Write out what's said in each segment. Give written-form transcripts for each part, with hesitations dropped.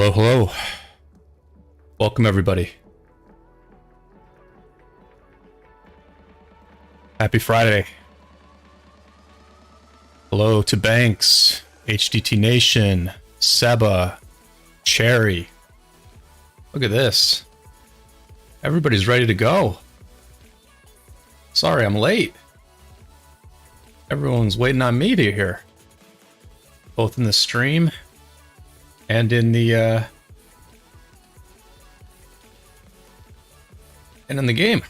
Hello, hello. Welcome, everybody. Happy Friday. Hello to Banks, HDT Nation, Seba, Cherry. Look at this. Everybody's ready to go. Sorry, I'm late. Everyone's waiting on me to hear. Both in the stream and in the game.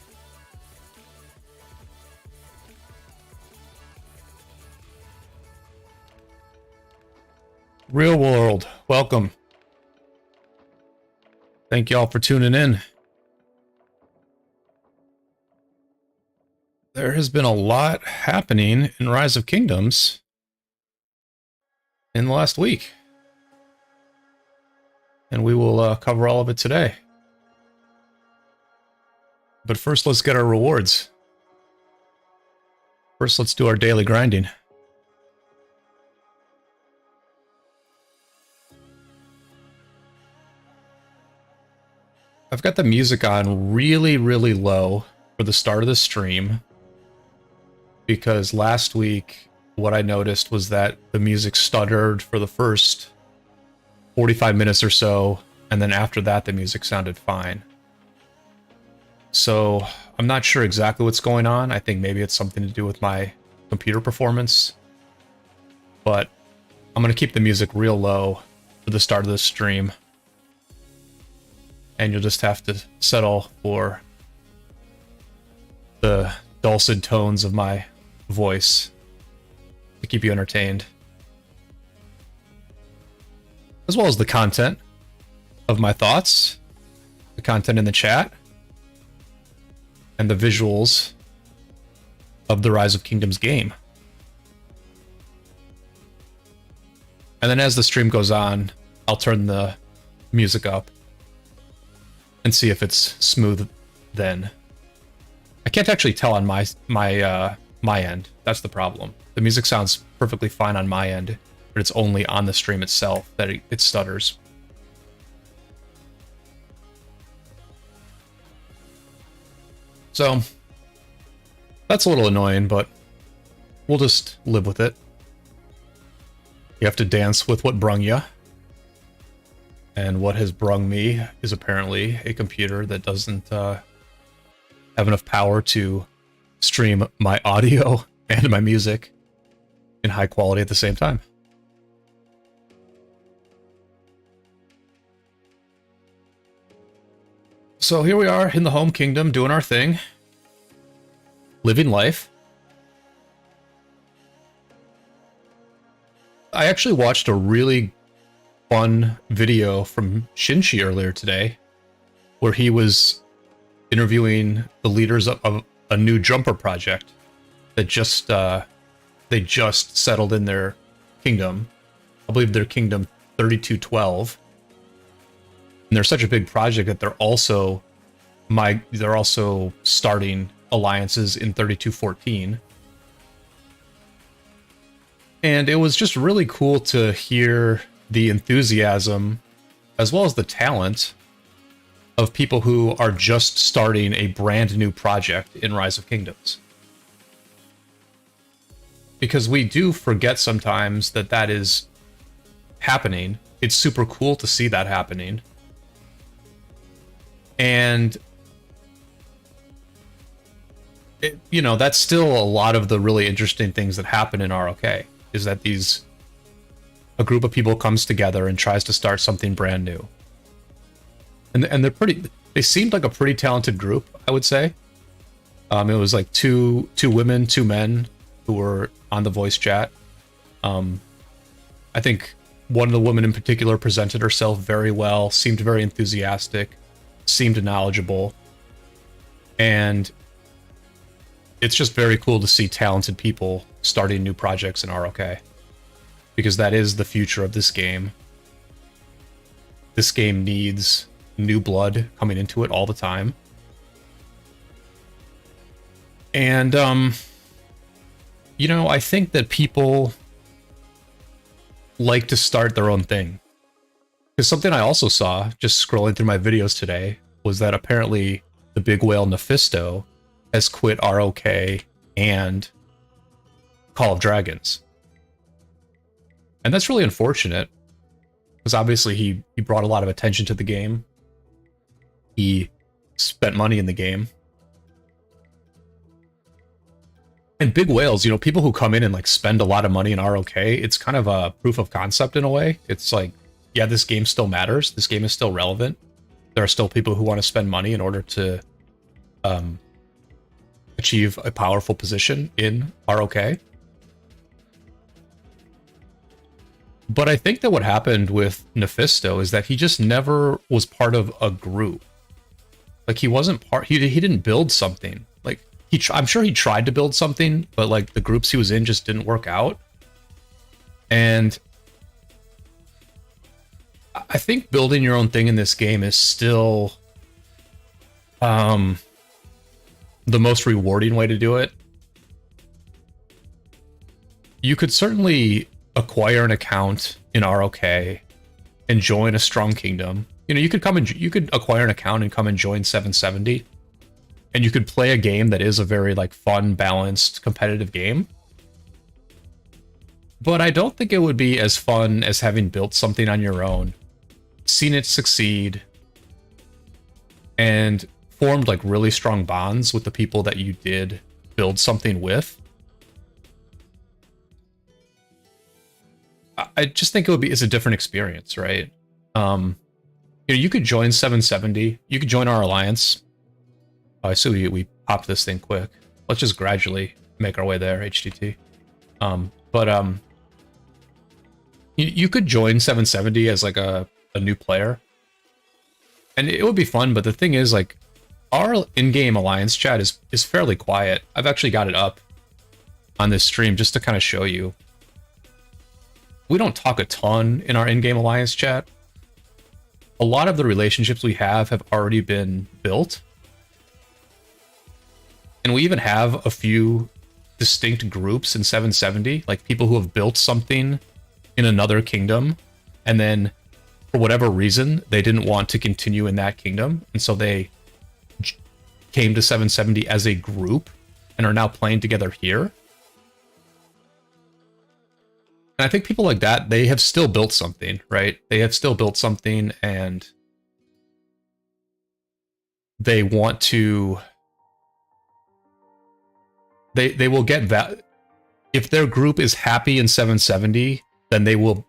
Real world, welcome. Thank y'all for tuning in. There has been a lot happening in Rise of Kingdoms in the last week. And we will cover all of it today. But first, let's get our rewards. First, let's do our daily grinding. I've got the music on really, really low for the start of the stream, because last week what I noticed was that the music stuttered for the first 45 minutes or so, and then after that the music sounded fine. So I'm not sure exactly what's going on. I think maybe it's something to do with my computer performance, but I'm going to keep the music real low for the start of the stream. And you'll just have to settle for the dulcet tones of my voice to keep you entertained, as well as the content of my thoughts, the content in the chat, and the visuals of the Rise of Kingdoms game. And then as the stream goes on, I'll turn the music up and see if it's smooth then. I can't actually tell on my end. That's the problem. The music sounds perfectly fine on my end, but it's only on the stream itself that it stutters. So that's a little annoying, but we'll just live with it. You have to dance with what brung ya. And what has brung me is apparently a computer that doesn't have enough power to stream my audio and my music in high quality at the same time. So here we are in the home kingdom doing our thing, living life. I actually watched a really fun video from Shinshi earlier today, where he was interviewing the leaders of a new jumper project that they just settled in their kingdom. I believe their kingdom 3212. And they're such a big project that they're also starting alliances in 3214. And it was just really cool to hear the enthusiasm as well as the talent of people who are just starting a brand new project in Rise of Kingdoms. Because we do forget sometimes that that is happening. It's super cool to see that happening. And that's still a lot of the really interesting things that happen in ROK, is that a group of people comes together and tries to start something brand new. And they seemed like a pretty talented group, I would say. It was like two women, 2 men who were on the voice chat. I think one of the women in particular presented herself very well, seemed very enthusiastic, seemed knowledgeable. And it's just very cool to see talented people starting new projects in ROK, because that is the future of this game. This game needs new blood coming into it all the time. And, I think that people like to start their own thing. Because something I also saw, just scrolling through my videos today, was that apparently the big whale Mephisto has quit ROK and Call of Dragons. And that's really unfortunate, because obviously he brought a lot of attention to the game. He spent money in the game. And big whales, you know, people who come in and like spend a lot of money in ROK, it's kind of a proof of concept in a way. It's like, yeah, this game still matters. This game is still relevant. There are still people who want to spend money in order to achieve a powerful position in ROK. But I think that what happened with Mephisto is that he just never was part of a group. Like he wasn't part, he didn't build something. Like I'm sure he tried to build something, but like the groups he was in just didn't work out. And I think building your own thing in this game is still the most rewarding way to do it. You could certainly acquire an account in ROK and join a strong kingdom. You know, you could acquire an account and come and join 770, and you could play a game that is a very like fun, balanced, competitive game. But I don't think it would be as fun as having built something on your own, seen it succeed, and formed like really strong bonds with the people that you did build something with. I just think it's a different experience, right? You know, you could join 770, you could join our alliance. Oh, I see we popped this thing quick. Let's just gradually make our way there, HTT. You could join 770 as like a new player, and it would be fun. But the thing is, like, our in-game alliance chat is fairly quiet. I've actually got it up on this stream just to kind of show you. We don't talk a ton in our in-game alliance chat. A lot of the relationships we have already been built. And we even have a few distinct groups in 770, like people who have built something in another kingdom, and then for whatever reason, they didn't want to continue in that kingdom, and so they came to 770 as a group and are now playing together here. And I think people like that, they have still built something, right? They have still built something, and they want to... They will get that. If their group is happy in 770, then they will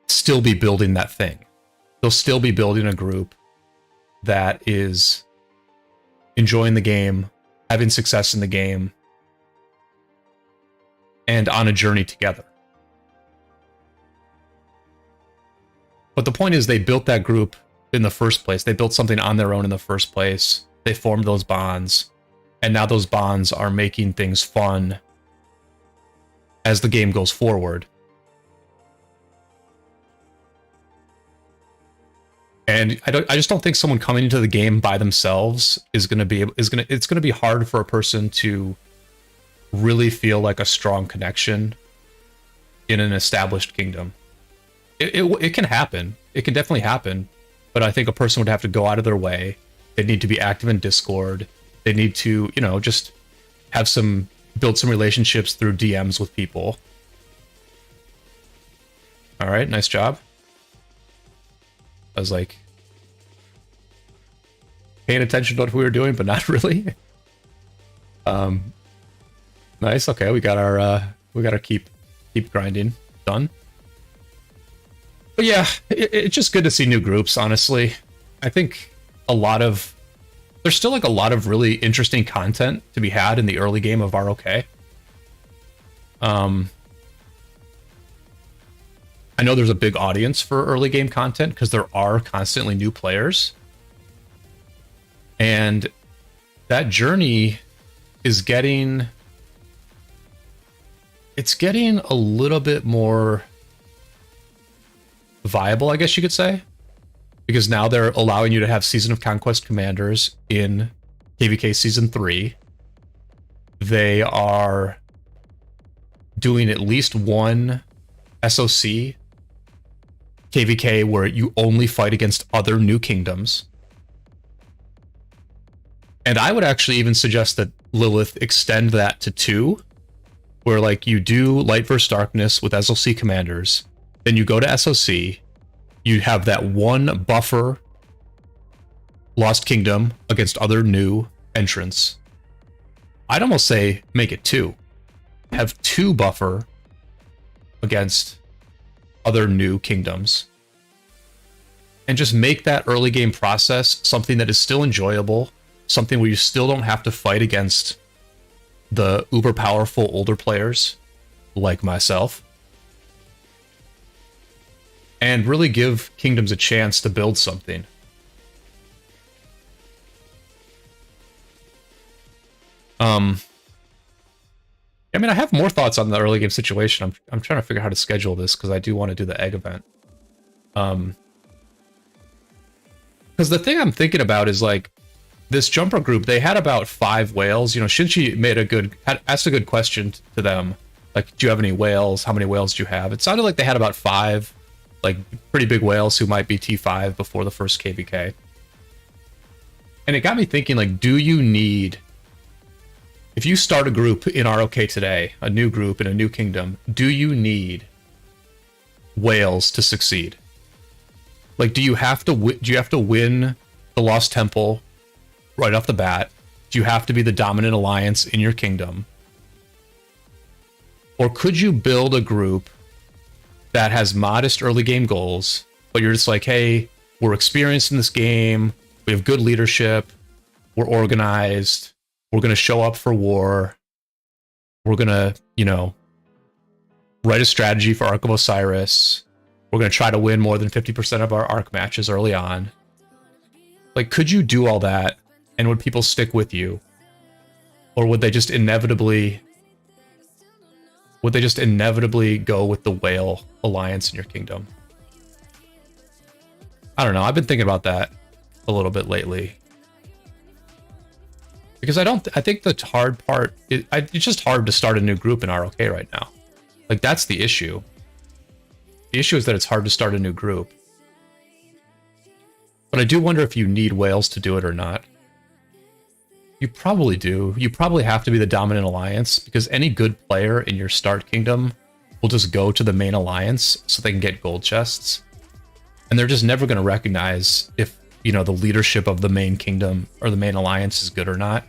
still be building that thing. They'll still be building a group that is enjoying the game, having success in the game, and on a journey together. But the point is, they built that group in the first place. They built something on their own in the first place. They formed those bonds. And now those bonds are making things fun as the game goes forward. And I just don't think someone coming into the game by themselves is going to be it's going to be hard for a person to really feel like a strong connection in an established kingdom. It can happen. It can definitely happen. But I think a person would have to go out of their way. They need to be active in Discord. They need to, you know, just build some relationships through DMs with people. All right, nice job. I was like paying attention to what we were doing, but not really. Nice. Okay, we got our keep grinding done. But yeah, it's just good to see new groups. Honestly, I think there's still like a lot of really interesting content to be had in the early game of ROK. I know there's a big audience for early game content because there are constantly new players. And that journey is getting a little bit more viable, I guess you could say. Because now they're allowing you to have Season of Conquest commanders in KVK Season 3. They are doing at least one SOC KVK where you only fight against other new kingdoms. And I would actually even suggest that Lilith extend that to 2, where like you do Light versus Darkness with SLC commanders, then you go to SOC, you have that 1 buffer Lost Kingdom against other new entrants. I'd almost say make it 2. Have 2 buffer against other new kingdoms. And just make that early game process something that is still enjoyable, something where you still don't have to fight against the uber powerful older players like myself. And really give kingdoms a chance to build something. I mean, I have more thoughts on the early game situation. I'm trying to figure out how to schedule this because I do want to do the egg event. Because the thing I'm thinking about is like this jumper group. They had about 5 whales. You know, Shinchi asked a good question to them. Like, do you have any whales? How many whales do you have? It sounded like they had about 5, like pretty big whales who might be T5 before the first KVK. And it got me thinking, like, do you need? If you start a group in ROK today, a new group in a new kingdom, do you need whales to succeed? Like, do you have to win the Lost Temple right off the bat? Do you have to be the dominant alliance in your kingdom? Or could you build a group that has modest early game goals, but you're just like, hey, we're experienced in this game, we have good leadership, we're organized, we're going to show up for war. We're going to, you know, write a strategy for Ark of Osiris. We're going to try to win more than 50% of our Ark matches early on. Like, could you do all that? And would people stick with you? Or would they just inevitably go with the whale alliance in your kingdom? I don't know. I've been thinking about that a little bit lately. Because I think the hard part, it's just hard to start a new group in ROK right now. Like, that's the issue. The issue is that it's hard to start a new group. But I do wonder if you need whales to do it or not. You probably do. You probably have to be the dominant alliance, because any good player in your start kingdom will just go to the main alliance so they can get gold chests. And they're just never going to recognize if, you know, the leadership of the main kingdom or the main alliance is good or not.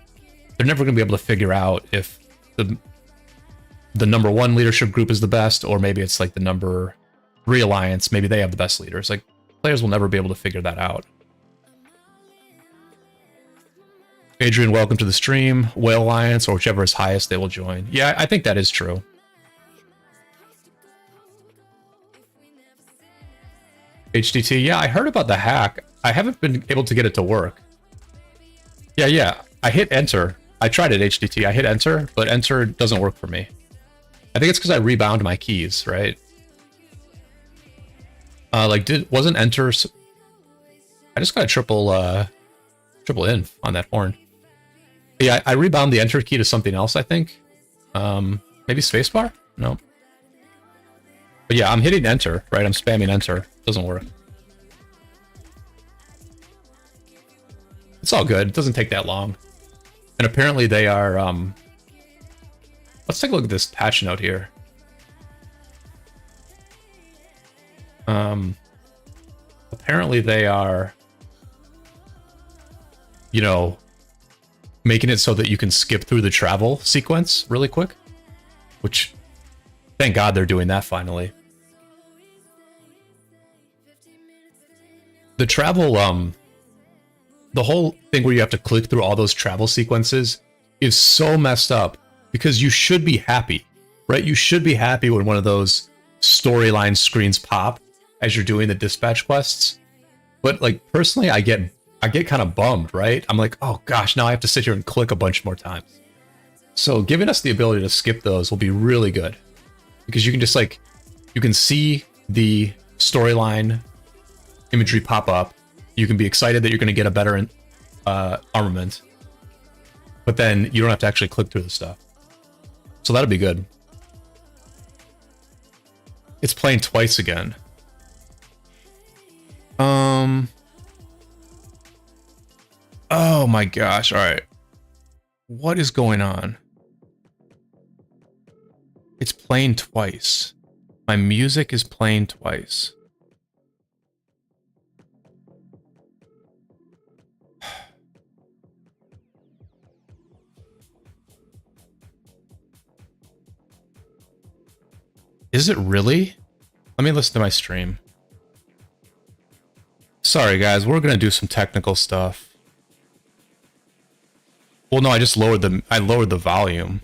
They're never going to be able to figure out if the number 1 leadership group is the best, or maybe it's like the number 3 alliance. Maybe they have the best leaders. Like, players will never be able to figure that out. Adrian, welcome to the stream. Whale Alliance, or whichever is highest, they will join. Yeah, I think that is true. HDT, yeah, I heard about the hack. I haven't been able to get it to work. Yeah, I hit enter. I tried it, HDT. I hit enter, but enter doesn't work for me. I think it's because I rebound my keys, right? Wasn't enter... I just got a triple in on that horn. Yeah, I rebound the enter key to something else, I think. Maybe spacebar? No. But yeah, I'm hitting enter, right? I'm spamming enter. Doesn't work. It's all good. It doesn't take that long. And apparently they are... Let's take a look at this patch note here. Apparently they are... you know, making it so that you can skip through the travel sequence really quick, which, thank God they're doing that finally. The travel, the whole thing where you have to click through all those travel sequences is so messed up, because you should be happy, right? You should be happy when one of those storyline screens pop as you're doing the dispatch quests. But like, personally, I get kind of bummed, right? I'm like, oh gosh, now I have to sit here and click a bunch more times. So giving us the ability to skip those will be really good, because you can just like, you can see the storyline imagery pop up. You can be excited that you're going to get a better armament, but then you don't have to actually click through the stuff. So that'll be good. It's playing twice again. Oh my gosh. All right. What is going on? It's playing twice. My music is playing twice. Is it really? Let me listen to my stream. Sorry guys, we're gonna do some technical stuff. Well, no, I just lowered the volume.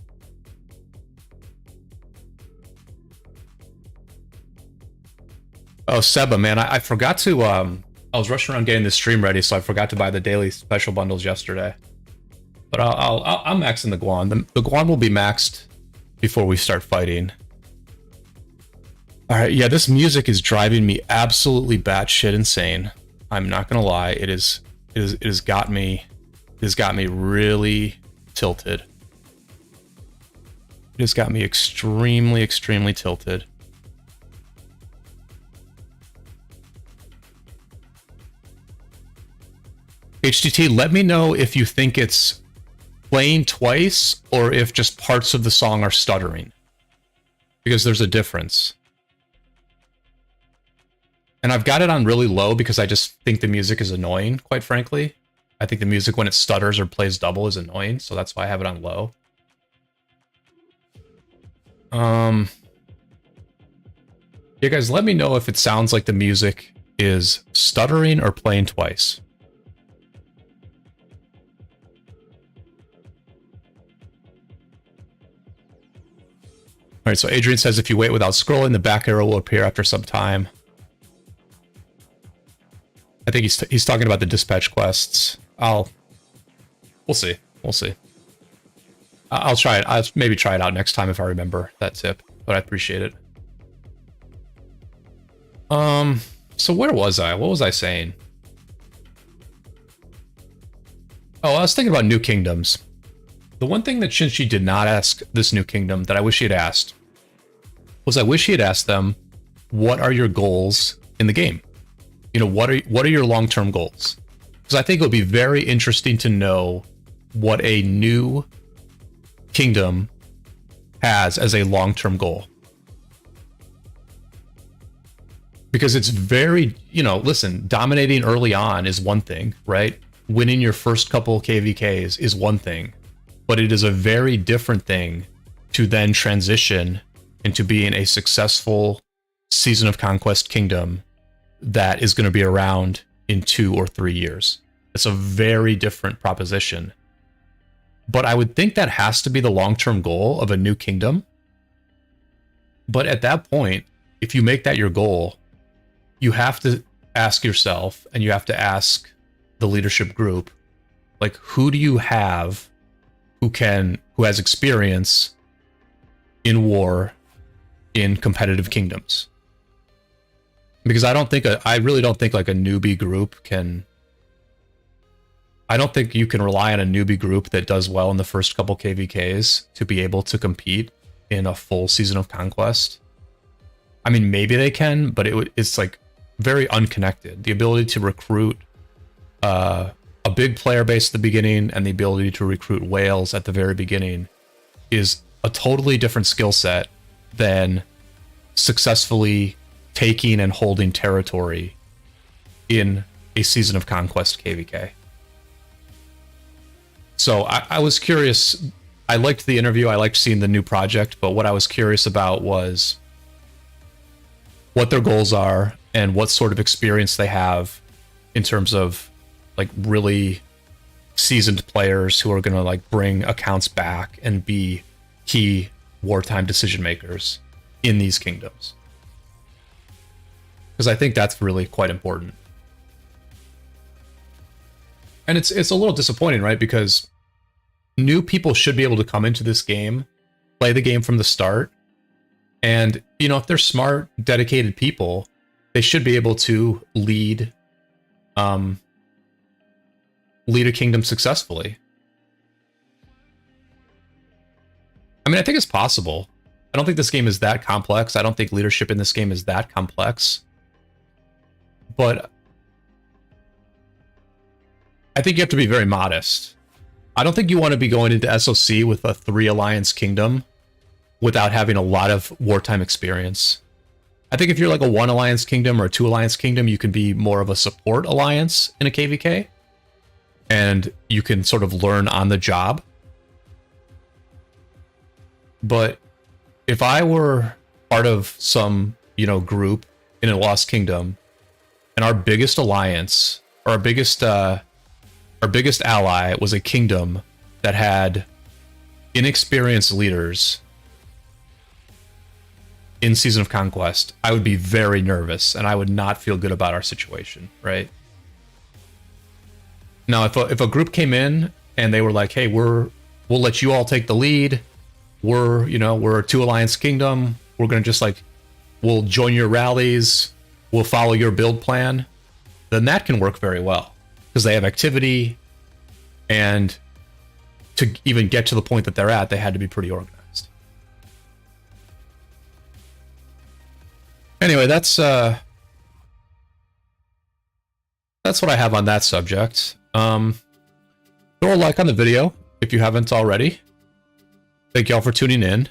Oh, Seba, man, I forgot to I was rushing around getting the stream ready, so I forgot to buy the daily special bundles yesterday. But I'm maxing the Guan. The Guan will be maxed before we start fighting. All right, yeah, this music is driving me absolutely batshit insane. I'm not gonna lie, it has got me really tilted. It has got me extremely, extremely tilted. HTT, let me know if you think it's playing twice or if just parts of the song are stuttering, because there's a difference. And I've got it on really low because I just think the music is annoying, quite frankly. I think the music when it stutters or plays double is annoying, so that's why I have it on low. Yeah, guys, let me know if it sounds like the music is stuttering or playing twice. All right, so Adrian says if you wait without scrolling, the back arrow will appear after some time. I think he's talking about the dispatch quests. We'll see. We'll see. I'll try it. I'll maybe try it out next time if I remember that tip, but I appreciate it. So where was I? What was I saying? Oh, I was thinking about new kingdoms. The one thing that Shinshi did not ask this new kingdom that I wish he had asked was I wish he had asked them, what are your goals in the game? You know, what are your long-term goals? Because I think it would be very interesting to know what a new kingdom has as a long-term goal. Because it's very, you know, listen, dominating early on is one thing, right? Winning your first couple KVKs is one thing, but it is a very different thing to then transition into being a successful Season of Conquest kingdom that is going to be around in 2 or 3 years. It's a very different proposition. But I would think that has to be the long-term goal of a new kingdom. But at that point, if you make that your goal, you have to ask yourself, and you have to ask the leadership group, like, who do you have who has experience in war in competitive kingdoms? Because I really don't think like a newbie group can. I don't think you can rely on a newbie group that does well in the first couple KVKs to be able to compete in a full Season of Conquest. I mean, maybe they can, but it's like very unconnected. The ability to recruit a big player base at the beginning and the ability to recruit whales at the very beginning is a totally different skill set than successfully taking and holding territory in a Season of Conquest KVK. So I was curious. I liked the interview. I liked seeing the new project, but what I was curious about was what their goals are and what sort of experience they have in terms of like really seasoned players who are going to like bring accounts back and be key wartime decision makers in these kingdoms. Because I think that's really quite important. And it's a little disappointing, right? Because new people should be able to come into this game, play the game from the start, and, you know, if they're smart, dedicated people, they should be able to lead a kingdom successfully. I mean, I think it's possible. I don't think this game is that complex. I don't think leadership in this game is that complex. But I think you have to be very modest. I don't think you want to be going into SOC with a 3 alliance kingdom without having a lot of wartime experience. I think if you're like a 1 alliance kingdom or a 2 alliance kingdom, you can be more of a support alliance in a KVK. And you can sort of learn on the job. But if I were part of some, group in a Lost Kingdom, and our biggest alliance, or our biggest ally was a kingdom that had inexperienced leaders in Season of Conquest, I would be very nervous and I would not feel good about our situation, right? Now, if a group came in and they were like, hey, we'll let you all take the lead. We're a 2 alliance kingdom. We're going to just we'll join your rallies. We'll follow your build plan. Then that can work very well because they have activity, and to even get to the point that they're at, they had to be pretty organized. Anyway, that's what I have on that subject. Throw a like on the video if you haven't already. Thank y'all for tuning in.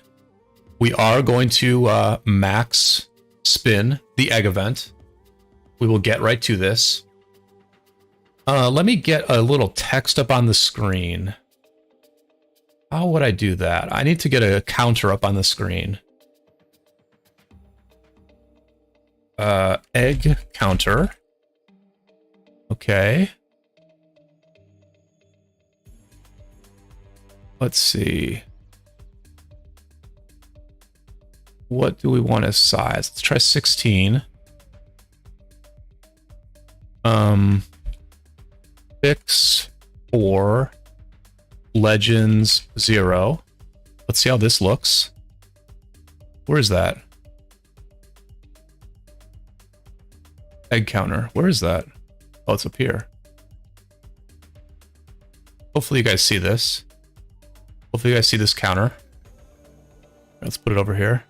We are going to max spin the egg event. We will get right to this. Let me get a little text up on the screen. How would I do that? I need to get a counter up on the screen. Egg counter. Okay. Let's see. What do we want as size? Let's try 16. Fix for Legends 0. Let's see how this looks. Where is that? Egg counter. Where is that? Oh, it's up here. Hopefully you guys see this. Hopefully you guys see this counter. Let's put it over here.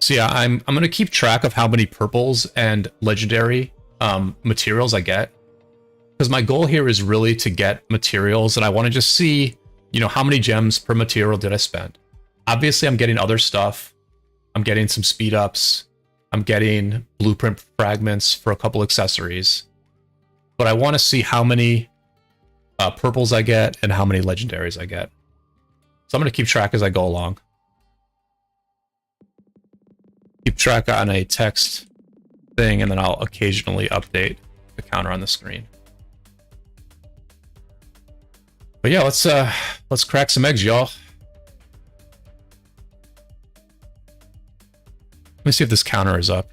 So yeah, I'm gonna keep track of how many purples and legendary materials I get, because my goal here is really to get materials, and I want to just see, how many gems per material did I spend. Obviously, I'm getting other stuff. I'm getting some speed ups. I'm getting blueprint fragments for a couple accessories, but I want to see how many purples I get and how many legendaries I get. So I'm gonna keep track as I go along. Keep track on a text thing, and then I'll occasionally update the counter on the screen. But yeah, let's crack some eggs, y'all. Let me see if this counter is up.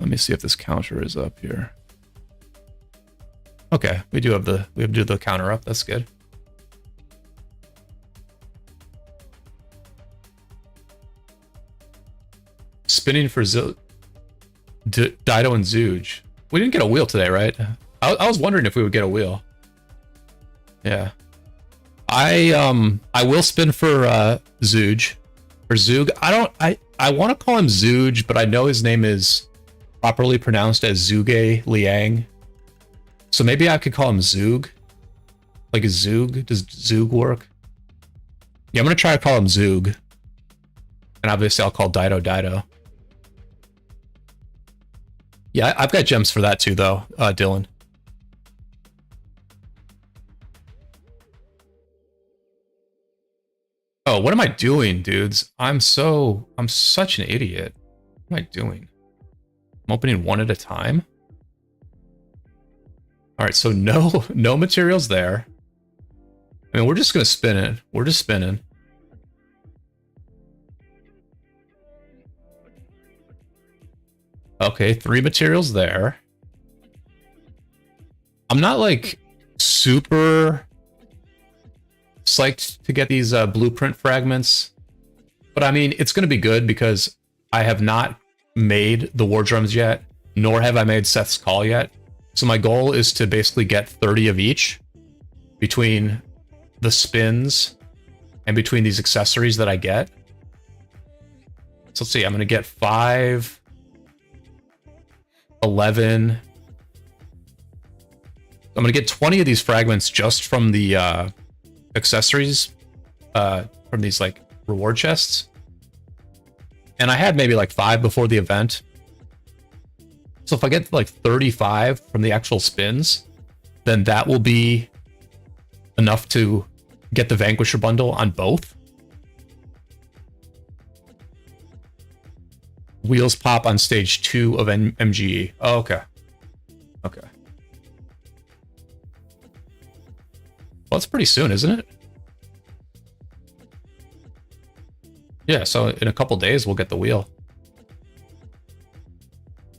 Let me see if this counter is up here. Okay, we have the counter up. That's good. Spinning for Dido and Zooge. We didn't get a wheel today, right? I was wondering if we would get a wheel. Yeah. I will spin for Zooge. Or Zoog. I want to call him Zooge, but I know his name is properly pronounced as Zhuge Liang. So maybe I could call him Zoog. Like a Zoog? Does Zoog work? Yeah, I'm gonna try to call him Zoog. And obviously I'll call Dido. Yeah, I've got gems for that too, though, Dylan. Oh, what am I doing, dudes? I'm such an idiot. What am I doing? I'm opening one at a time. All right, so no materials there. I mean, we're just gonna spin it. We're just spinning. Okay, 3 materials there. I'm not like super psyched to get these blueprint fragments, but I mean, it's going to be good because I have not made the war drums yet, nor have I made Seth's Call yet. So my goal is to basically get 30 of each between the spins and between these accessories that I get. So let's see, I'm going to get 5, 11, I'm going to get 20 of these fragments just from the accessories, from these like reward chests. And I had maybe like 5 before the event. So if I get like 35 from the actual spins, then that will be enough to get the Vanquisher bundle on both. Wheels pop on stage 2 of MGE. Oh, okay. Okay. Well, it's pretty soon, isn't it? Yeah, so in a couple days, we'll get the wheel.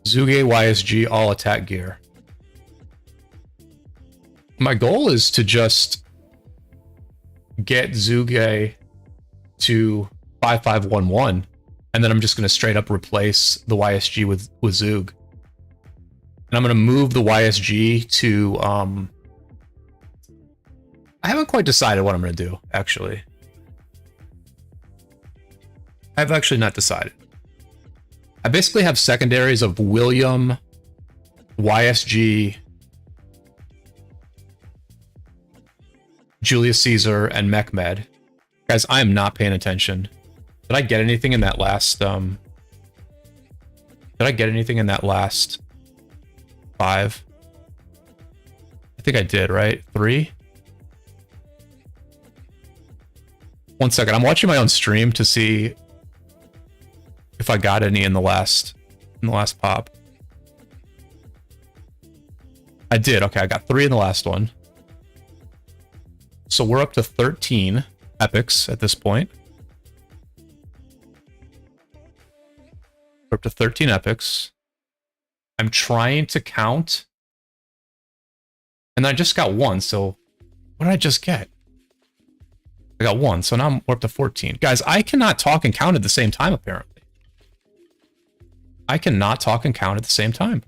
Zuge YSG all attack gear. My goal is to just get Zuge to 5511, and then I'm just going to straight up replace the YSG with Zug. And I'm going to move the YSG to... I haven't quite decided what I'm going to do, actually. I've actually not decided. I basically have secondaries of William, YSG, Julius Caesar, and Mechmed. Guys, I am not paying attention. Did I get anything in that last, Did I get anything in that last 5? I think I did, right? 3? 1 second. I'm watching my own stream to see if I got any in the last pop. I did. Okay, I got 3 in the last one. So we're up to 13 epics at this point. We're up to 13 epics. I'm trying to count. And I just got 1, so what did I just get? I got 1, so now we're up to 14. Guys, I cannot talk and count at the same time, apparently. I cannot talk and count at the same time.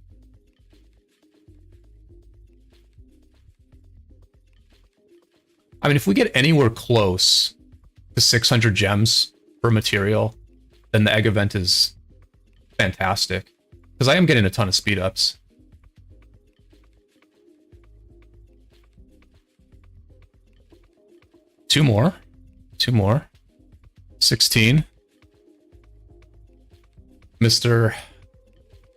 I mean, if we get anywhere close to 600 gems per material, then the egg event is fantastic. Because I am getting a ton of speed ups. Two more. 16. Mr.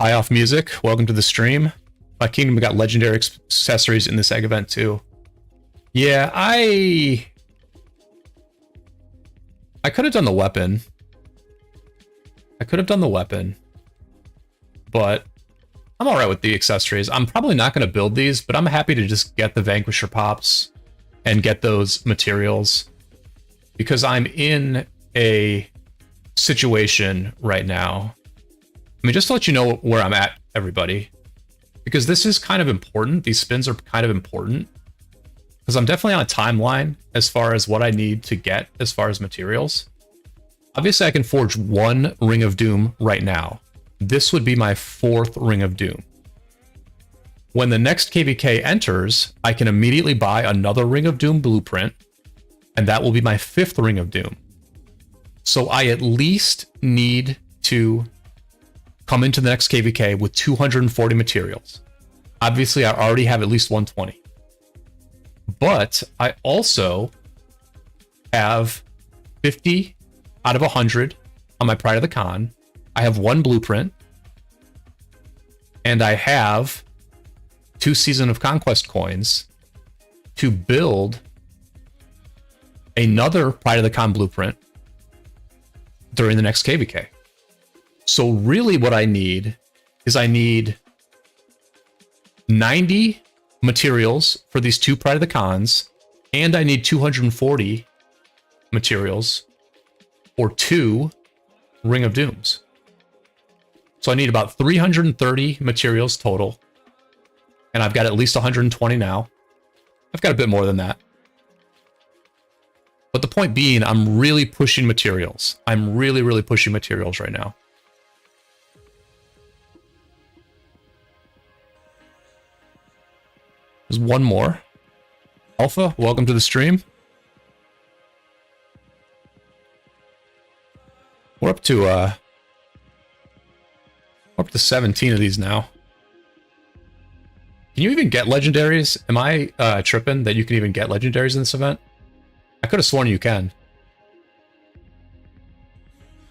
High Off Music, welcome to the stream. My kingdom got legendary accessories in this egg event too. Yeah, I could have done the weapon. But I'm alright with the accessories. I'm probably not going to build these, but I'm happy to just get the Vanquisher pops and get those materials. Because I'm in a situation right now. I mean, just to let you know where I'm at, everybody. Because this is kind of important. These spins are kind of important. Because I'm definitely on a timeline as far as what I need to get as far as materials. Obviously, I can forge 1 Ring of Doom right now. This would be my 4th Ring of Doom. When the next KVK enters, I can immediately buy another Ring of Doom blueprint, and that will be my 5th Ring of Doom. So I at least need to come into the next KVK with 240 materials. Obviously, I already have at least 120. But I also have 50 out of 100 on my Pride of the Con. I have 1 blueprint. And I have 2 Season of Conquest coins to build another Pride of the Con blueprint during the next KVK. So really what I need is I need 90 materials for these 2 Pride of the Cons, and I need 240 materials for 2 Ring of Dooms. So I need about 330 materials total, and I've got at least 120 now. I've got a bit more than that. But the point being, I'm really pushing materials. I'm really pushing materials right now. There's 1 more. Alpha, welcome to the stream. We're up to 17 of these now. Can you even get legendaries? Am I tripping that you can even get legendaries in this event? I could have sworn you can.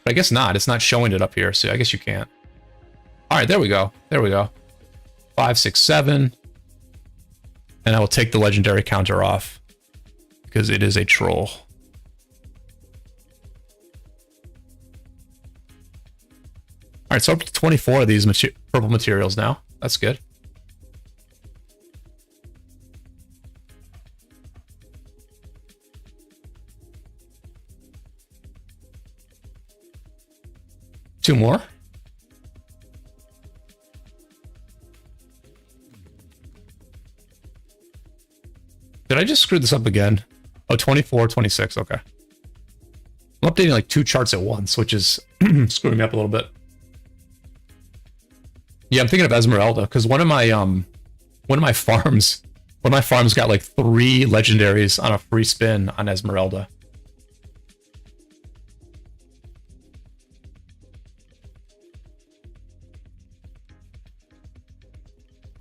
But I guess not. It's not showing it up here, so I guess you can't. Alright, there we go. There we go. 5, 6, 7. And I will take the legendary counter off. Because it is a troll. Alright, so up to 24 of these purple materials now. That's good. Two more. Did I just screw this up again? Oh, 24, 26, okay. I'm updating like 2 charts at once, which is screwing me up a little bit. Yeah, I'm thinking of Esmeralda, because one of my farms got like 3 legendaries on a free spin on Esmeralda.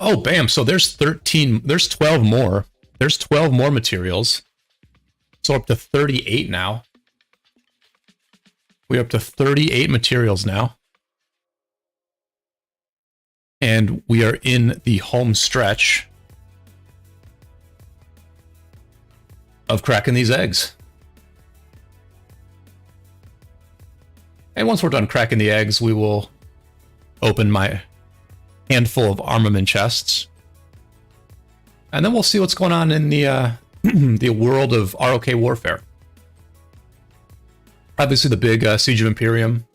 Oh, bam. So there's 12 more. There's 12 more materials. So up to 38 now. We're up to 38 materials now. And we are in the home stretch of cracking these eggs. And once we're done cracking the eggs, we will open my handful of armament chests. And then we'll see what's going on in the the world of ROK warfare. Obviously the big Siege of Imperium.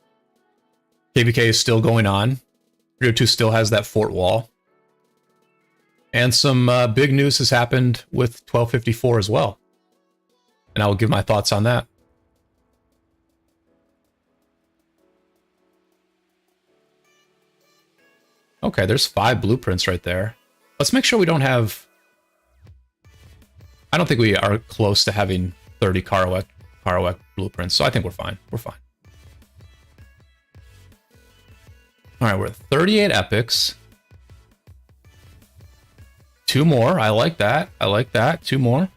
KVK is still going on. Rio 2 still has that fort wall. And some big news has happened with 1254 as well. And I will give my thoughts on that. Okay, there's 5 blueprints right there. Let's make sure we don't have... I don't think we are close to having 30 Karawak blueprints, so I think we're fine. We're fine. Alright, we're at 38 epics. 2 more. I like that. I like that. 2 more.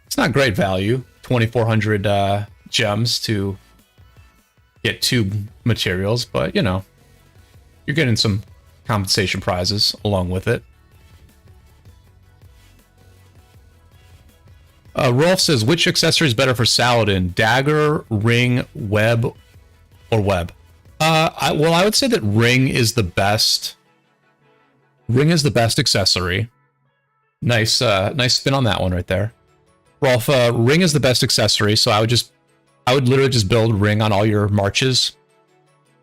It's not great value. 2,400 gems to get 2 materials, but, you know, you're getting some compensation prizes along with it. Rolf says, which accessory is better for Saladin? Dagger, ring, web, or web? Well, I would say that ring is the best. Ring is the best accessory. Nice, nice spin on that one right there. Rolf, ring is the best accessory, so I would literally just build ring on all your marches.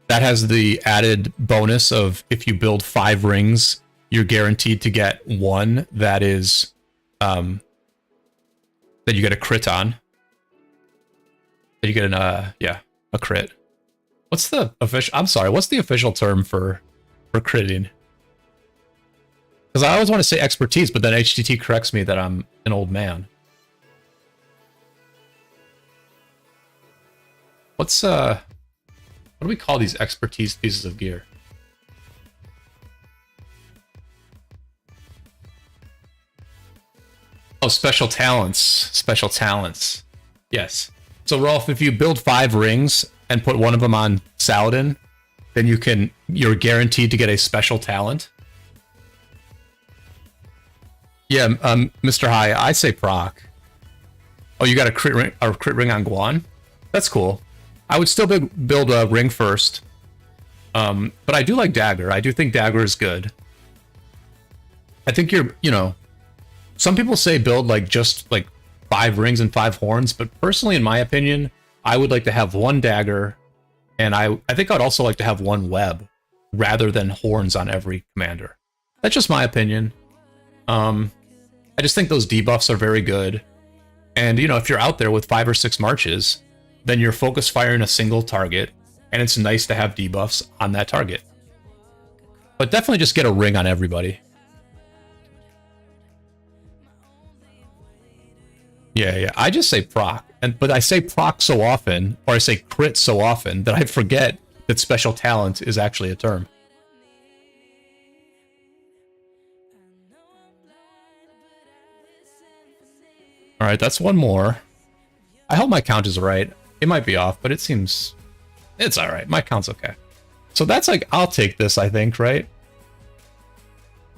That has the added bonus of if you build 5 rings, you're guaranteed to get 1 that is, that you get a crit on. That you get an, yeah, a crit. What's the official, I'm sorry, what's the official term for critting? Because I always want to say expertise, but then HTT corrects me that I'm an old man. What's, what do we call these expertise pieces of gear? Oh, special talents. Special talents. Yes. So, Rolf, if you build 5 rings and put one of them on Saladin, then you're guaranteed to get a special talent. Yeah, Mr. High, I say proc. Oh, you got a crit ring on Guan? That's cool. I would still build a ring first. But I do like Dagger. I do think Dagger is good. I think you know, some people say build just 5 rings and 5 horns, but personally, in my opinion, I would like to have 1 dagger, and I think I'd also like to have 1 web, rather than horns on every commander. That's just my opinion. I just think those debuffs are very good. And, you know, if you're out there with 5 or 6 marches, then you're focus firing a single target, and it's nice to have debuffs on that target. But definitely just get a ring on everybody. Yeah, I just say proc, but I say proc so often, or I say crit so often, that I forget that special talent is actually a term. All right, that's one more. I hope my count is right. It might be off, but it seems it's all right. My count's okay. So that's like, I'll take this, I think, right?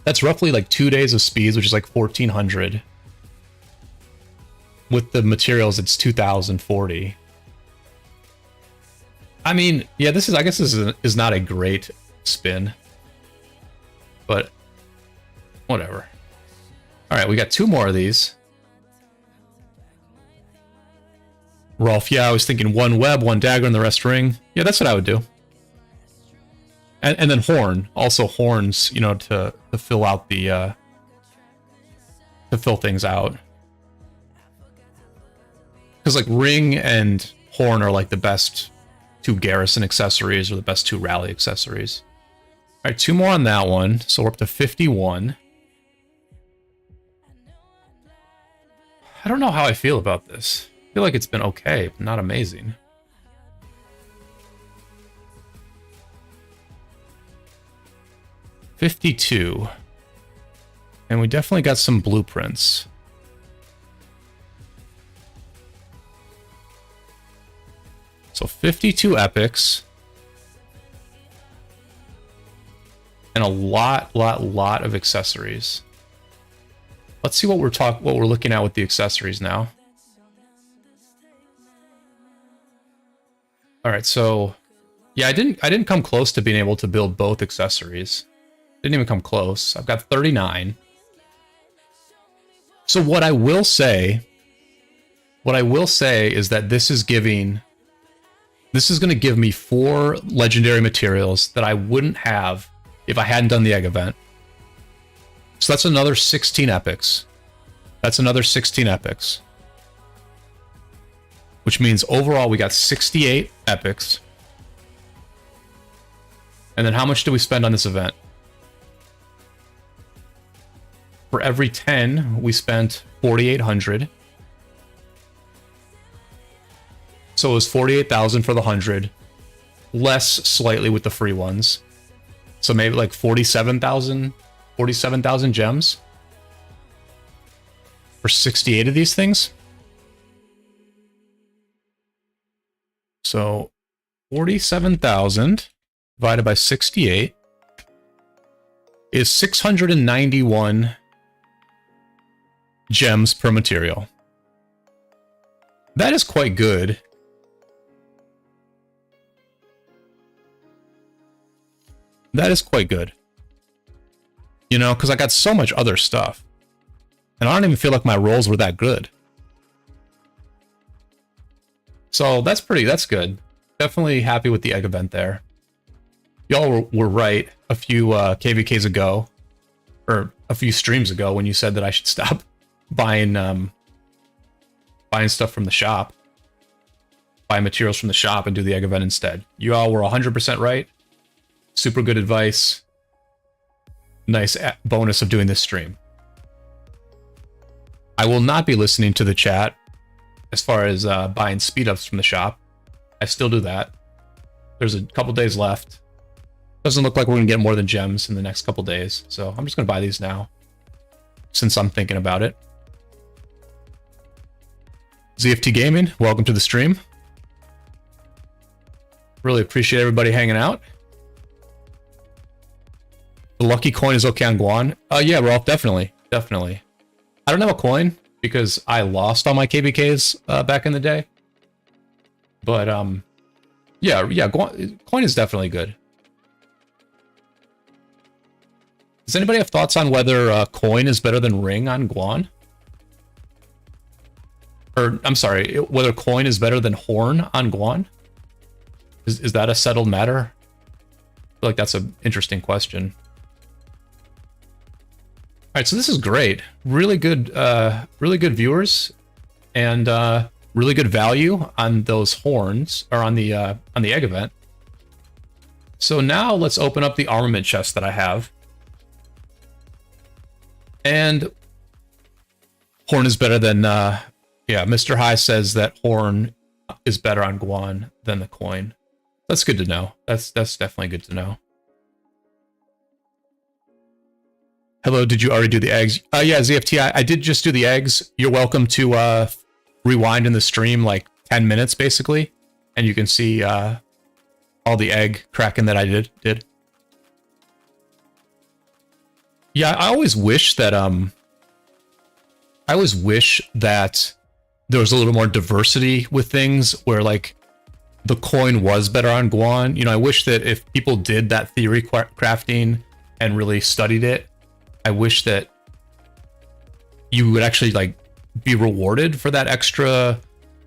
That's roughly like 2 days of speeds, which is like 1,400. With the materials, it's 2,040. I mean, yeah, this is, I guess this is not a great spin, but whatever. All right, we got 2 more of these. Rolf, yeah, I was thinking 1 web, 1 dagger, and the rest ring. Yeah, that's what I would do. And then horn, also horns, you know, to fill out the to fill things out. Because like ring and horn are like the best 2 garrison accessories or the best 2 rally accessories. All right, 2 more on that one, so we're up to 51. I don't know how I feel about this. I feel like it's been okay, but not amazing. $52. And we definitely got some blueprints. So 52 epics. And a lot of accessories. Let's see what we're looking at with the accessories now. All right, so yeah, I didn't come close to being able to build both accessories. Didn't even come close. I've got 39. So what I will say is that this is going to give me 4 legendary materials that I wouldn't have if I hadn't done the egg event. So that's another 16 epics. That's another 16 epics. Which means overall we got 68 epics. And then how much do we spend on this event? For every 10, we spent 4,800. So it was 48,000 for the 100, less slightly with the free ones. So maybe like 47,000 gems for 68 of these things. So 47,000 divided by 68 is 691 gems per material. That is quite good. That is quite good. You know, because I got so much other stuff. And I don't even feel like my rolls were that good. So that's good. Definitely happy with the egg event there. Y'all were right a few KVKs ago, or a few streams ago, when you said that I should stop buying stuff from the shop. Buy materials from the shop and do the egg event instead. You all were 100% right. Super good advice. Nice bonus of doing this stream. I will not be listening to the chat as far as buying speed ups from the shop. I still do that. There's a couple days left. Doesn't look like we're going to get more than gems in the next couple days. So I'm just going to buy these now, since I'm thinking about it. ZFT Gaming, welcome to the stream. Really appreciate everybody hanging out. The lucky coin is okay on Guan. Yeah, Rolf, definitely. Definitely. I don't have a coin because I lost all my KBKs back in the day. But, yeah, coin is definitely good. Does anybody have thoughts on whether coin is better than ring on Guan? Or, I'm sorry, whether coin is better than horn on Guan? Is that a settled matter? I feel like that's an interesting question. All right, so this is great. Really good viewers, and really good value on those horns, or on the egg event. So now let's open up the armament chest that I have. And horn is better than, yeah, Mr. High says that horn is better on Guan than the coin. That's good to know. That's definitely good to know. Hello, did you already do the eggs? Yeah, ZFT, I did just do the eggs. You're welcome to rewind in the stream like 10 minutes, basically. And you can see all the egg cracking that I did. Yeah, I always wish that there was a little more diversity with things where like the coin was better on Guan. You know, I wish that if people did that theory crafting and really studied it, I wish that you would actually like be rewarded for that extra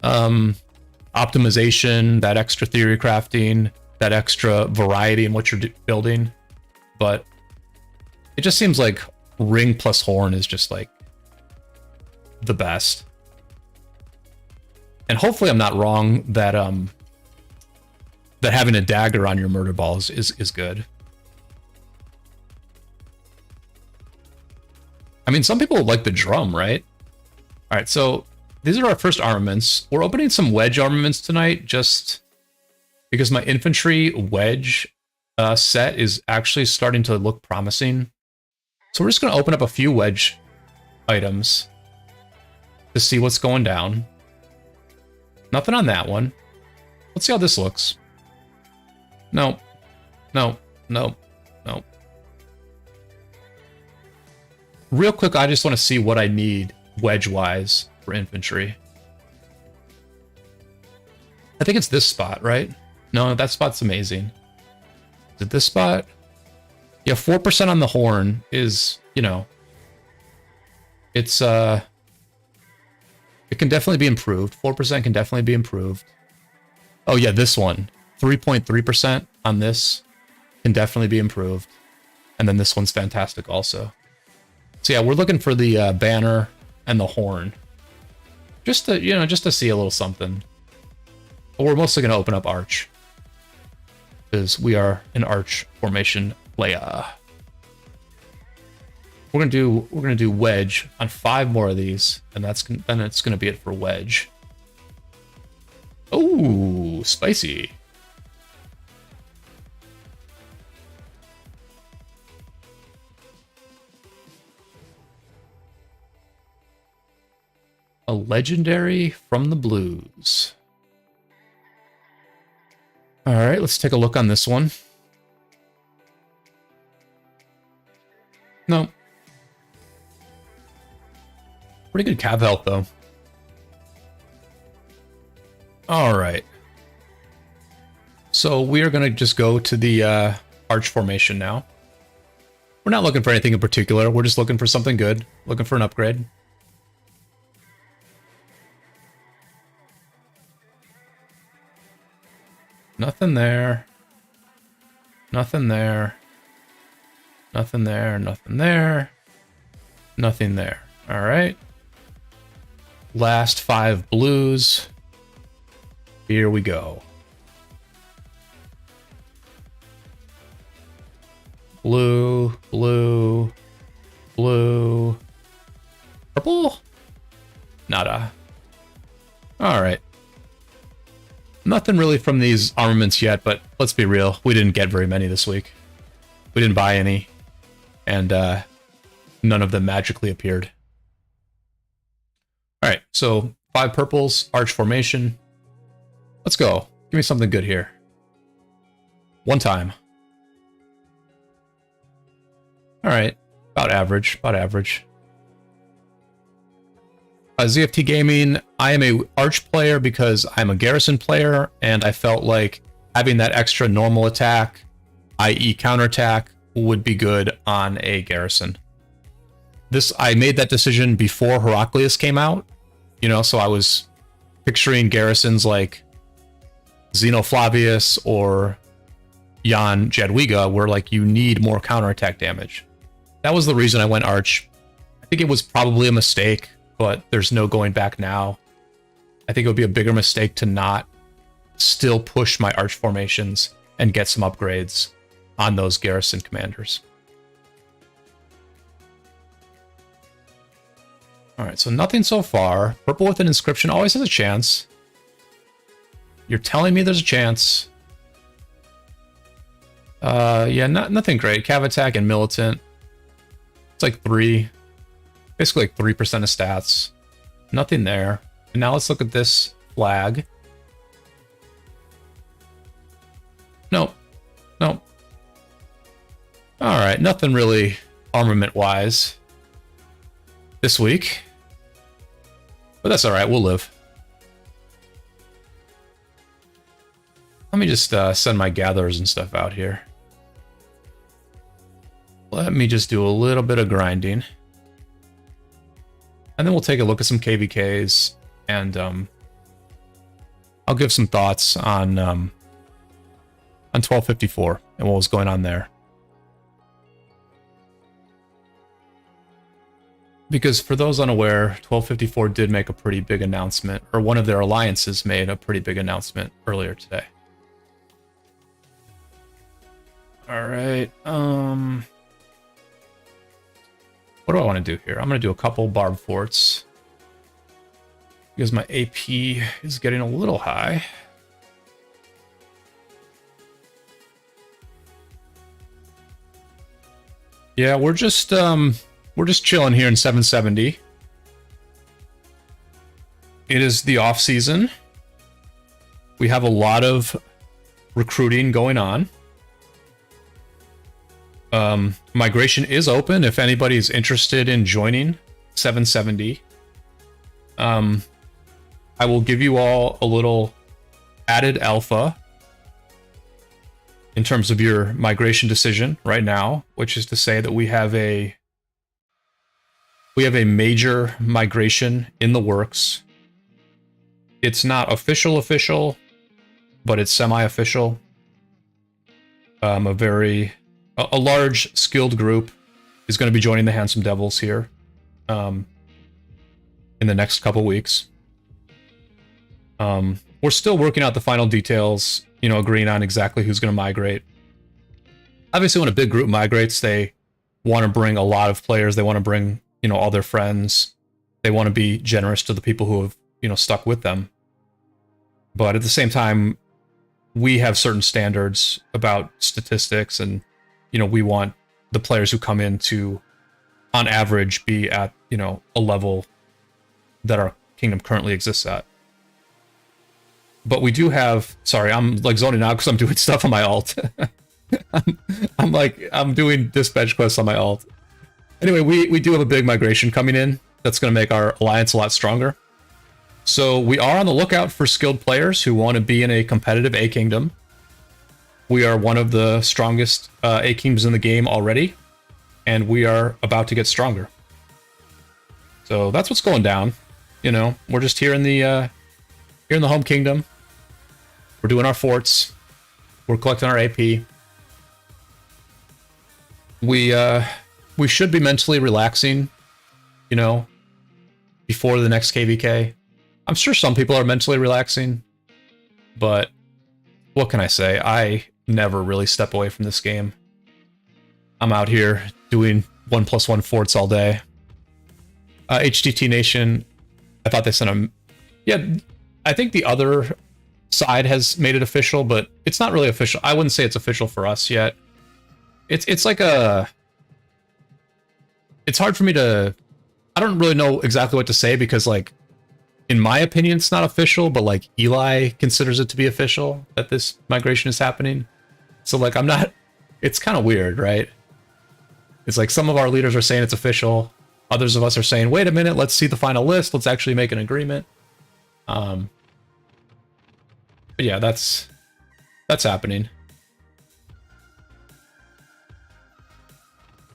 optimization, that extra theory crafting, that extra variety in what you're building. But it just seems like ring plus horn is just like the best. And hopefully I'm not wrong that that having a dagger on your murder balls is good. I mean, some people like the drum, right? All right, so these are our first armaments. We're opening some wedge armaments tonight just because my infantry wedge set is actually starting to look promising. So we're just going to open up a few wedge items to see what's going down. Nothing on that one. Let's see how this looks. No. No. No. No. Real quick, I just want to see what I need wedge-wise for infantry. I think it's this spot, right? No, that spot's amazing. Is it this spot? Yeah, 4% on the horn is, you know, it's, it can definitely be improved. 4% can definitely be improved. Oh yeah, this one. 3.3% on this can definitely be improved. And then this one's fantastic also. So yeah, we're looking for the banner and the horn. Just to, you know, just to see a little something. But we're mostly going to open up arch. Because we are an arch formation player. We're gonna do wedge on 5 more of these, and then it's gonna be it for wedge. Oh, spicy. A legendary from the blues. All right, let's take a look on this one. No. Pretty good cav health, though. All right. So we are going to just go to the arch formation now. We're not looking for anything in particular. We're just looking for something good. Looking for an upgrade. Nothing there. Nothing there. Nothing there. Nothing there. Nothing there. All right. Last 5 blues. Here we go. Blue, blue, blue. Purple? Nada. All right. Nothing really from these armaments yet, but let's be real. We didn't get very many this week. We didn't buy any. And none of them magically appeared. All right, so 5 purples, arch formation. Let's go. Give me something good here. One time. All right, about average, about average. ZFT Gaming, I am a arch player because I'm a garrison player, and I felt like having that extra normal attack, i.e. counterattack, would be good on a garrison. I made that decision before Heraclius came out, you know, so I was picturing garrisons like Zeno Flavius or Jan Jadwiga, where like you need more counterattack damage. That was the reason I went arch. I think it was probably a mistake, but there's no going back now. I think it would be a bigger mistake to not still push my arch formations and get some upgrades on those garrison commanders. All right, so nothing so far. Purple with an inscription always has a chance. You're telling me there's a chance. Yeah, nothing great. Cav attack and militant. It's like basically like 3% of stats. Nothing there. And now let's look at this flag. Nope. Nope. Alright, nothing really armament-wise this week. But that's alright, we'll live. Let me just send my gatherers and stuff out here. Let me just do a little bit of grinding. And then we'll take a look at some KVKs, and I'll give some thoughts on 1254 and what was going on there. Because for those unaware, 1254 did make a pretty big announcement, or one of their alliances made a pretty big announcement earlier today. Alright, what do I want to do here? I'm going to do a couple barb forts, because my AP is getting a little high. Yeah, we're just chilling here in 770. It is the off season. We have a lot of recruiting going on. Migration is open if anybody's interested in joining 770. I will give you all a little added alpha in terms of your migration decision right now, which is to say that we have a major migration in the works. It's not official, but it's semi-official. A large skilled group is going to be joining the Handsome Devils here in the next couple weeks. We're still working out the final details, agreeing on exactly who's going to migrate. Obviously, when a big group migrates, they want to bring a lot of players. They want to bring, all their friends. They want to be generous to the people who have, stuck with them. But at the same time, we have certain standards about statistics, and we want the players who come in to, on average, be at, a level that our kingdom currently exists at. But we do have, sorry, I'm like zoning out because I'm doing stuff on my alt. I'm doing dispatch quests on my alt. Anyway, we do have a big migration coming in that's going to make our alliance a lot stronger. So we are on the lookout for skilled players who want to be in a competitive A kingdom. We are one of the strongest A kingdoms in the game already, and we are about to get stronger. So that's what's going down. We're just here in the home kingdom. We're doing our forts. We're collecting our AP. We should be mentally relaxing, before the next KVK. I'm sure some people are mentally relaxing, but what can I say? I never really step away from this game. I'm out here doing 1+1 forts all day. HTT Nation, I thought they sent a... Yeah, I think the other side has made it official, but it's not really official. I wouldn't say it's official for us yet. It's like a... It's hard for me to... I don't really know exactly what to say because, like, in my opinion, it's not official, but, like, Eli considers it to be official that this migration is happening. So, like, I'm not... It's kind of weird, right? It's like some of our leaders are saying it's official. Others of us are saying, wait a minute, let's see the final list. Let's actually make an agreement. But yeah, that's happening.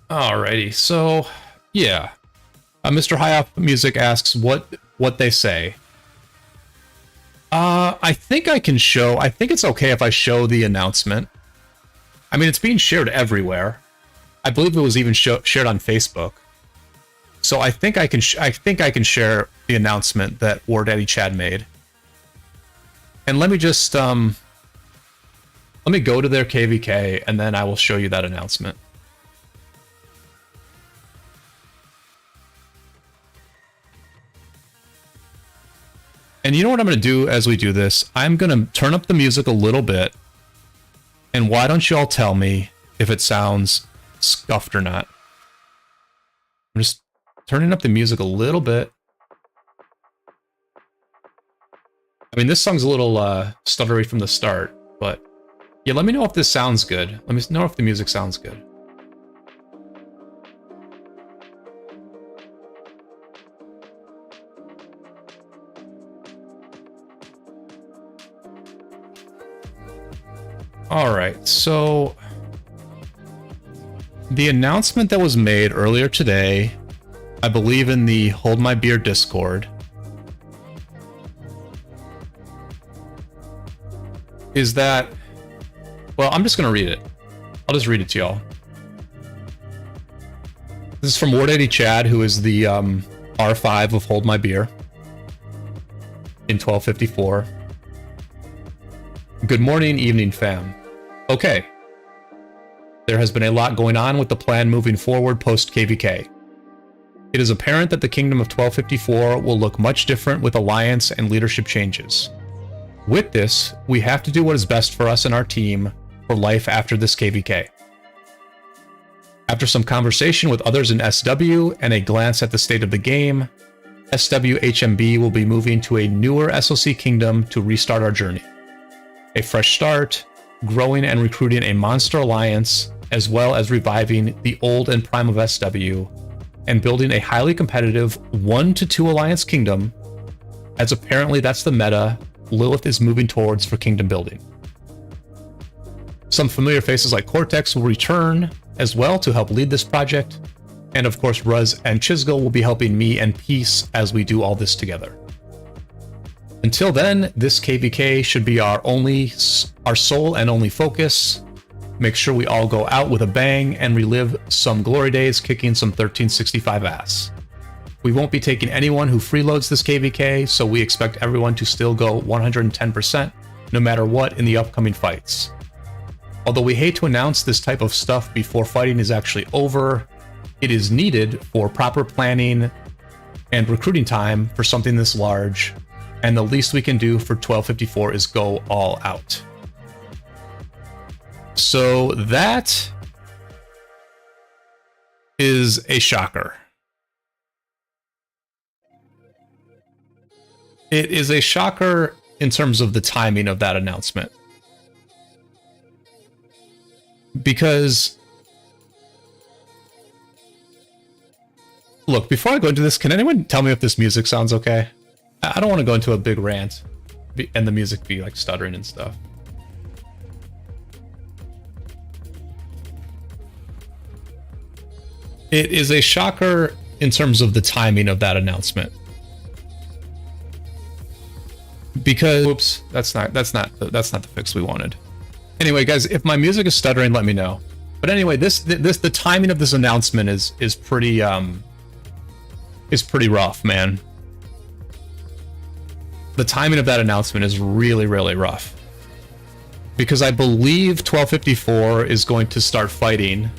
Alrighty, so yeah. Mr. High Music asks what they say. I think I can show. I think it's okay if I show the announcement. I mean, it's being shared everywhere. I believe it was even shared on Facebook. So I think I can. I think I can share the announcement that War Daddy Chad made. And let me just let me go to their KVK, and then I will show you that announcement. And you know what I'm going to do as we do this? I'm going to turn up the music a little bit. And why don't you all tell me if it sounds scuffed or not? I'm just turning up the music a little bit. I mean, this song's a little stuttery from the start, but yeah, let me know if this sounds good. Let me know if the music sounds good. All right, so the announcement that was made earlier today, I believe in the Hold My Beer Discord, is that, well, I'm just going to read it. I'll just read it to y'all. This is from Ward 80 Chad, who is the R5 of Hold My Beer in 1254. Good morning, evening fam. Okay. There has been a lot going on with the plan moving forward post-KVK. It is apparent that the Kingdom of 1254 will look much different with alliance and leadership changes. With this, we have to do what is best for us and our team for life after this KVK. After some conversation with others in SW and a glance at the state of the game, SWHMB will be moving to a newer SOC Kingdom to restart our journey. A fresh start, growing and recruiting a monster alliance, as well as reviving the old and prime of SW, and building a highly competitive 1 to 2 alliance kingdom, as apparently that's the meta Lilith is moving towards for kingdom building. Some familiar faces like Cortex will return as well to help lead this project, and of course Ruz and Chisgul will be helping me and Peace as we do all this together. Until then, this KVK should be our sole and only focus. Make sure we all go out with a bang and relive some glory days kicking some 1365 ass. We won't be taking anyone who freeloads this KVK, so we expect everyone to still go 110% no matter what in the upcoming fights. Although we hate to announce this type of stuff before fighting is actually over, it is needed for proper planning and recruiting time for something this large, and the least we can do for 1254 is go all out. So that is a shocker. It is a shocker in terms of the timing of that announcement. Because, look, before I go into this, can anyone tell me if this music sounds okay? I don't want to go into a big rant and the music be like stuttering and stuff. It is a shocker in terms of the timing of that announcement. Because, oops, that's not the fix we wanted. Anyway, guys, if my music is stuttering, let me know. But anyway, the timing of this announcement is pretty rough, man. The timing of that announcement is really, really rough. Because I believe 1254 is going to start fighting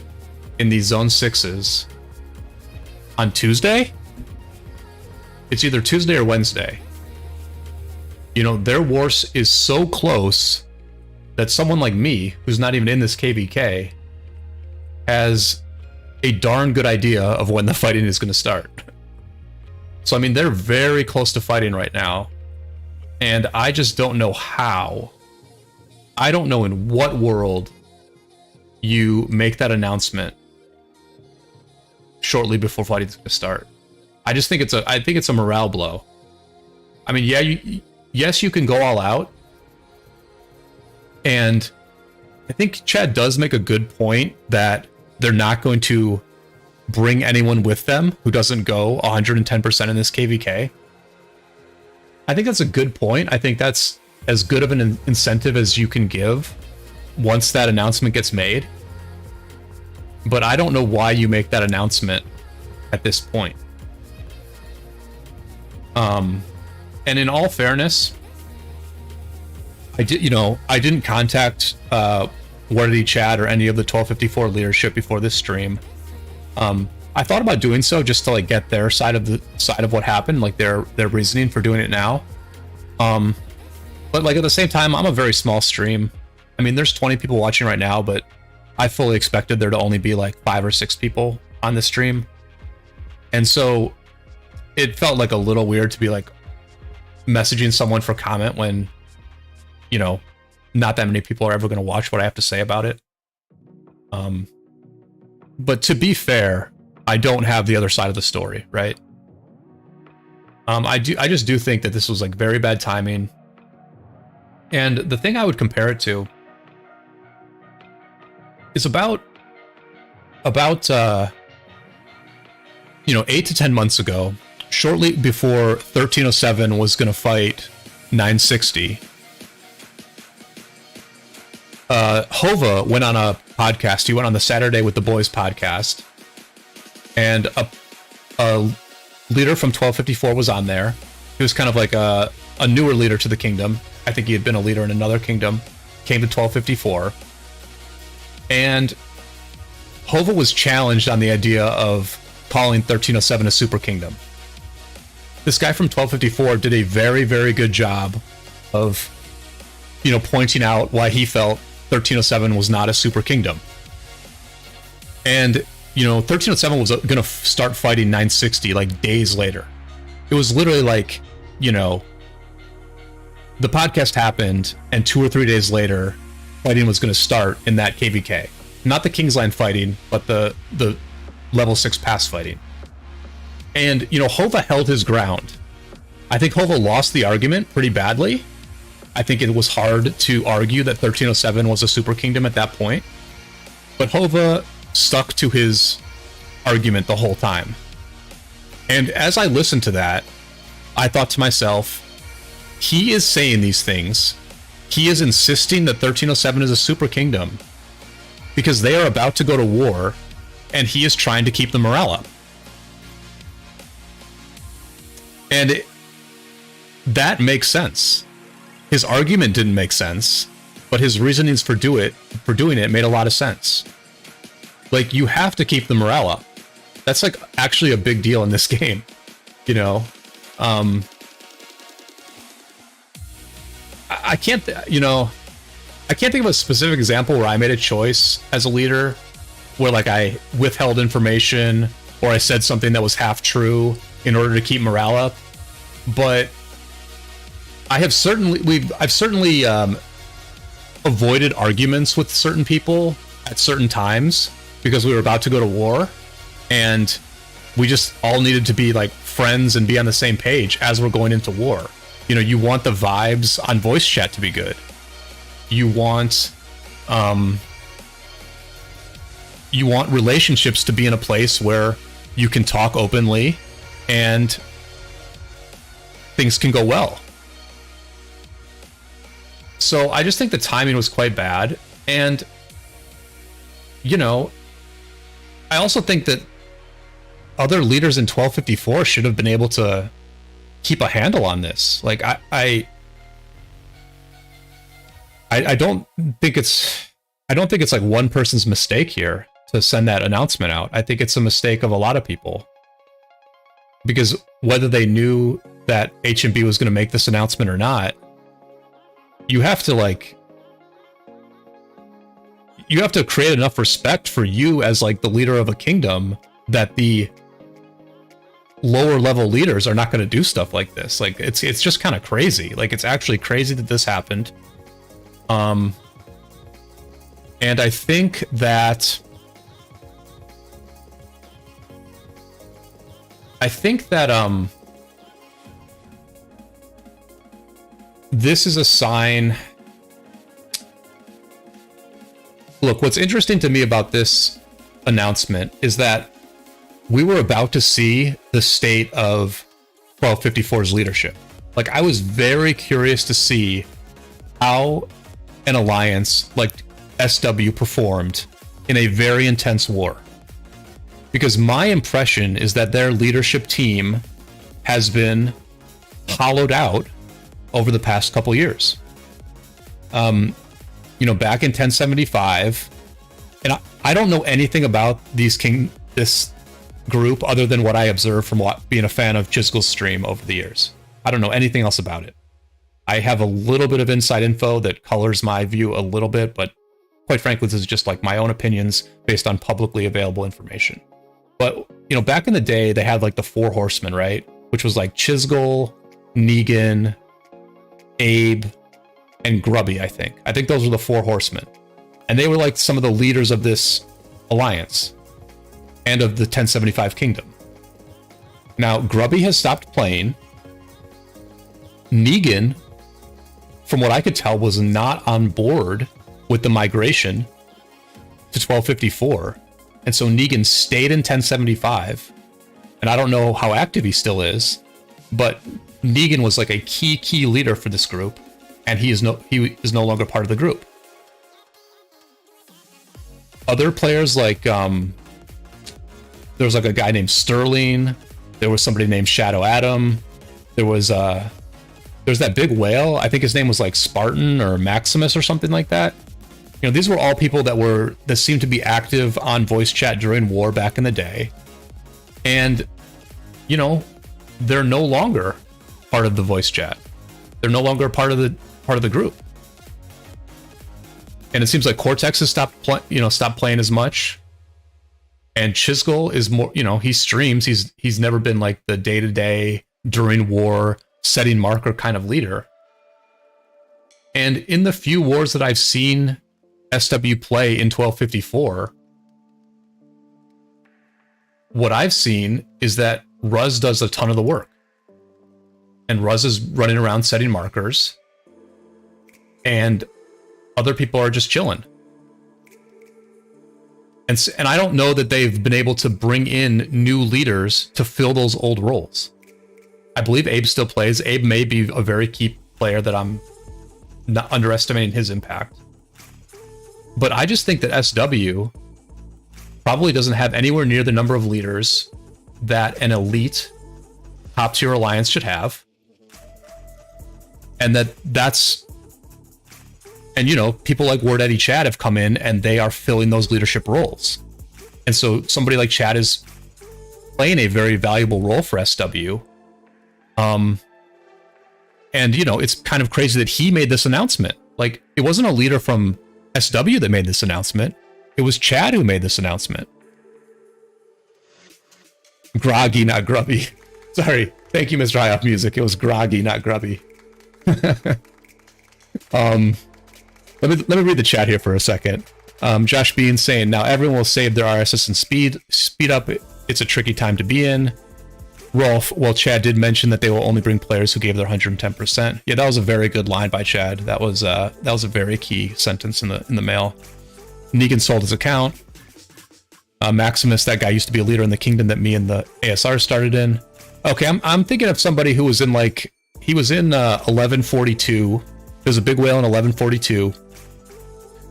in these Zone 6s on Tuesday? It's either Tuesday or Wednesday. You know, their war is so close that someone like me, who's not even in this KVK, has a darn good idea of when the fighting is going to start. So, I mean, they're very close to fighting right now. And I just don't know how. I don't know in what world you make that announcement shortly before fighting's going to start. I just think it's a morale blow. I mean, yeah, yes, you can go all out. And I think Chad does make a good point that they're not going to bring anyone with them who doesn't go 110% in this KVK. I think that's a good point. I think that's as good of an incentive as you can give once that announcement gets made. But I don't know why you make that announcement at this point. And in all fairness, I didn't contact Wardity Chad or any of the 1254 leadership before this stream. I thought about doing so just to like get their side of what happened, like their reasoning for doing it now. But like at the same time, I'm a very small stream. I mean, there's 20 people watching right now, but I fully expected there to only be like 5 or 6 people on the stream. And so it felt like a little weird to be like messaging someone for comment when, you know, not that many people are ever going to watch what I have to say about it. But to be fair, I don't have the other side of the story, right? I just do think that this was like very bad timing. And the thing I would compare it to is about 8 to 10 months ago, shortly before 1307 was going to fight 960. Hova went on a podcast. He went on the Saturday with the Boys podcast, and a leader from 1254 was on there. He was kind of like a newer leader to the kingdom. I think he had been a leader in another kingdom, came to 1254. And Hova was challenged on the idea of calling 1307 a super kingdom. This guy from 1254 did a very, very good job of, pointing out why he felt 1307 was not a super kingdom. And, 1307 was going to start fighting 960 like days later. It was literally like, the podcast happened, and 2 or 3 days later, fighting was going to start in that KVK. Not the Kingsland fighting, but the level 6 pass fighting. And, Hova held his ground. I think Hova lost the argument pretty badly. I think it was hard to argue that 1307 was a super kingdom at that point. But Hova stuck to his argument the whole time. And as I listened to that, I thought to myself, he is saying these things. He is insisting that 1307 is a super kingdom because they are about to go to war, and he is trying to keep the morale up. And that makes sense. His argument didn't make sense, but his reasonings for doing it made a lot of sense. Like, you have to keep the morale up. That's like actually a big deal in this game, I can't think of a specific example where I made a choice as a leader where like I withheld information or I said something that was half true in order to keep morale up. But I've certainly avoided arguments with certain people at certain times because we were about to go to war, and we just all needed to be like friends and be on the same page as we're going into war. You want the vibes on voice chat to be good. You want relationships to be in a place where you can talk openly and things can go well. So I just think the timing was quite bad. And, I also think that other leaders in 1254 should have been able to keep a handle on this. Like, I don't think it's like one person's mistake here to send that announcement out. I think it's a mistake of a lot of people, because whether they knew that HMB was going to make this announcement or not, you have to create enough respect for you as like the leader of a kingdom that the lower level leaders are not going to do stuff like this. Like, it's just kind of crazy. Like, it's actually crazy that this happened. And I think that this is a sign. Look, what's interesting to me about this announcement is that we were about to see the state of 1254's leadership. Like, I was very curious to see how an alliance like SW performed in a very intense war. Because my impression is that their leadership team has been hollowed out over the past couple years. Back in 1075, and I don't know anything about this group other than what I observed from being a fan of Chisgle's stream over the years. I don't know anything else about it. I have a little bit of inside info that colors my view a little bit, but quite frankly, this is just like my own opinions based on publicly available information. But, you know, back in the day, they had like the Four Horsemen, right? Which was like Chisgul, Negan, Abe, and Grubby, I think. I think those were the Four Horsemen. And they were like some of the leaders of this alliance and of the 1075 Kingdom. Now, Grubby has stopped playing. Negan, from what I could tell, was not on board with the migration to 1254. And so Negan stayed in 1075. And I don't know how active he still is, but Negan was like a key leader for this group, and he is no longer part of the group. Other players like there was like a guy named Sterling, there was somebody named Shadow Adam, there's that big whale, I think his name was like Spartan or Maximus or something like that. You know, these were all people that seemed to be active on voice chat during war back in the day. And, you know, they're no longer part of the voice chat. They're no longer part of the group. And it seems like Cortex has stopped playing as much. And Chisgul is more, you know, he streams. He's never been like the day-to-day during war setting marker kind of leader. And in the few wars that I've seen SW play in 1254, what I've seen is that Ruz does a ton of the work. And Ruz is running around setting markers. And other people are just chilling. And I don't know that they've been able to bring in new leaders to fill those old roles. I believe Abe still plays. Abe may be a very key player that I'm not underestimating his impact. But I just think that SW probably doesn't have anywhere near the number of leaders that an elite top tier alliance should have. And and you know, people like Word Eddie Chad have come in and they are filling those leadership roles. And so somebody like Chad is playing a very valuable role for SW. And you know, it's kind of crazy that he made this announcement. Like, it wasn't a leader from SW that made this announcement. It was Chad who made this announcement. Groggy, not grubby. Sorry. Thank you, Mr. High Off Music. It was groggy, not grubby. Let me read the chat here for a second. Josh Bean saying, now everyone will save their RSS and speed up. It's a tricky time to be in. Rolf, well, Chad did mention that they will only bring players who gave their 110%. Yeah, that was a very good line by Chad. That was a very key sentence in the mail. Negan sold his account. Maximus, that guy used to be a leader in the kingdom that me and the ASR started in. Okay, I'm thinking of somebody who was in he was in 1142. There's a big whale in 1142.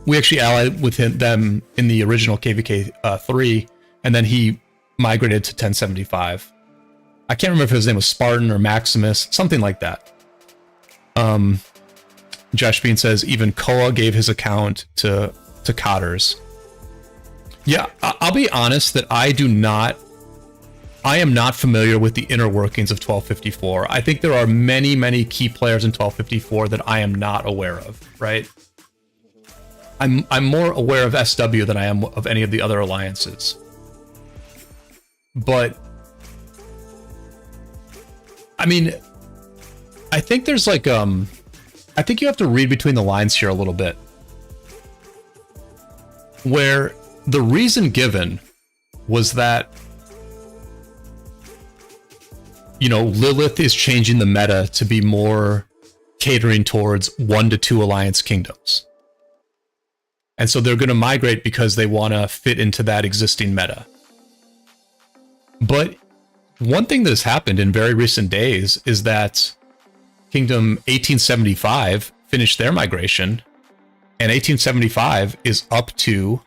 We actually allied with them in the original KVK 3, and then he migrated to 1075. I can't remember if his name was Spartan or Maximus, something like that. Josh Bean says even Koa gave his account to Cotters. Yeah, I'll be honest that I am not familiar with the inner workings of 1254. I think there are many key players in 1254 that I am not aware of, right? I'm more aware of SW than I am of any of the other alliances. But I mean, I think there's I think you have to read between the lines here a little bit. Where the reason given was that, you know, Lilith is changing the meta to be more catering towards 1 to 2 alliance kingdoms. And so they're going to migrate because they want to fit into that existing meta. But one thing that has happened in very recent days is that Kingdom 1875 finished their migration, and 1875 is up to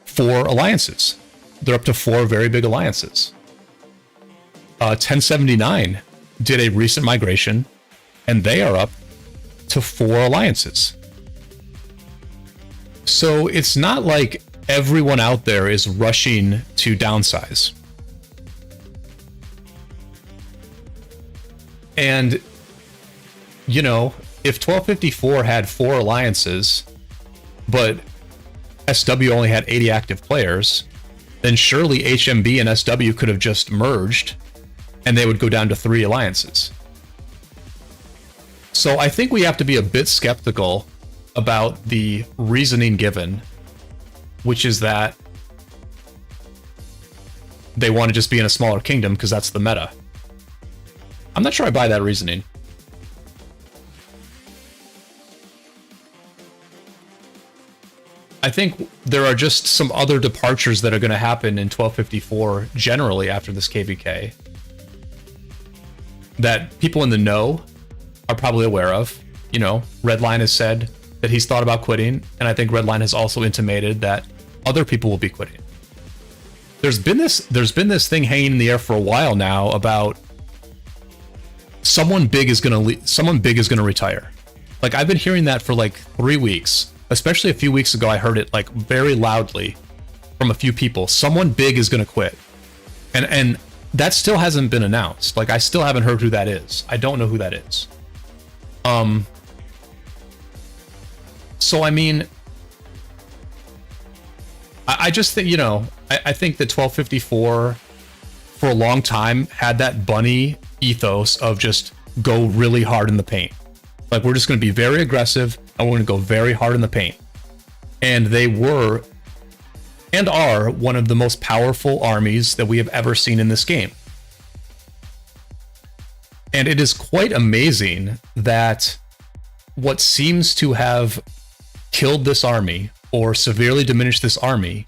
4 alliances. They're up to 4 very big alliances. 1079 did a recent migration, and they are up to 4 alliances. So it's not like everyone out there is rushing to downsize. And, you know, if 1254 had 4 alliances, but SW only had 80 active players, then surely HMB and SW could have just merged and they would go down to 3 alliances. So I think we have to be a bit skeptical about the reasoning given, which is that they want to just be in a smaller kingdom because that's the meta. I'm not sure I buy that reasoning. I think there are just some other departures that are going to happen in 1254 generally after this KVK that people in the know are probably aware of. You know, Redline has said that he's thought about quitting, and I think Redline has also intimated that other people will be quitting. There's been this thing hanging in the air for a while now about someone big is going to retire. Like, I've been hearing that for like 3 weeks. Especially a few weeks ago, I heard it like very loudly from a few people. Someone big is going to quit. And that still hasn't been announced. Like, I still haven't heard who that is. I don't know who that is. So, I mean, I just think, you know, I think that 1254 for a long time had that bunny ethos of just go really hard in the paint. Like, we're just going to be very aggressive and we're going to go very hard in the paint. And they were and are one of the most powerful armies that we have ever seen in this game. And it is quite amazing that what seems to have killed this army or severely diminished this army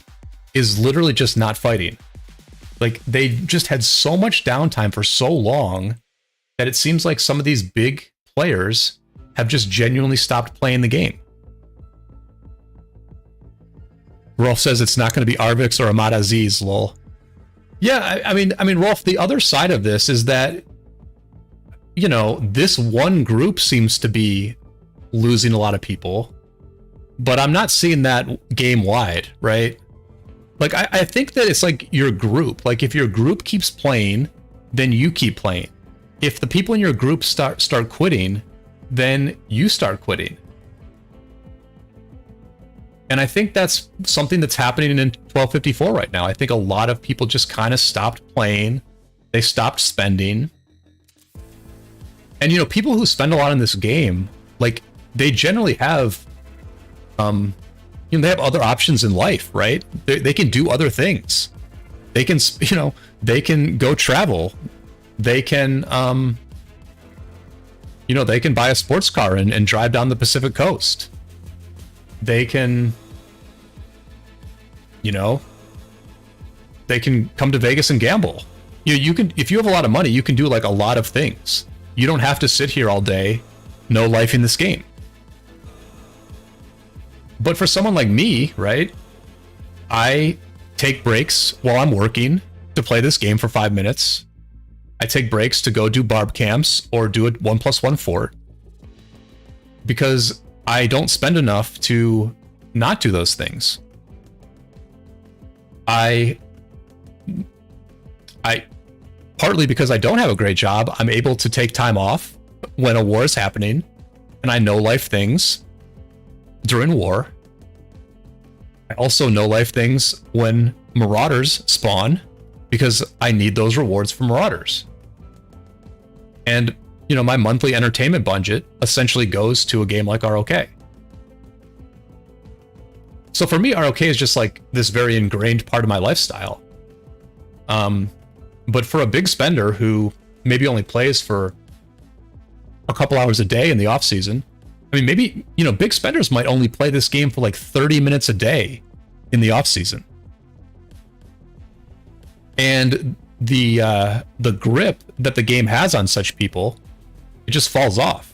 is literally just not fighting. Like, they just had so much downtime for so long that it seems like some of these big players have just genuinely stopped playing the game. Rolf says it's not going to be Arvix or Ahmad Aziz, lol. Yeah, I mean, Rolf, the other side of this is that, you know, this one group seems to be losing a lot of people, but I'm not seeing that game-wide, right? Like, I think that it's like your group. Like, if your group keeps playing, then you keep playing. If the people in your group start quitting, then you start quitting. And I think that's something that's happening in 1254 right now. I think a lot of people just kind of stopped playing. They stopped spending. And, you know, people who spend a lot in this game, like, they generally have, you know, they have other options in life, right? They can do other things. They can, you know, they can go travel. They can, you know, they can buy a sports car and drive down the Pacific coast. They can, you know, they can come to Vegas and gamble. You can, if you have a lot of money, you can do like a lot of things. You don't have to sit here all day, no life in this game. But for someone like me, right, I take breaks while I'm working to play this game for 5 minutes. I take breaks to go do barb camps or do a 1+1 fort because I don't spend enough to not do those things. I partly because I don't have a great job, I'm able to take time off when a war is happening, and I know life things during war. I also know life things when marauders spawn because I need those rewards from marauders. And, you know, my monthly entertainment budget essentially goes to a game like ROK. So for me, ROK is just like this very ingrained part of my lifestyle. But for a big spender who maybe only plays for a couple hours a day in the off season, I mean, maybe, you know, big spenders might only play this game for like 30 minutes a day in the off season. And the grip that the game has on such people, it just falls off.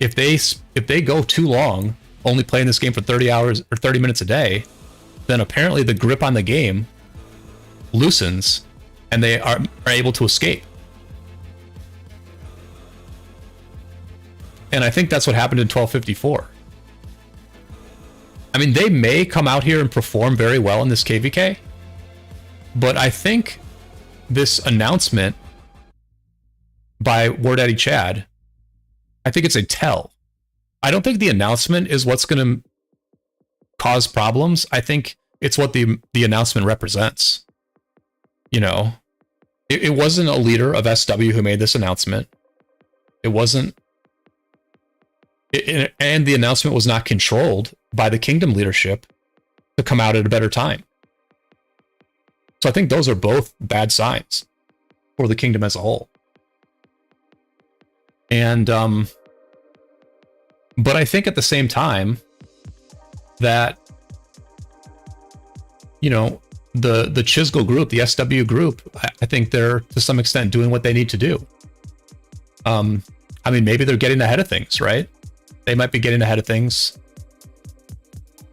If they go too long only playing this game for 30 hours or 30 minutes a day, then apparently the grip on the game loosens and they are able to escape. And I think that's what happened in 1254. I mean, they may come out here and perform very well in this KVK, but I think this announcement by War Daddy Chad, I think it's a tell. I don't think the announcement is what's going to cause problems. I think it's what the announcement represents. You know, it wasn't a leader of SW who made this announcement. It wasn't, and the announcement was not controlled by the Kingdom leadership to come out at a better time. So I think those are both bad signs for the Kingdom as a whole. And, but I think at the same time that, you know, the Chisgel group, the SW group, I think they're to some extent doing what they need to do. I mean, maybe they're getting ahead of things, right? They might be getting ahead of things.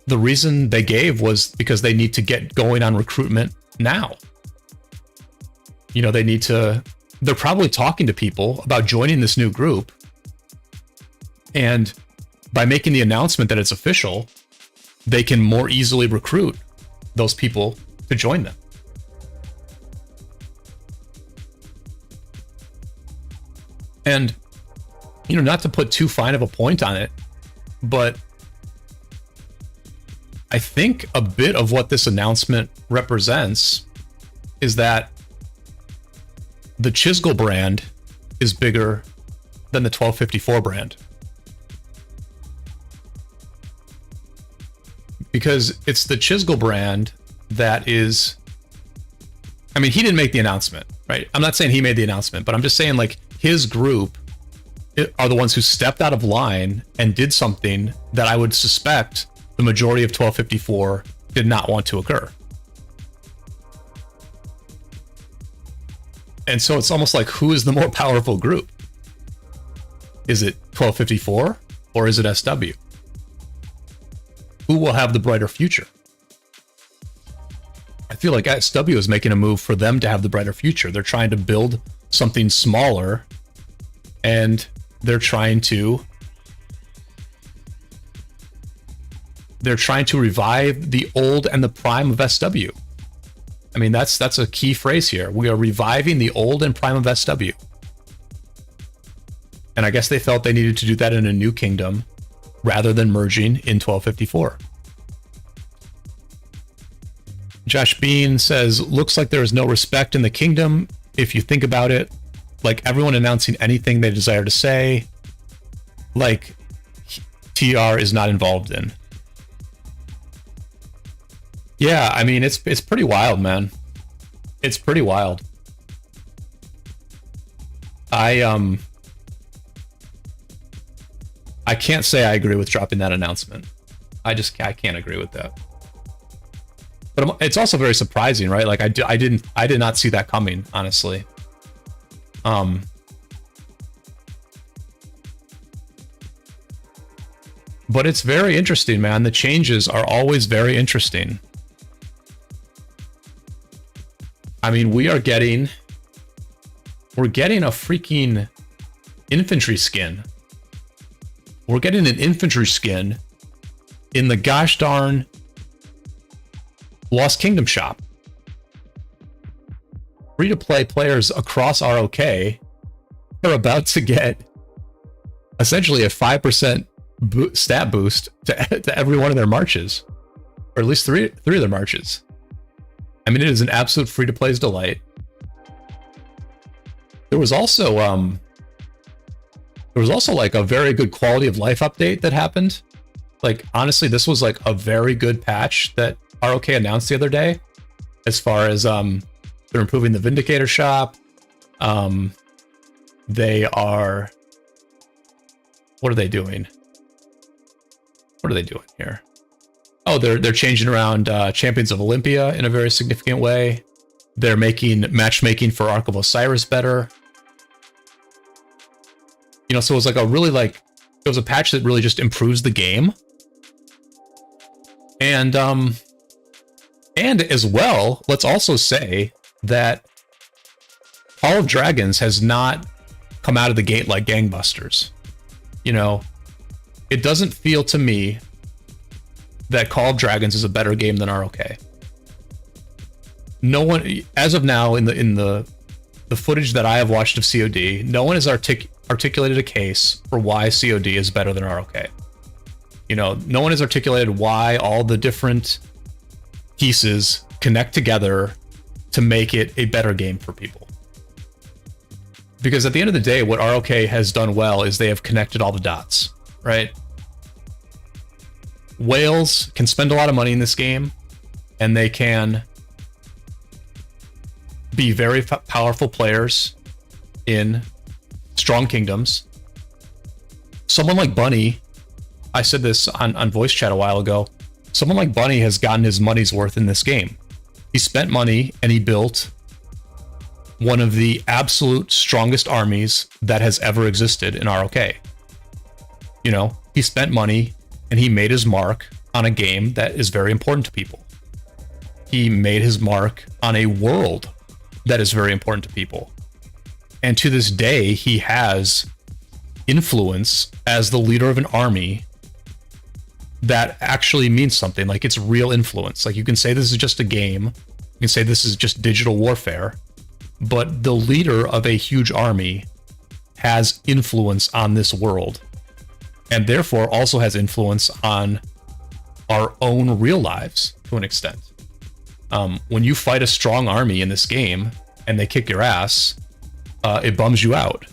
The reason they gave was because they need to get going on recruitment now. You know, they're probably talking to people about joining this new group. And by making the announcement that it's official, they can more easily recruit those people to join them. And, you know, not to put too fine of a point on it, but I think a bit of what this announcement represents is that the Chisgel brand is bigger than the 1254 brand. Because it's the Chisgel brand that is, I mean, he didn't make the announcement, right? I'm not saying he made the announcement, but I'm just saying, like, his group are the ones who stepped out of line and did something that I would suspect the majority of 1254 did not want to occur. And so it's almost like, who is the more powerful group? Is it 1254 or is it SW? Who will have the brighter future? I feel like SW is making a move for them to have the brighter future. They're trying to build something smaller, and they're trying to revive the old and the prime of SW. I mean, that's a key phrase here. We are reviving the old and prime of SW. And I guess they felt they needed to do that in a new kingdom rather than merging in 1254. Josh Bean says, looks like there is no respect in the kingdom. If you think about it, like everyone announcing anything they desire to say, like TR is not involved in. Yeah, I mean, it's pretty wild, man. It's pretty wild. I can't say I agree with dropping that announcement. I can't agree with that. But it's also very surprising, right? Like I did not see that coming, honestly. But it's very interesting, man. The changes are always very interesting. I mean, we're getting a freaking infantry skin. We're getting an infantry skin in the gosh darn Lost Kingdom shop. Free-to-play players across ROK are about to get essentially a 5% stat boost to every one of their marches, or at least three of their marches. I mean, it is an absolute free-to-play's delight. There was also like a very good quality of life update that happened. Like, honestly, this was like a very good patch that ROK announced the other day, as far as they're improving the Vindicator shop. They are, what are they doing? What are they doing here? Oh, they're changing around Champions of Olympia in a very significant way. They're making matchmaking for Ark of Osiris better. You know, so it was like it was a patch that really just improves the game. And as well, let's also say that Hall of Dragons has not come out of the gate like gangbusters. You know, it doesn't feel to me that Call of Dragons is a better game than ROK. No one, as of now, in the footage that I have watched of COD, no one has articulated a case for why COD is better than ROK. You know, no one has articulated why all the different pieces connect together to make it a better game for people. Because at the end of the day, what ROK has done well is they have connected all the dots, right? Whales can spend a lot of money in this game, and they can be very powerful players in strong kingdoms. Someone like Bunny, I said this on voice chat a while ago, someone like Bunny has gotten his money's worth in this game. He spent money and he built one of the absolute strongest armies that has ever existed in ROK. You know, he spent money and he made his mark on a game that is very important to people. He made his mark on a world that is very important to people. And to this day, he has influence as the leader of an army that actually means something. Like, it's real influence. Like, you can say this is just a game, you can say this is just digital warfare, but the leader of a huge army has influence on this world, and therefore also has influence on our own real lives to an extent. When you fight a strong army in this game and they kick your ass, it bums you out.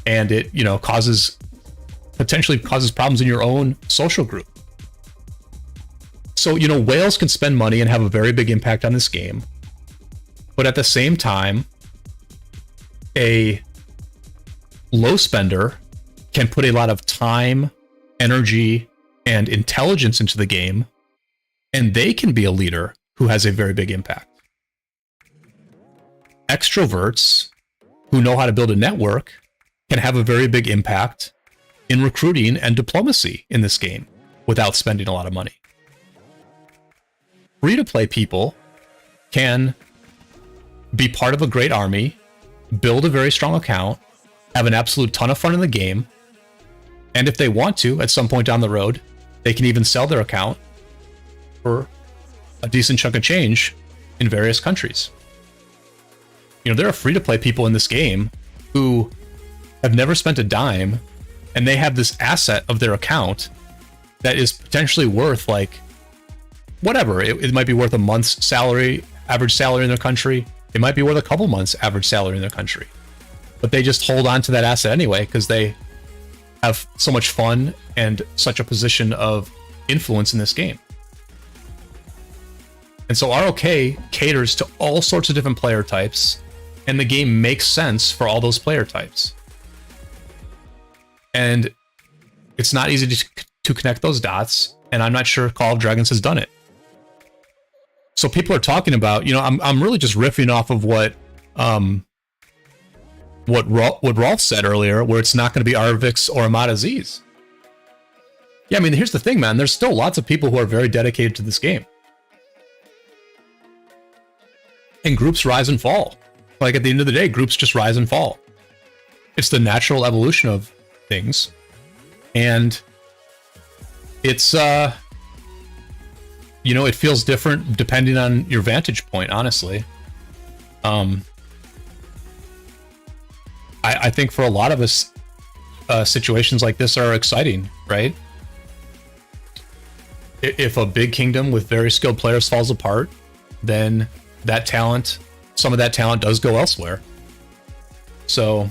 And it, you know, potentially causes problems in your own social group. So, you know, whales can spend money and have a very big impact on this game. But at the same time, a low spender can put a lot of time, energy, and intelligence into the game, and they can be a leader who has a very big impact. Extroverts who know how to build a network can have a very big impact in recruiting and diplomacy in this game without spending a lot of money. Free-to-play people can be part of a great army, build a very strong account, have an absolute ton of fun in the game, and if they want to, at some point down the road, they can even sell their account for a decent chunk of change in various countries. You know, there are free-to-play people in this game who have never spent a dime, and they have this asset of their account that is potentially worth, like, whatever. It might be worth a month's salary, average salary in their country. It might be worth a couple months' average salary in their country. But they just hold on to that asset anyway because they have so much fun and such a position of influence in this game. And so ROK caters to all sorts of different player types, and the game makes sense for all those player types. And it's not easy to connect those dots, and I'm not sure Call of Dragons has done it. So people are talking about, you know, I'm really just riffing off of what Rolf said earlier, where it's not going to be Arvix or Ahmad Aziz. Yeah, I mean, here's the thing, man. There's still lots of people who are very dedicated to this game. And groups rise and fall. Like, at the end of the day, groups just rise and fall. It's the natural evolution of things. And it's, you know, it feels different depending on your vantage point, honestly. I think for a lot of us, situations like this are exciting, right? If a big kingdom with very skilled players falls apart, then that talent, some of that talent does go elsewhere. So,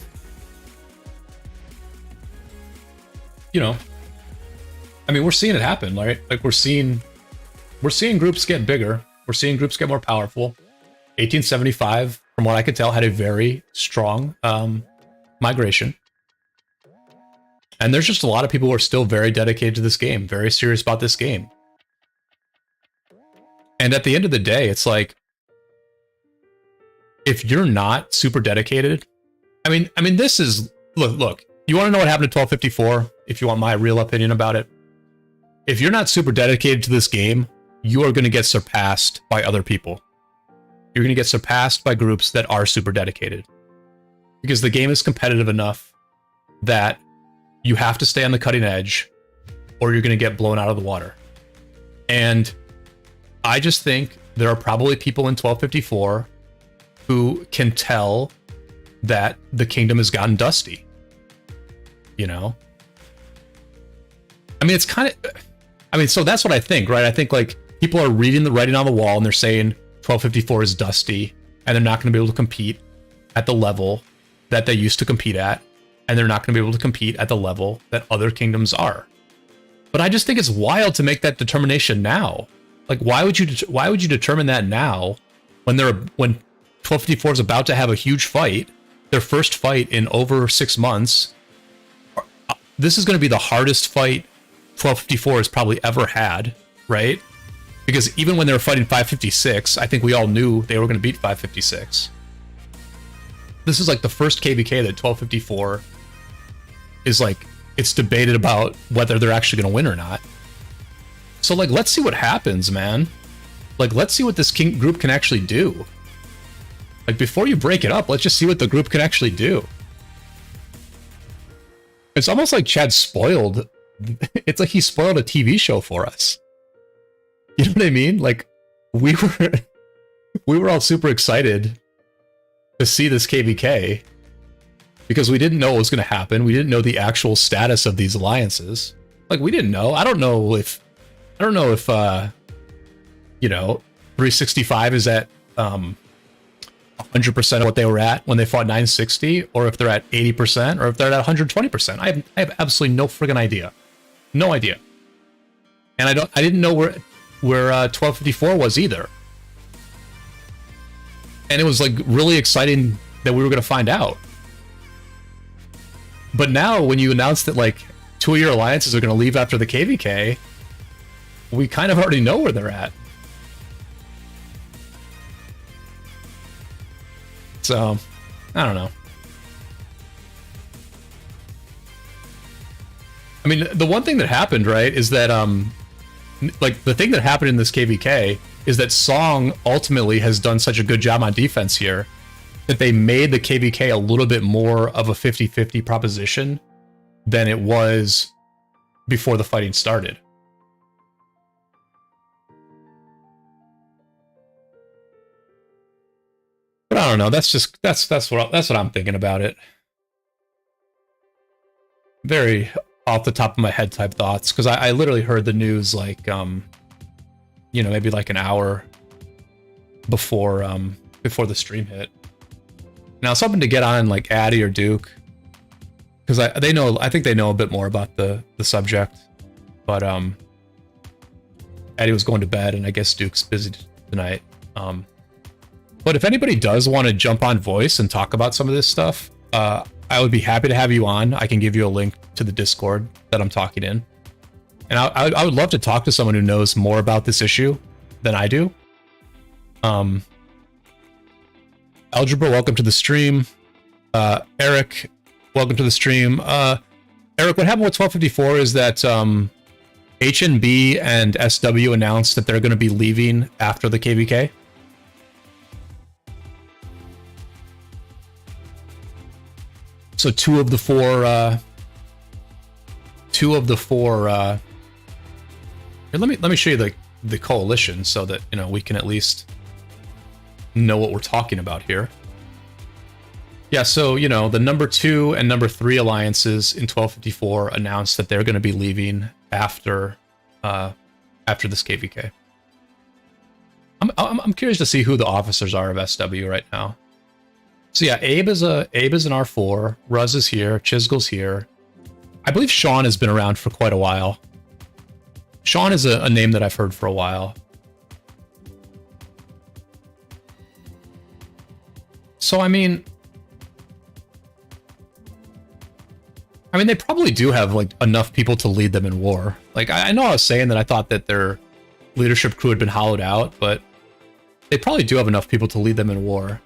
you know, I mean, we're seeing it happen, right? Like, we're seeing groups get bigger. We're seeing groups get more powerful. 1875, from what I could tell, had a very strong migration. And there's just a lot of people who are still very dedicated to this game, very serious about this game. And at the end of the day, it's like, if you're not super dedicated, I mean, this is, look, you want to know what happened to 1254? If you want my real opinion about it, if you're not super dedicated to this game, you are going to get surpassed by other people. You're going to get surpassed by groups that are super dedicated. Because the game is competitive enough that you have to stay on the cutting edge, or you're going to get blown out of the water. And I just think there are probably people in 1254 who can tell that the kingdom has gotten dusty. You know? I mean, it's kind of... I mean, so that's what I think, right? I think, like, people are reading the writing on the wall and they're saying 1254 is dusty. and they're not going to be able to compete at the level that they used to compete at, and they're not going to be able to compete at the level that other kingdoms are. But I just think it's wild to make that determination now. Like, why would you determine that now when 1254 is about to have a huge fight, their first fight in over 6 months? This is going to be the hardest fight 1254 has probably ever had, right? Because even when they were fighting 556, I think we all knew they were going to beat 556. This is like the first KVK that 1254 is like, it's debated about whether they're actually going to win or not. So like, let's see what happens, man. Like, let's see what this group can actually do. Like, before you break it up, let's just see what the group can actually do. It's almost like Chad spoiled. It's like he spoiled a TV show for us. You know what I mean? Like, we were all super excited to see this KVK because we didn't know what was going to happen. We didn't know the actual status of these alliances. Like, we didn't know. I don't know if you know, 365 is at 100% of what they were at when they fought 960, or if they're at 80%, or if they're at 120%. I have absolutely no friggin' idea. No idea. And I didn't know where 1254 was either. And it was like really exciting that we were going to find out. But now when you announce that like 2 of your alliances are going to leave after the KVK, we kind of already know where they're at. So, I don't know. I mean, the one thing that happened, right, is that, like, the thing that happened in this KVK is that Song ultimately has done such a good job on defense here that they made the KVK a little bit more of a 50-50 proposition than it was before the fighting started. But I don't know. That's what I'm thinking about it. Very off the top of my head type thoughts, because I literally heard the news like you know, maybe like an hour before the stream hit. Now, something to get on like Addy or Duke, because I think they know a bit more about the subject. But Addy was going to bed, and I guess Duke's busy tonight. But if anybody does want to jump on voice and talk about some of this stuff, I would be happy to have you on. I can give you a link to the Discord that I'm talking in. And I would love to talk to someone who knows more about this issue than I do. Algebra, welcome to the stream. Eric, welcome to the stream. Eric, what happened with 1254 is that HNB and SW announced that they're going to be leaving after the KVK. So two of the four. Here, let me show you the coalition so that you know we can at least know what we're talking about here. Yeah, so you know the number 2 and number 3 alliances in 1254 announced that they're going to be leaving after this KVK. I'm curious to see who the officers are of SW right now. So yeah, Abe is an R4. Ruz is here. Chisgle's here. I believe Sean has been around for quite a while. Sean is a name that I've heard for a while. So I mean, they probably do have like enough people to lead them in war. Like I know I was saying that I thought that their leadership crew had been hollowed out, but they probably do have enough people to lead them in war.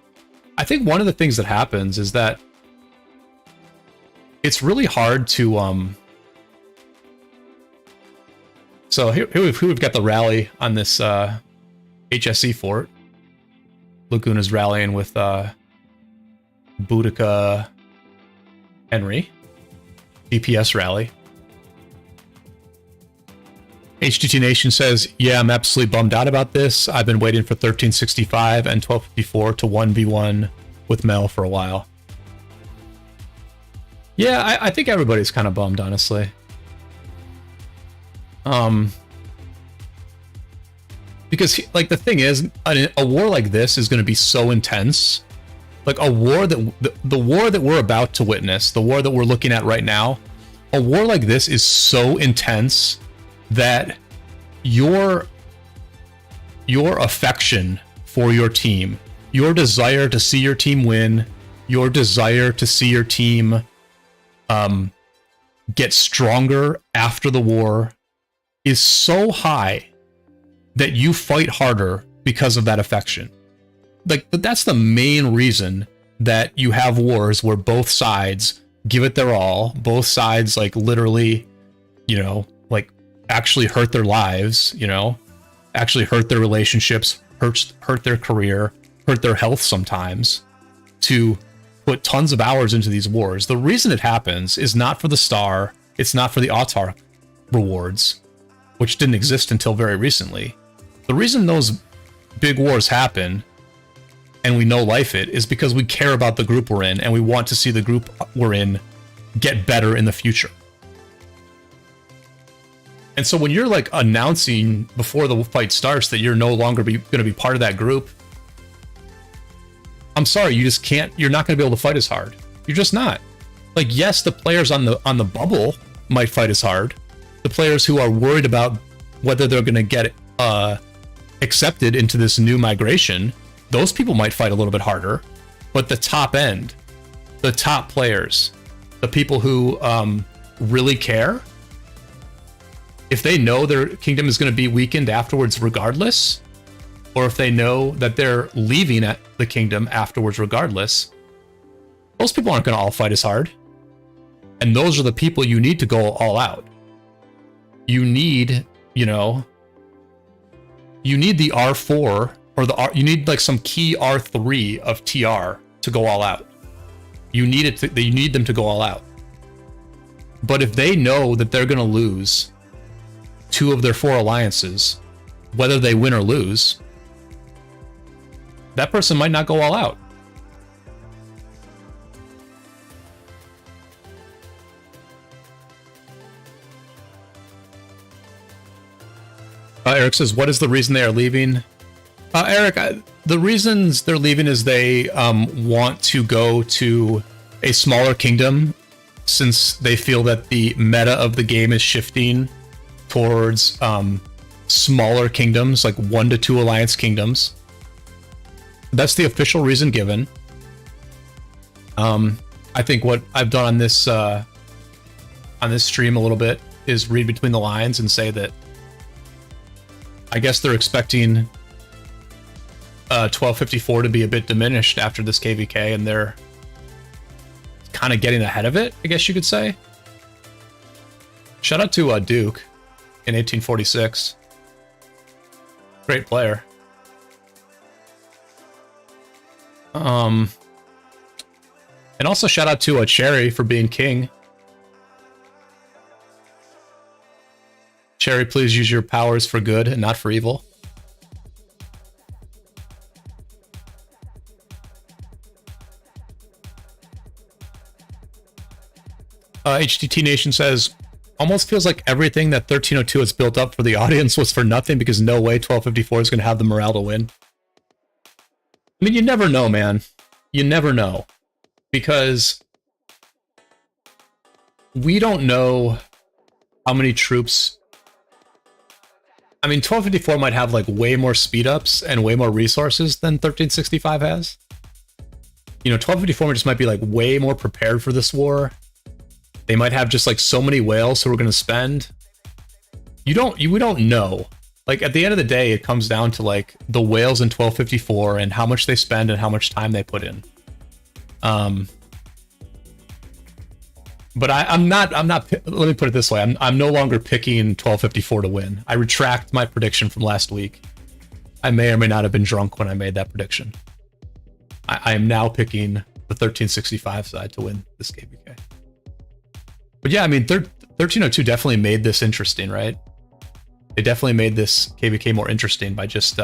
I think one of the things that happens is that it's really hard to so here we've got the rally on this HSE fort. Laguna's rallying with Boudica Henry. DPS rally. HTT Nation says, yeah, I'm absolutely bummed out about this. I've been waiting for 1365 and 1254 to 1v1 with Mel for a while. Yeah, I think everybody's kind of bummed, honestly. Because like the thing is, a war like this is going to be so intense. Like a war that the war that we're about to witness, the war that we're looking at right now, a war like this is so intense that your affection for your team, your desire to see your team win, your desire to see your team get stronger after the war is so high that you fight harder because of that affection. Like, that's the main reason that you have wars where both sides give it their all. Both sides, like, literally, you know, like, actually hurt their lives, you know, actually hurt their relationships, hurt their career, hurt their health sometimes, to put tons of hours into these wars. The reason it happens is not for the star, it's not for the autarch rewards, which didn't exist until very recently. The reason those big wars happen and we no life it is because we care about the group we're in and we want to see the group we're in get better in the future. And so when you're like announcing before the fight starts that you're no longer going to be part of that group, I'm sorry, you just can't, you're not going to be able to fight as hard. You're just not. Like, yes, the players on the bubble might fight as hard. The players who are worried about whether they're going to get accepted into this new migration, those people might fight a little bit harder. But the top end, the top players, the people who really care, if they know their kingdom is going to be weakened afterwards regardless, or if they know that they're leaving at the kingdom afterwards regardless, those people aren't going to all fight as hard. And those are the people you need to go all out. You need, you know, you need the R4 or you need like some key R3 of TR to go all out. You need them to go all out. But if they know that they're going to lose 2 of their 4 alliances, whether they win or lose, that person might not go all out. Eric says, what is the reason they are leaving? Eric, the reasons they're leaving is they want to go to a smaller kingdom, since they feel that the meta of the game is shifting towards smaller kingdoms, like 1 to 2 alliance kingdoms. That's the official reason given. I think what I've done on this stream a little bit is read between the lines and say that I guess they're expecting 1254 to be a bit diminished after this KVK, and they're kind of getting ahead of it, I guess you could say. Shout out to Duke in 1846. Great player. And also shout out to Cherry for being king. Cherry, please use your powers for good and not for evil. HTT Nation says, almost feels like everything that 1302 has built up for the audience was for nothing, because no way 1254 is going to have the morale to win. I mean, you never know, man. You never know. Because we don't know how many troops... I mean, 1254 might have like way more speed ups and way more resources than 1365 has. You know, 1254 just might be like way more prepared for this war. They might have just like so many whales who are going to spend. We don't know. Like at the end of the day, it comes down to like the whales in 1254 and how much they spend and how much time they put in. But I'm not, let me put it this way. I'm no longer picking 1254 to win. I retract my prediction from last week. I may or may not have been drunk when I made that prediction. I am now picking the 1365 side to win this KVK. But yeah, I mean, 1302 definitely made this interesting, right? They definitely made this KVK more interesting by just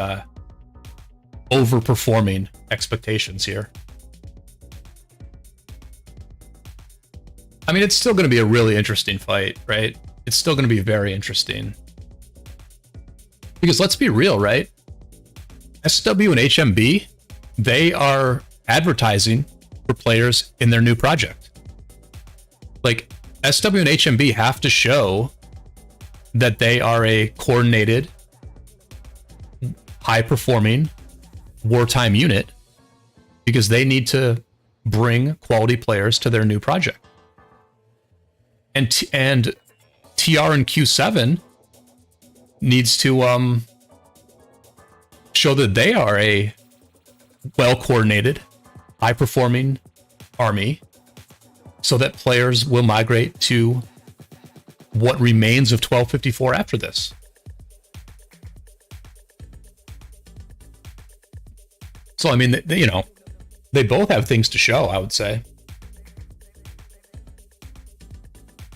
overperforming expectations here. I mean, it's still going to be a really interesting fight, right? It's still going to be very interesting. Because let's be real, right? SW and HMB, they are advertising for players in their new project. Like, SW and HMB have to show that they are a coordinated, high-performing wartime unit because they need to bring quality players to their new project. And TR and Q7 needs to show that they are a well-coordinated, high-performing army so that players will migrate to what remains of 1254 after this. So, I mean, they both have things to show, I would say.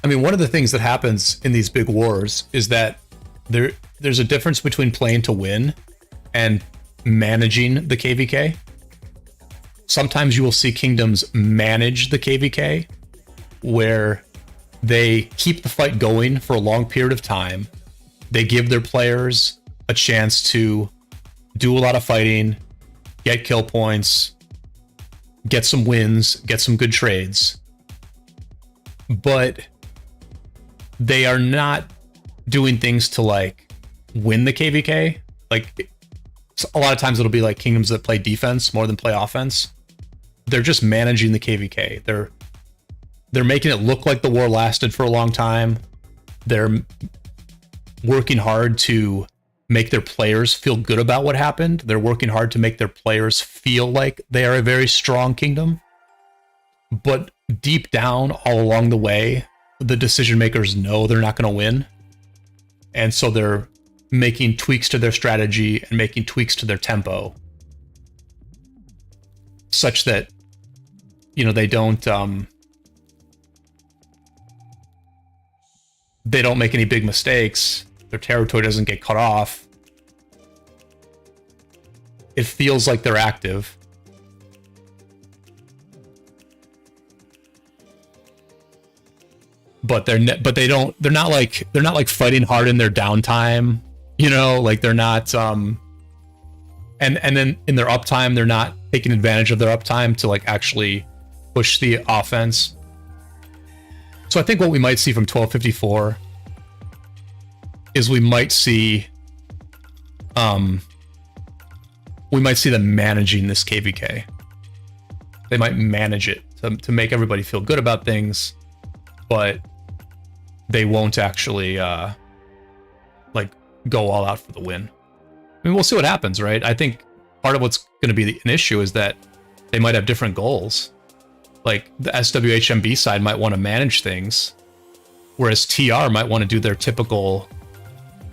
I mean, one of the things that happens in these big wars is that there's a difference between playing to win and managing the KVK. Sometimes you will see kingdoms manage the KVK, where they keep the fight going for a long period of time. They give their players a chance to do a lot of fighting, get kill points, get some wins, get some good trades. But they are not doing things to like win the KVK. Like, a lot of times it'll be like kingdoms that play defense more than play offense. They're just managing the KVK. They're making it look like the war lasted for a long time. They're working hard to make their players feel good about what happened. They're working hard to make their players feel like they are a very strong kingdom. But deep down, all along the way, the decision makers know they're not going to win. And so they're making tweaks to their strategy and making tweaks to their tempo such that, they don't make any big mistakes. Their territory doesn't get cut off. It feels like they're active. But they're not like fighting hard in their downtime, like they're not and then in their uptime they're not taking advantage of their uptime to like actually push the offense. So I think what we might see from 1254 is we might see them managing this KVK. They might manage it to make everybody feel good about things, but they won't actually like go all out for the win. I mean, we'll see what happens, right? I think part of what's going to be an issue is that they might have different goals. Like the SWHMB side might want to manage things, whereas TR might want to do their typical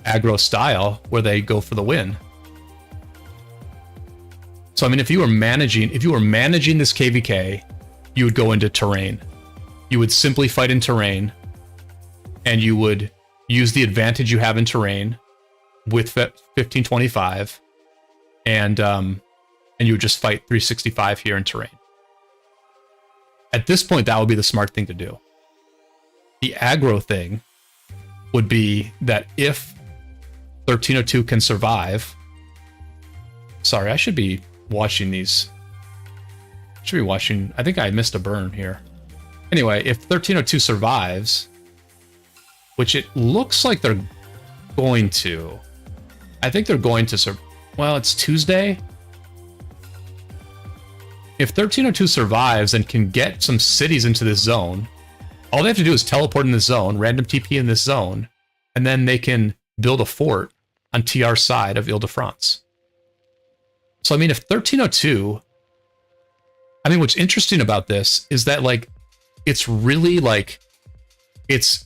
aggro style where they go for the win. So I mean, if you were managing this KVK, you would go into terrain. You would simply fight in terrain, and you would use the advantage you have in terrain with 1525, and you would just fight 365 here in terrain. At this point, that would be the smart thing to do. The aggro thing would be that if 1302 can survive... Sorry, I should be watching these. I think I missed a burn here. Anyway, if 1302 survives, which it looks like they're going to, I think they're going to well, it's Tuesday. If 1302 survives and can get some cities into this zone, all they have to do is teleport in this zone, random TP in this zone, and then they can build a fort on TR's side of Ile-de-France. So, I mean, if 1302... I mean, what's interesting about this is that, like, it's really, like... It's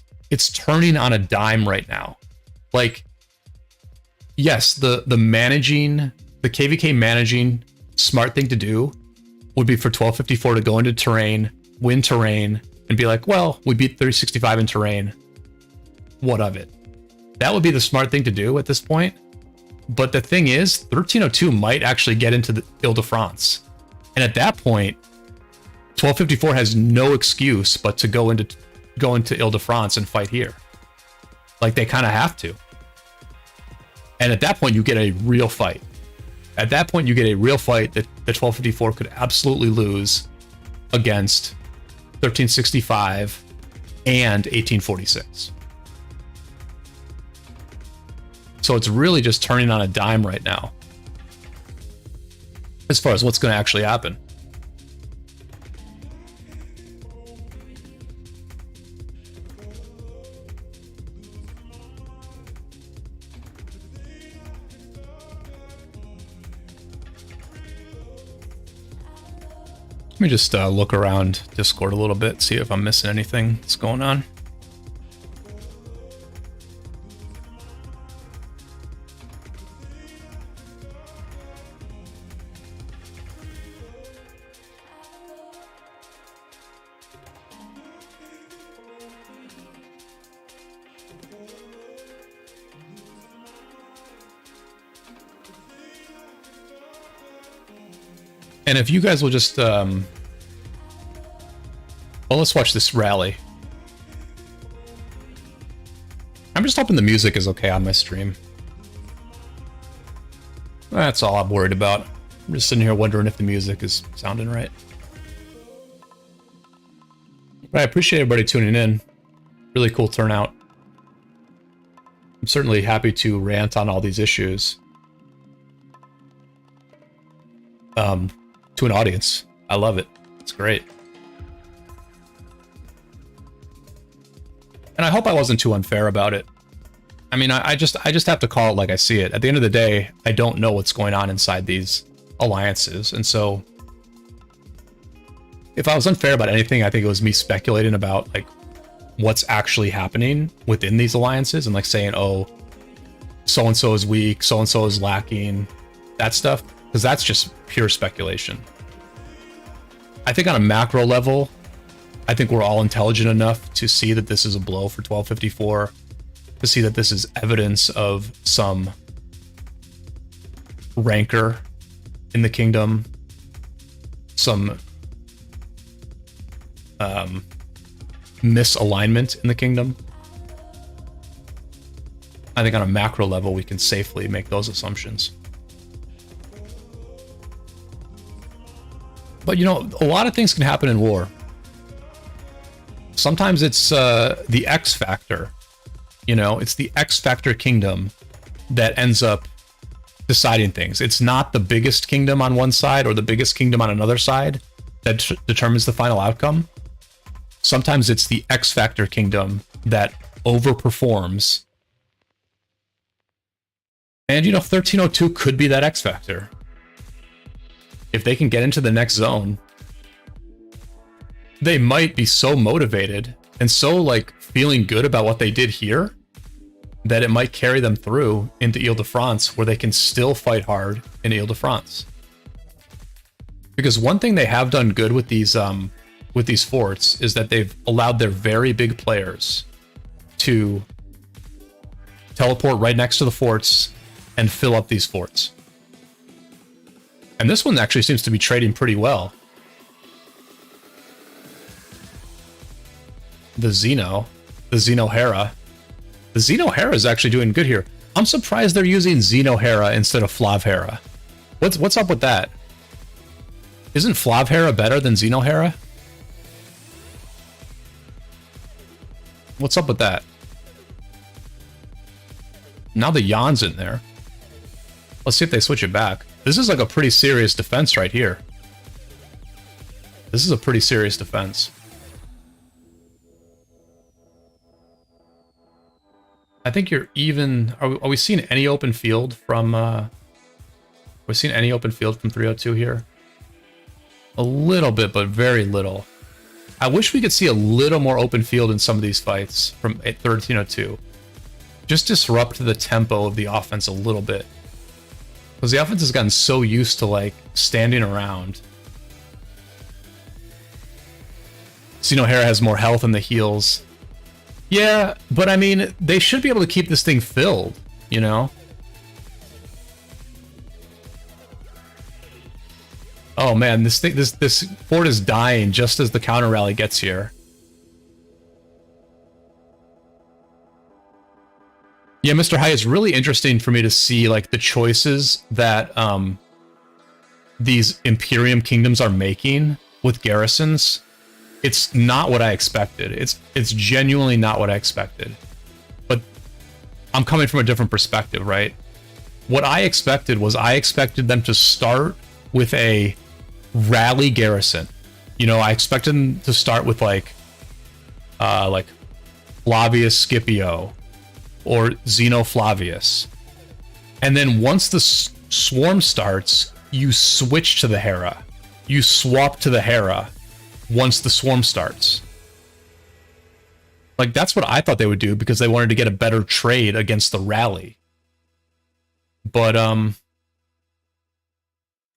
turning on a dime right now. Like, yes, the KVK managing smart thing to do would be for 1254 to go into terrain, win terrain, and be like, well, we beat 365 in terrain. What of it? That would be the smart thing to do at this point. But the thing is, 1302 might actually get into the Ile-de-France. And at that point, 1254 has no excuse but to go into Ile-de-France and fight here. Like, they kind of have to. And at that point, you get a real fight. At that point, you get a real fight that the 1254 could absolutely lose against 1365 and 1846. So it's really just turning on a dime right now as far as what's going to actually happen. Let me just look around Discord a little bit, see if I'm missing anything that's going on. And if you guys will just, well, let's watch this rally. I'm just hoping the music is okay on my stream. That's all I'm worried about. I'm just sitting here wondering if the music is sounding right. But I appreciate everybody tuning in. Really cool turnout. I'm certainly happy to rant on all these issues. To an audience. I love it. It's great. And I hope I wasn't too unfair about it. I mean, I just have to call it like I see it. At the end of the day, I don't know what's going on inside these alliances. And so if I was unfair about anything, I think it was me speculating about like what's actually happening within these alliances and like saying, oh, so-and-so is weak, so-and-so is lacking, that stuff. Because that's just pure speculation. I think on a macro level, I think we're all intelligent enough to see that this is a blow for 1254, to see that this is evidence of some rancor in the kingdom, some misalignment in the kingdom. I think on a macro level, we can safely make those assumptions. But, you know, a lot of things can happen in war. Sometimes it's the X factor. You know, it's the X factor kingdom that ends up deciding things. It's not the biggest kingdom on one side or the biggest kingdom on another side that determines the final outcome. Sometimes it's the X factor kingdom that overperforms. And, you know, 1302 could be that X factor. If they can get into the next zone, they might be so motivated and so like feeling good about what they did here that it might carry them through into Ile-de-France, where they can still fight hard in Ile-de-France. Because one thing they have done good with these forts is that they've allowed their very big players to teleport right next to the forts and fill up these forts. And this one actually seems to be trading pretty well. The Xeno Hera. The Xeno Hera is actually doing good here. I'm surprised they're using Xeno Hera instead of Flav Hera. What's up with that? Isn't Flav Hera better than Xeno Hera? What's up with that? Now the Yan's in there. Let's see if they switch it back. This is like a pretty serious defense right here. This is a pretty serious defense. I think you're even... Are we seeing any open field from... we're seeing any open field from 302 here? A little bit, but very little. I wish we could see a little more open field in some of these fights from 1302. Just disrupt the tempo of the offense a little bit. Because the offense has gotten so used to, like, standing around. Xeno Hera has more health in the heals. Yeah, but I mean, they should be able to keep this thing filled, you know? Oh man, this fort is dying just as the counter rally gets here. Yeah, Mr. High, it's really interesting for me to see like the choices that these Imperium kingdoms are making with garrisons, it's not what I expected. It's genuinely not what I expected. But I'm coming from a different perspective, right? What I expected was I expected them to start with a rally garrison. You know, I expected them to start with like Flavius Scipio or Zeno Flavius. And then once the swarm starts, you switch to the Hera. You swap to the Hera once the swarm starts. Like, that's what I thought they would do because they wanted to get a better trade against the rally. But, let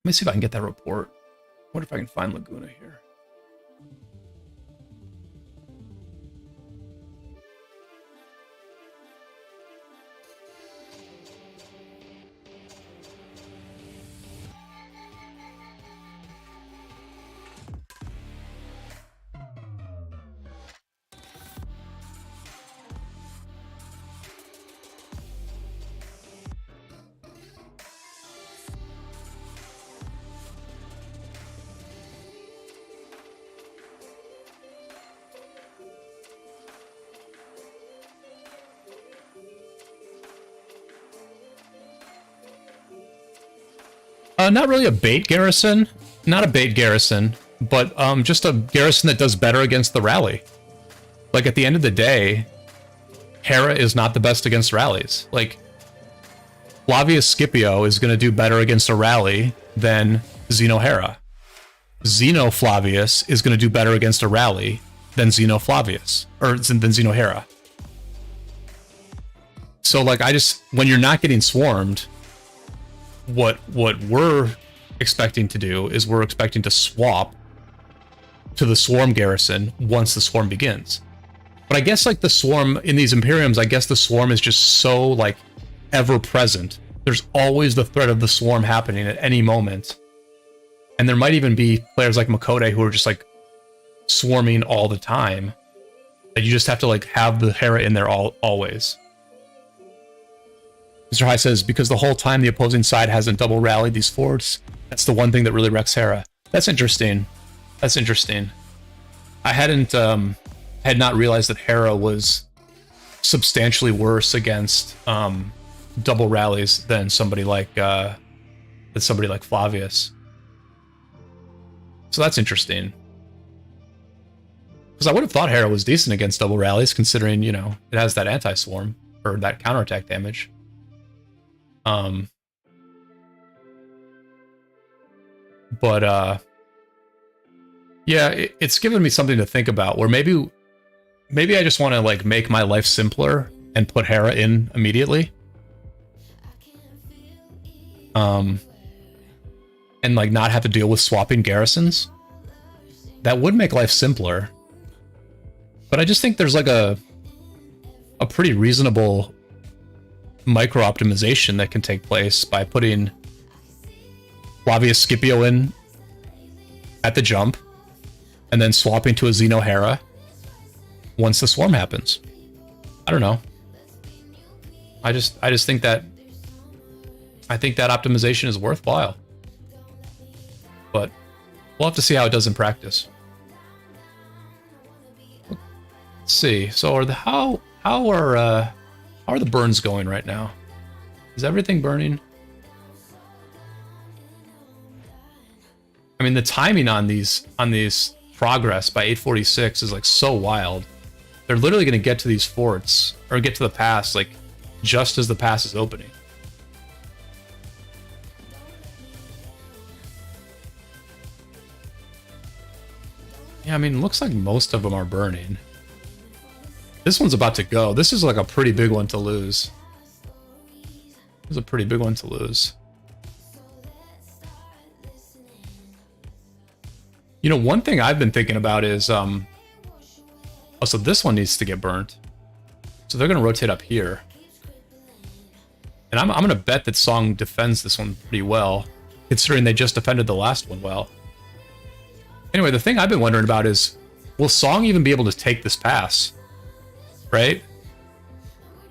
me see if I can get that report. What if I can find Laguna here? Not really a bait garrison. Not a bait garrison, but just a garrison that does better against the rally. Like, at the end of the day, Hera is not the best against rallies. Like, Flavius Scipio is going to do better against a rally than Zeno Hera. Zeno Flavius is going to do better against a rally than Zeno Flavius, or than Zeno Hera. So, like, when you're not getting swarmed, what we're expecting to do is we're expecting to swap to the swarm garrison once the swarm begins. But I guess, like, the swarm in these Imperiums, I guess the swarm is just so, like, ever present. There's always the threat of the swarm happening at any moment. And there might even be players like Makode who are just, like, swarming all the time. That you just have to, like, have the Hera in there always. Mr. High says, because the whole time the opposing side hasn't double rallied these forts, that's the one thing that really wrecks Hera. That's interesting. That's interesting. I had not realized that Hera was substantially worse against double rallies than somebody like Flavius. So that's interesting. Because I would have thought Hera was decent against double rallies, considering, you know, it has that anti-swarm, or that counterattack damage. Yeah, it's given me something to think about, where maybe I just want to, like, make my life simpler and put Hera in immediately. And, like, not have to deal with swapping garrisons. That would make life simpler. But I just think there's, like, a pretty reasonable micro optimization that can take place by putting Flavius Scipio in at the jump and then swapping to a Zeno Hera once the swarm happens. I don't know. I just think that optimization is worthwhile. But we'll have to see how it does in practice. Let's see. So how are the burns going right now? Is everything burning? I mean, the timing on these progress by 846 is, like, so wild. They're literally going to get to these forts, or get to the pass, like, just as the pass is opening. Yeah, I mean, it looks like most of them are burning. This one's about to go. This is, like, a pretty big one to lose. This is a pretty big one to lose. You know, one thing I've been thinking about is, oh, so this one needs to get burnt. So they're going to rotate up here. And I'm going to bet that Song defends this one pretty well, considering they just defended the last one well. Anyway, the thing I've been wondering about is, will Song even be able to take this pass? Right?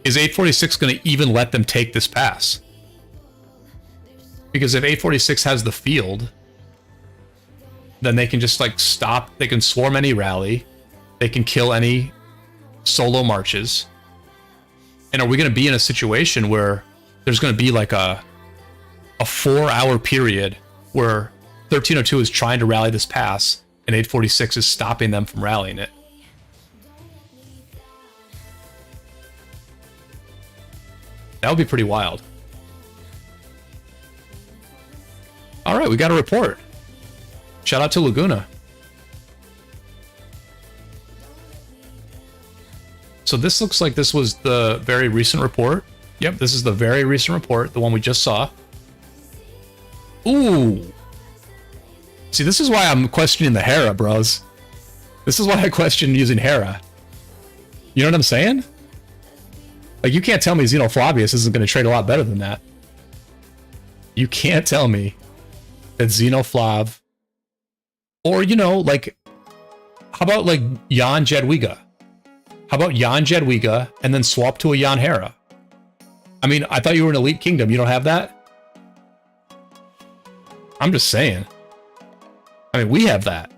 Is 846 going to even let them take this pass? Because if 846 has the field, then they can just like stop. They can swarm any rally. They can kill any solo marches. And are we going to be in a situation where there's going to be like a 4-hour period where 1302 is trying to rally this pass and 846 is stopping them from rallying it? That would be pretty wild. All right, we got a report. Shout out to Laguna. So this looks like this was the very recent report. Yep, this is the very recent report, the one we just saw. Ooh. See, this is why I'm questioning the Hera, bros. This is why I question using Hera. You know what I'm saying? Like, you can't tell me Xenoflavius isn't going to trade a lot better than that. You can't tell me that Xenoflav, or, you know, like, how about, like, Jan Jadwiga? How about Jan Jadwiga and then swap to a Jan Hera? I mean, I thought you were an Elite Kingdom. You don't have that? I'm just saying. I mean, we have that.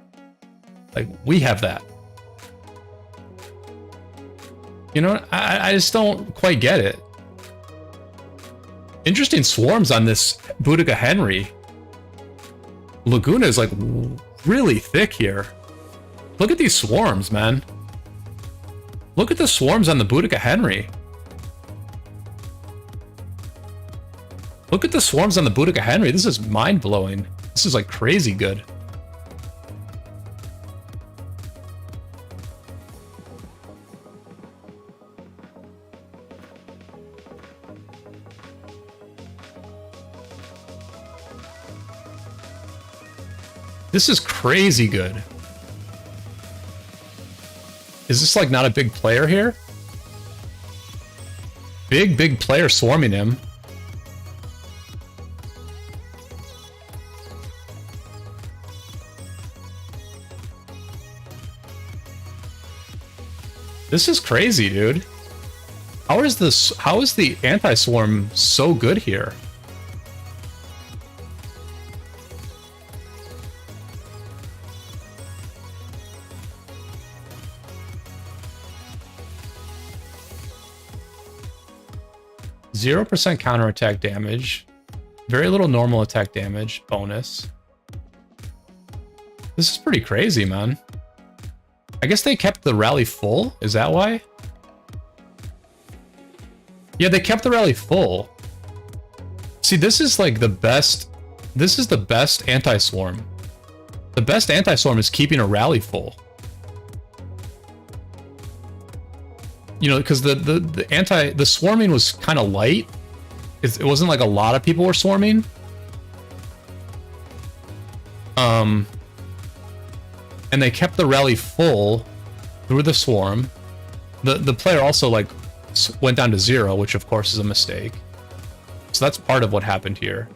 Like, we have that. You know, I just don't quite get it. Interesting swarms on this Boudica Henry. Laguna is like really thick here. Look at these swarms, man. Look at the swarms on the Boudica Henry. Look at the swarms on the Boudica Henry. This is mind-blowing. This is like crazy good. This is crazy good. Is this like not a big player here? Big player swarming him. This is crazy, dude. How is the anti-swarm so good here? Zero % counterattack damage, very little normal attack damage bonus. This is pretty crazy, man. I guess they kept the rally full. Is that why? Yeah, they kept the rally full. See, this is like the best. This is the best anti-swarm. The best anti-swarm is keeping a rally full. You know, because the swarming was kind of light. It wasn't like a lot of people were swarming. And they kept the rally full through the swarm. The player also like went down to 0, which of course is a mistake. So that's part of what happened here.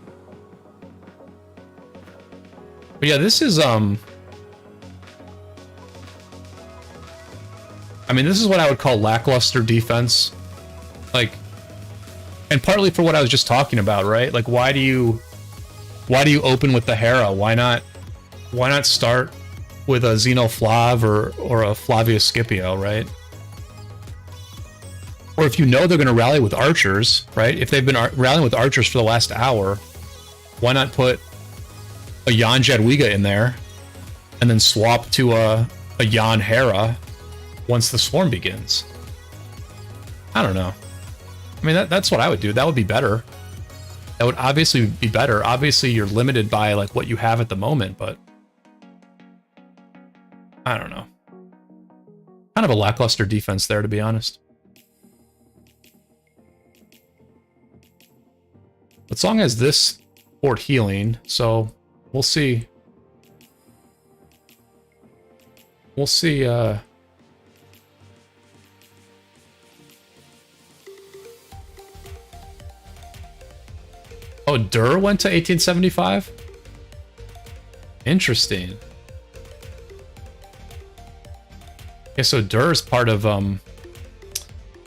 But yeah, this is I mean, this is what I would call lackluster defense. Like, and partly for what I was just talking about, right? Like, why do you open with the Hera? Why not start with a Xenoflav or a Flavius Scipio, right? Or if you know they're going to rally with archers, right? If they've been rallying with archers for the last hour, why not put a Jan Jadwiga in there and then swap to a Jan Hera once the swarm begins? I don't know. I mean, that's what I would do. That would be better. That would obviously be better. Obviously, you're limited by like what you have at the moment, but I don't know. Kind of a lackluster defense there, to be honest. But Song has this fort healing, so we'll see. We'll see, Oh, Dur went to 1875? Interesting. Okay, so Dur's part of,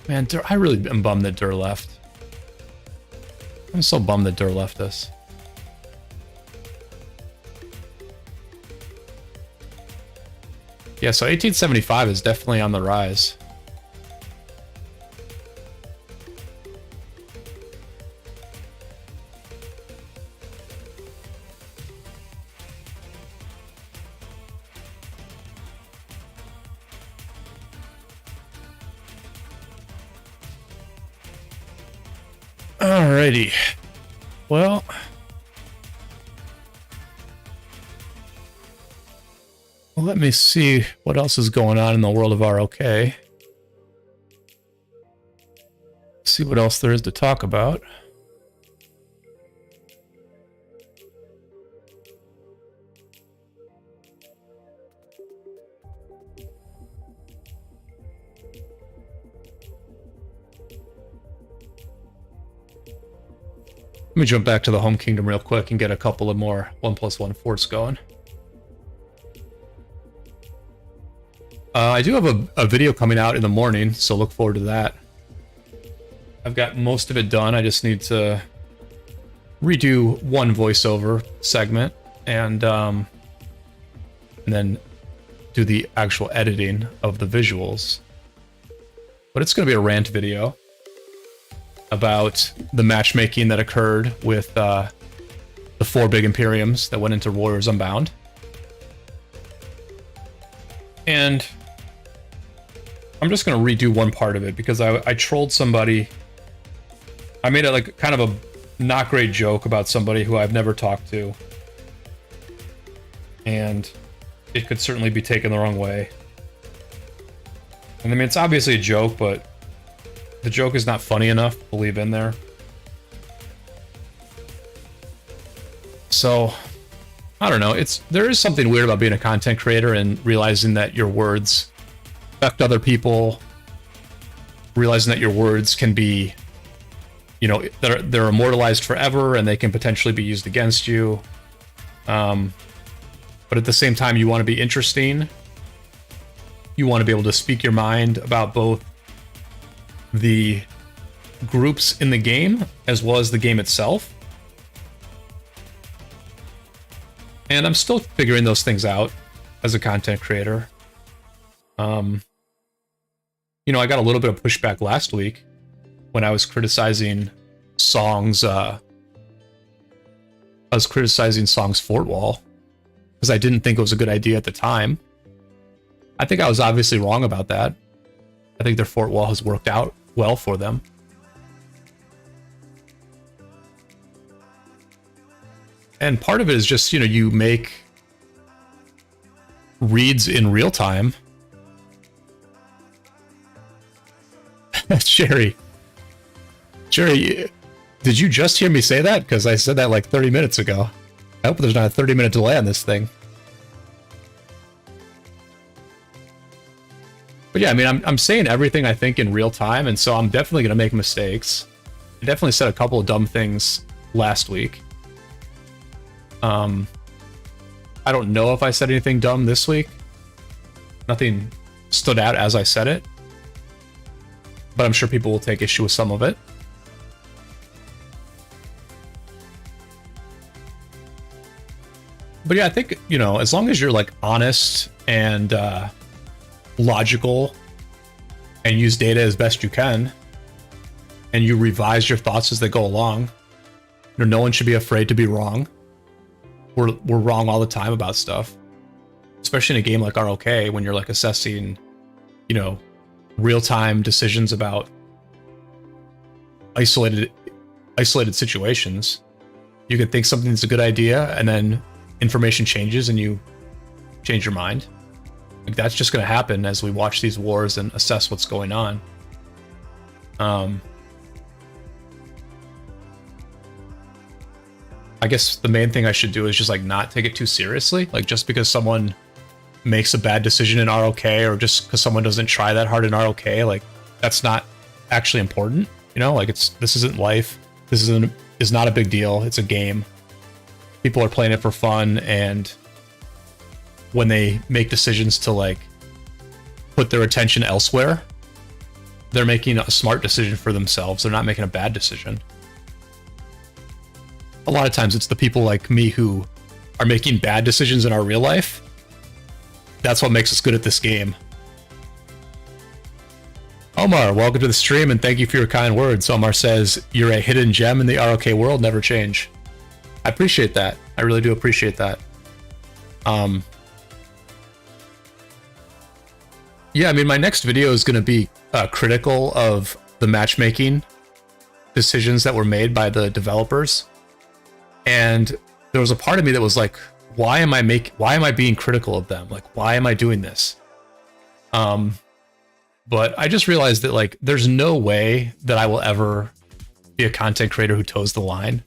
man, Dur, I really am bummed that Dur left. I'm so bummed that Dur left us. Yeah, so 1875 is definitely on the rise. Alrighty. Well, let me see what else is going on in the world of ROK. See what else there is to talk about. Let me jump back to the home kingdom real quick and get a couple of more 1+1 forts going. I do have a video coming out in the morning, so look forward to that. I've got most of it done. I just need to redo one voiceover segment and then do the actual editing of the visuals. But it's going to be a rant video about the matchmaking that occurred with the 4 big Imperiums that went into Warriors Unbound. And I'm just going to redo one part of it because I trolled somebody. I made it like kind of a not great joke about somebody who I've never talked to. And it could certainly be taken the wrong way. And I mean, it's obviously a joke, but the joke is not funny enough to leave in there. So, I don't know. There is something weird about being a content creator and realizing that your words affect other people. Realizing that your words can be, you know, they're immortalized forever and they can potentially be used against you. But at the same time, you want to be interesting. You want to be able to speak your mind about both the groups in the game as well as the game itself. And I'm still figuring those things out as a content creator. You know, I got a little bit of pushback last week when I was criticizing Song's fort wall because I didn't think it was a good idea at the time. I think I was obviously wrong about that. I think their fort wall has worked out well for them. And part of it is just, you know, you make reads in real time. Jerry, did you just hear me say that? Because I said that like 30 minutes ago. I hope there's not a 30-minute delay on this thing. But yeah, I mean, I'm saying everything I think in real time, and so I'm definitely going to make mistakes. I definitely said a couple of dumb things last week. I don't know if I said anything dumb this week. Nothing stood out as I said it. But I'm sure people will take issue with some of it. But yeah, I think, you know, as long as you're like honest and logical and use data as best you can, and you revise your thoughts as they go along, you know, no one should be afraid to be wrong. We're wrong all the time about stuff, especially in a game like ROK when you're like assessing, you know, real-time decisions about isolated situations. You can think something's a good idea and then information changes and you change your mind. Like, that's just going to happen as we watch these wars and assess what's going on. I guess the main thing I should do is just like not take it too seriously. Like, just because someone makes a bad decision in ROK or just because someone doesn't try that hard in ROK, like, that's not actually important. You know, like, this isn't life. This is not a big deal. It's a game. People are playing it for fun, and when they make decisions to like put their attention elsewhere, they're making a smart decision for themselves. They're not making a bad decision. A lot of times it's the people like me who are making bad decisions in our real life That's what makes us good at this game. Omar, welcome to the stream and thank you for your kind words. Omar says, you're a hidden gem in the ROK world, never change. I appreciate that. I really do appreciate that. Yeah, I mean, my next video is going to be critical of the matchmaking decisions that were made by the developers. And there was a part of me that was like, why am I being critical of them? Like, why am I doing this? But I just realized that, like, there's no way that I will ever be a content creator who toes the line.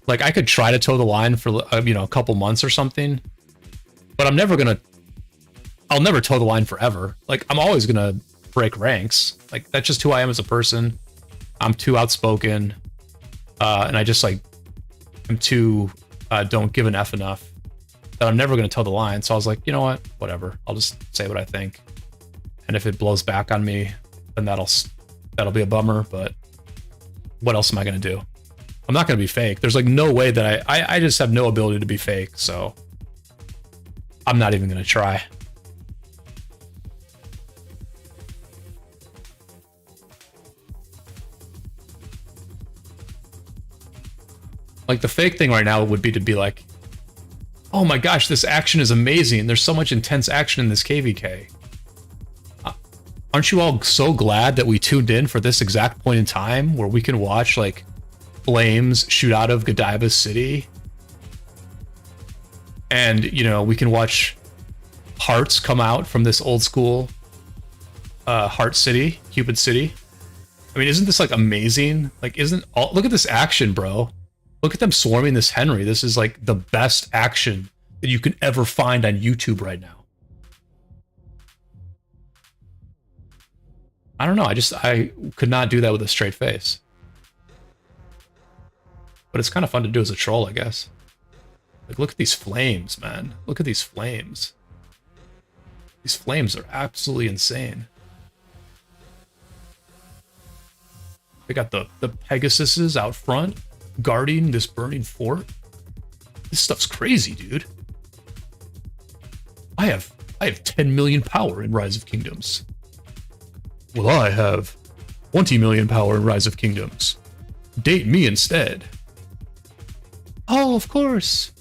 Like, I could try to toe the line for, you know, a couple months or something, but I'll never toe the line forever. Like, I'm always gonna break ranks. Like, that's just who I am as a person. I'm too outspoken, and I just, like, I'm too don't give an F enough that I'm never gonna toe the line. So I was like, you know what, whatever. I'll just say what I think. And if it blows back on me, then that'll be a bummer, but what else am I going to do? I'm not going to be fake. There's like no way that I just have no ability to be fake, so I'm not even going to try. Like, the fake thing right now would be to be like, oh my gosh, this action is amazing. There's so much intense action in this KVK. Aren't you all so glad that we tuned in for this exact point in time where we can watch, like, flames shoot out of Godiva's city? And, you know, we can watch hearts come out from this old school Heart City, Cupid City. I mean, isn't this, like, amazing? Like, look at this action, bro. Look at them swarming this Henry. This is, like, the best action that you can ever find on YouTube right now. I don't know, I could not do that with a straight face. But it's kind of fun to do as a troll, I guess. Like, look at these flames, man. Look at these flames. These flames are absolutely insane. They got the Pegasuses out front, guarding this burning fort. This stuff's crazy, dude. I have 10 million power in Rise of Kingdoms. Well, I have 20 million power in Rise of Kingdoms. Date me instead. Oh, of course.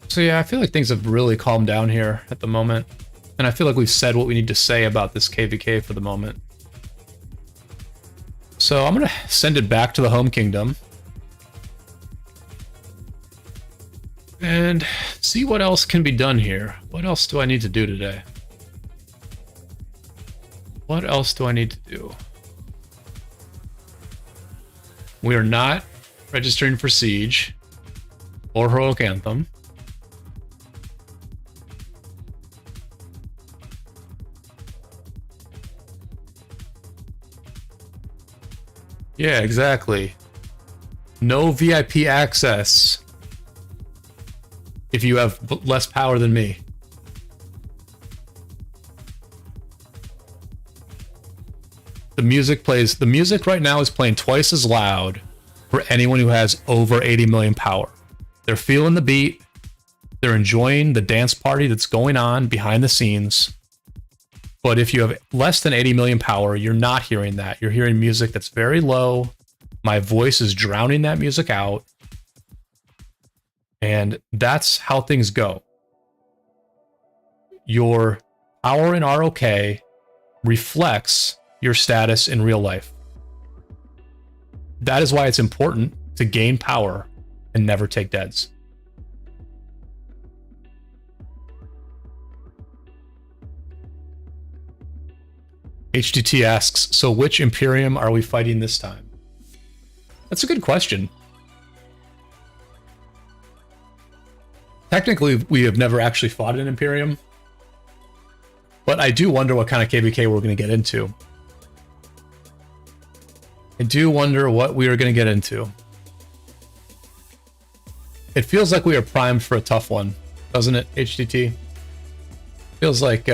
So yeah, I feel like things have really calmed down here at the moment. And I feel like we've said what we need to say about this KVK for the moment. So I'm going to send it back to the home kingdom and see what else can be done here. What else do I need to do today? What else do I need to do? We are not registering for Siege or Heroic Anthem. Yeah, exactly. No VIP access if you have less power than me. The music right now is playing twice as loud for anyone who has over 80 million power. They're feeling the beat. They're enjoying the dance party that's going on behind the scenes. But if you have less than 80 million power, you're not hearing that. You're hearing music that's very low. My voice is drowning that music out. And that's how things go. Your power in ROK reflects your status in real life. That is why it's important to gain power and never take deads. HDT asks, so which Imperium are we fighting this time? That's a good question. Technically, we have never actually fought an Imperium, but I do wonder what kind of KVK we're going to get into. I do wonder what we are going to get into. It feels like we are primed for a tough one, doesn't it, HDT? Feels like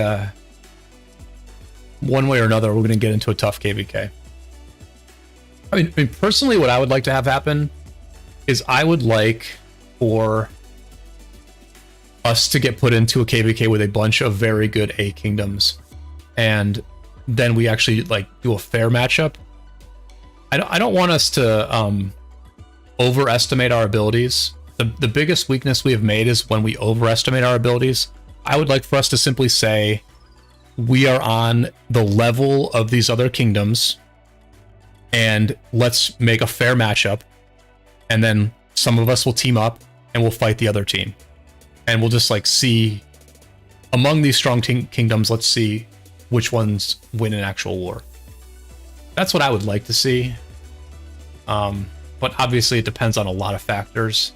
one way or another, we're going to get into a tough KVK. I mean, personally, what I would like to have happen is I would like for us to get put into a KVK with a bunch of very good A kingdoms, and then we actually like do a fair matchup. I don't want us to overestimate our abilities. The biggest weakness we have made is when we overestimate our abilities. I would like for us to simply say we are on the level of these other kingdoms, and let's make a fair matchup, and then some of us will team up and we'll fight the other team, and we'll just like see among these strong kingdoms, let's see which ones win an actual war. That's what I would like to see, but obviously it depends on a lot of factors,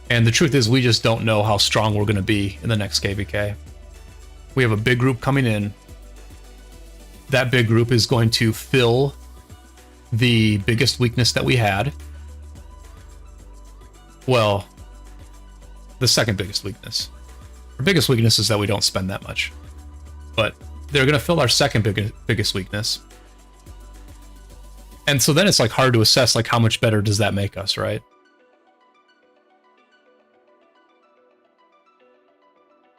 and the truth is we just don't know how strong we're going to be in the next KVK. We have a big group coming in. That big group is going to fill the biggest weakness that we had. Well, the second biggest weakness. Our biggest weakness is that we don't spend that much. But they're going to fill our second biggest weakness. And so then it's like hard to assess like how much better does that make us, right?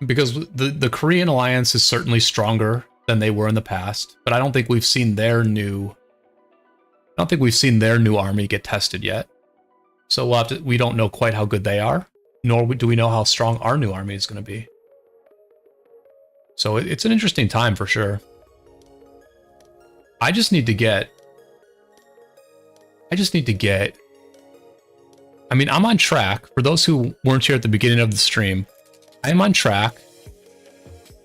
Because the Korean alliance is certainly stronger than they were in the past, but I don't think we've seen their new army get tested yet. So we don't know quite how good they are, nor do we know how strong our new army is going to be. So it's an interesting time for sure. I just need to get, I mean, I'm on track. For those who weren't here at the beginning of the stream, I'm on track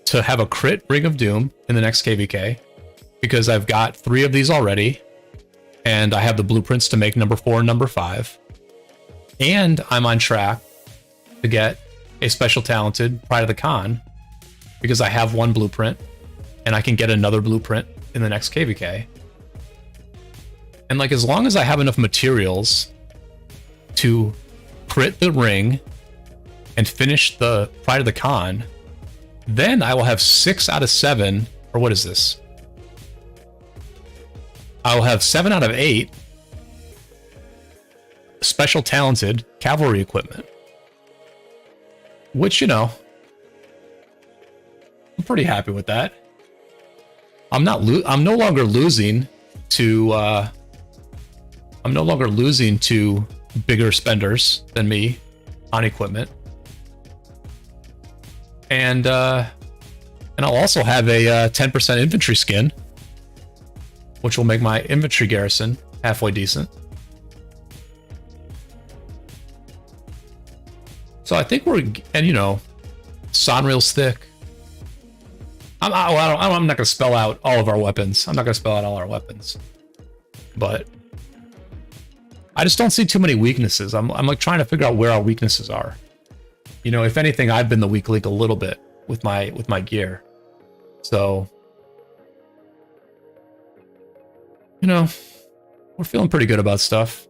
to have a crit Ring of Doom in the next KVK, because I've got 3 of these already, and I have the blueprints to make number 4 and number 5. And I'm on track to get a special talented Pride of the Khan, because I have 1 blueprint, and I can get another blueprint in the next KVK. And like, as long as I have enough materials to crit the ring and finish the Pride of the Khan, then I will have 6 out of 7, or what is this? I will have 7 out of 8 special talented cavalry equipment. Which, you know, I'm pretty happy with that. I'm no longer losing to bigger spenders than me on equipment. And I'll also have a 10% infantry skin, which will make my infantry garrison halfway decent. So I think and you know, Sonreal's thick. I'm not going to spell out all of our weapons. I'm not going to spell out all our weapons, but I just don't see too many weaknesses. I'm like trying to figure out where our weaknesses are. You know, if anything, I've been the weak link a little bit with my gear. So, you know, we're feeling pretty good about stuff.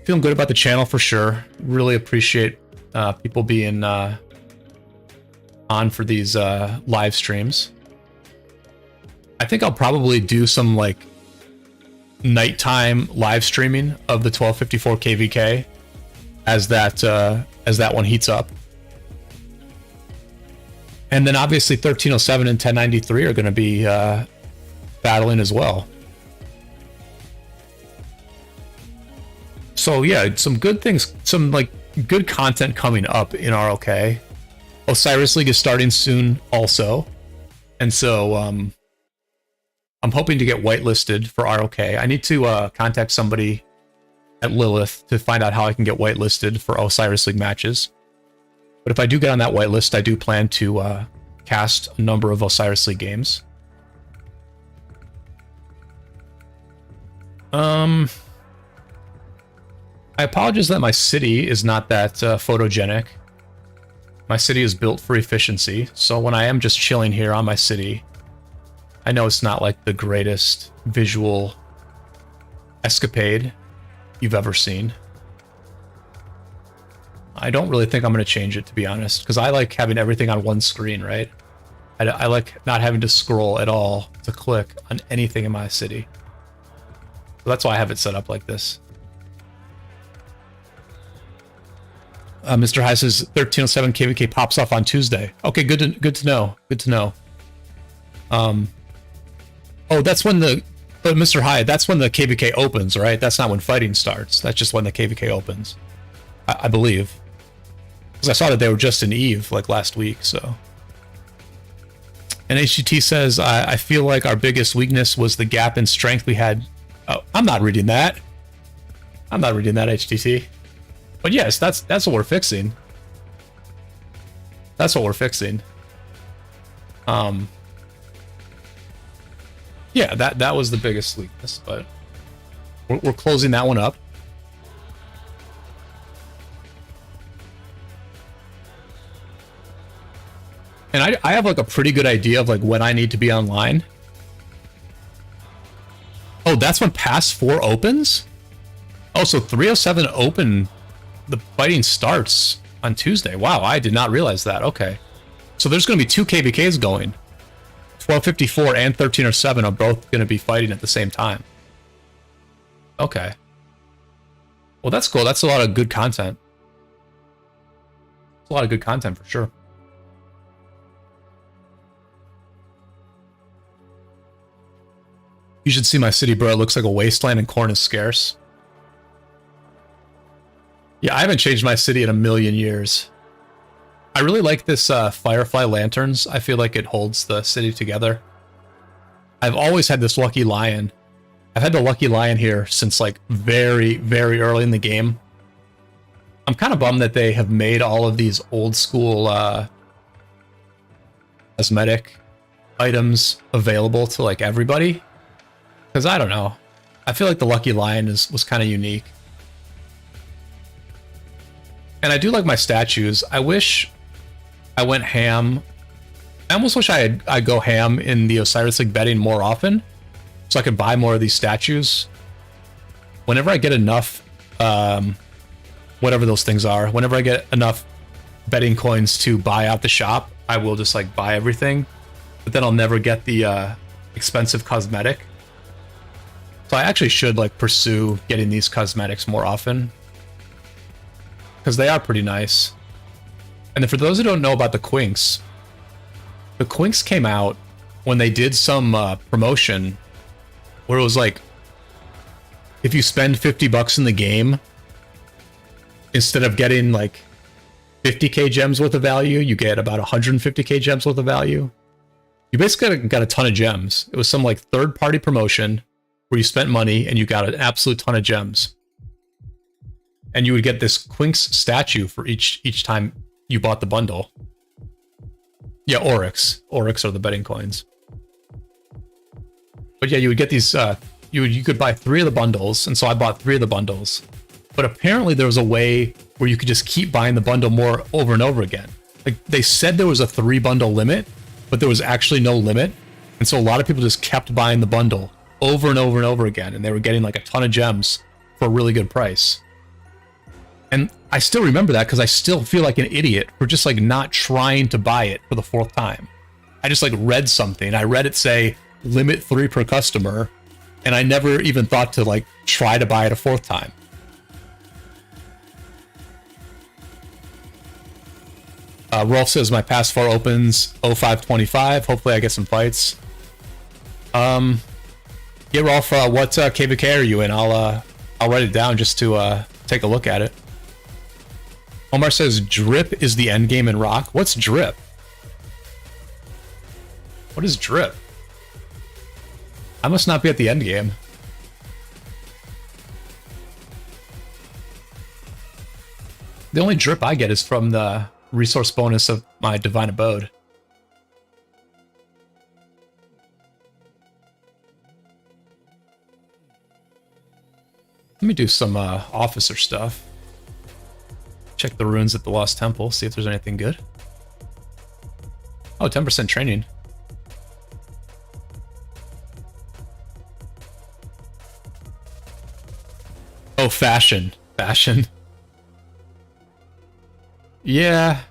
Feeling good about the channel for sure. Really appreciate people being on for these live streams. I think I'll probably do some like nighttime live streaming of the 1254 KVK as that one heats up. And then obviously 1307 and 1093 are going to be battling as well. So yeah, some good things, some like good content coming up in RLK. Osiris League is starting soon also. And so I'm hoping to get whitelisted for RLK. I need to contact somebody at Lilith to find out how I can get whitelisted for Osiris League matches. But if I do get on that whitelist, I do plan to cast a number of Osiris League games. I apologize that my city is not that photogenic. My city is built for efficiency, so when I am just chilling here on my city, I know it's not like the greatest visual escapade you've ever seen. I don't really think I'm going to change it, to be honest, because I like having everything on one screen, right? I like not having to scroll at all to click on anything in my city. So that's why I have it set up like this. Mr. High says 1307 KVK pops off on Tuesday. Okay, good to know. Good to know. Oh, that's when the Mr. High, that's when the KVK opens, right? That's not when fighting starts. That's just when the KVK opens, I believe. Because I saw that they were just in Eve like last week, so. And HGT says, I feel like our biggest weakness was the gap in strength we had. Oh, I'm not reading that. I'm not reading that, HGT. But yes, that's what we're fixing. That's what we're fixing. Yeah, that was the biggest weakness, but we're closing that one up. And I have like a pretty good idea of like when I need to be online. Oh, that's when Pass 4 opens? Oh, so 307 open, the fighting starts on Tuesday. Wow, I did not realize that. Okay. So there's going to be 2 KVKs going. 1254 and 1307 are both going to be fighting at the same time. Okay. Well, that's cool. That's a lot of good content. It's a lot of good content for sure. You should see my city, bro. It looks like a wasteland and corn is scarce. Yeah, I haven't changed my city in a million years. I really like this Firefly Lanterns. I feel like it holds the city together. I've always had this Lucky Lion. I've had the Lucky Lion here since like very, very early in the game. I'm kind of bummed that they have made all of these old school cosmetic items available to like everybody. Because I don't know. I feel like the Lucky Lion was kind of unique. And I do like my statues. I wish I went ham. I almost wish I'd go ham in the Osiris League betting more often, so I could buy more of these statues. Whenever I get enough, whatever those things are, whenever I get enough betting coins to buy out the shop, I will just like buy everything. But then I'll never get the expensive cosmetic. So I actually should like pursue getting these cosmetics more often, because they are pretty nice. And then for those who don't know about the Quinks came out when they did some promotion where it was like, if you spend $50 in the game, instead of getting like 50k gems worth of value, you get about 150k gems worth of value. You basically got a ton of gems. It was some like third-party promotion where you spent money and you got an absolute ton of gems. And you would get this Quinks statue for each time you bought the bundle. Yeah, Oryx. Oryx are the betting coins. But yeah, you would get these, you could buy 3 of the bundles, and so I bought 3 of the bundles. But apparently there was a way where you could just keep buying the bundle more over and over again. Like, they said there was a 3 bundle limit, but there was actually no limit. And so a lot of people just kept buying the bundle over and over and over again, and they were getting like a ton of gems for a really good price. And I still remember that because I still feel like an idiot for just like not trying to buy it for the 4th time. I just like read something. I read it say limit 3 per customer, and I never even thought to like try to buy it a 4th time. Rolf says my pass 4 opens 0525. Hopefully I get some fights. Yeah, Rolf, what KVK are you in? I'll write it down just to take a look at it. Omar says drip is the end game in Rock. What's drip? What is drip? I must not be at the end game. The only drip I get is from the resource bonus of my Divine Abode. Let me do some officer stuff. Check the ruins at the Lost Temple, see if there's anything good. Oh, 10% training. Oh, fashion. Fashion. Yeah.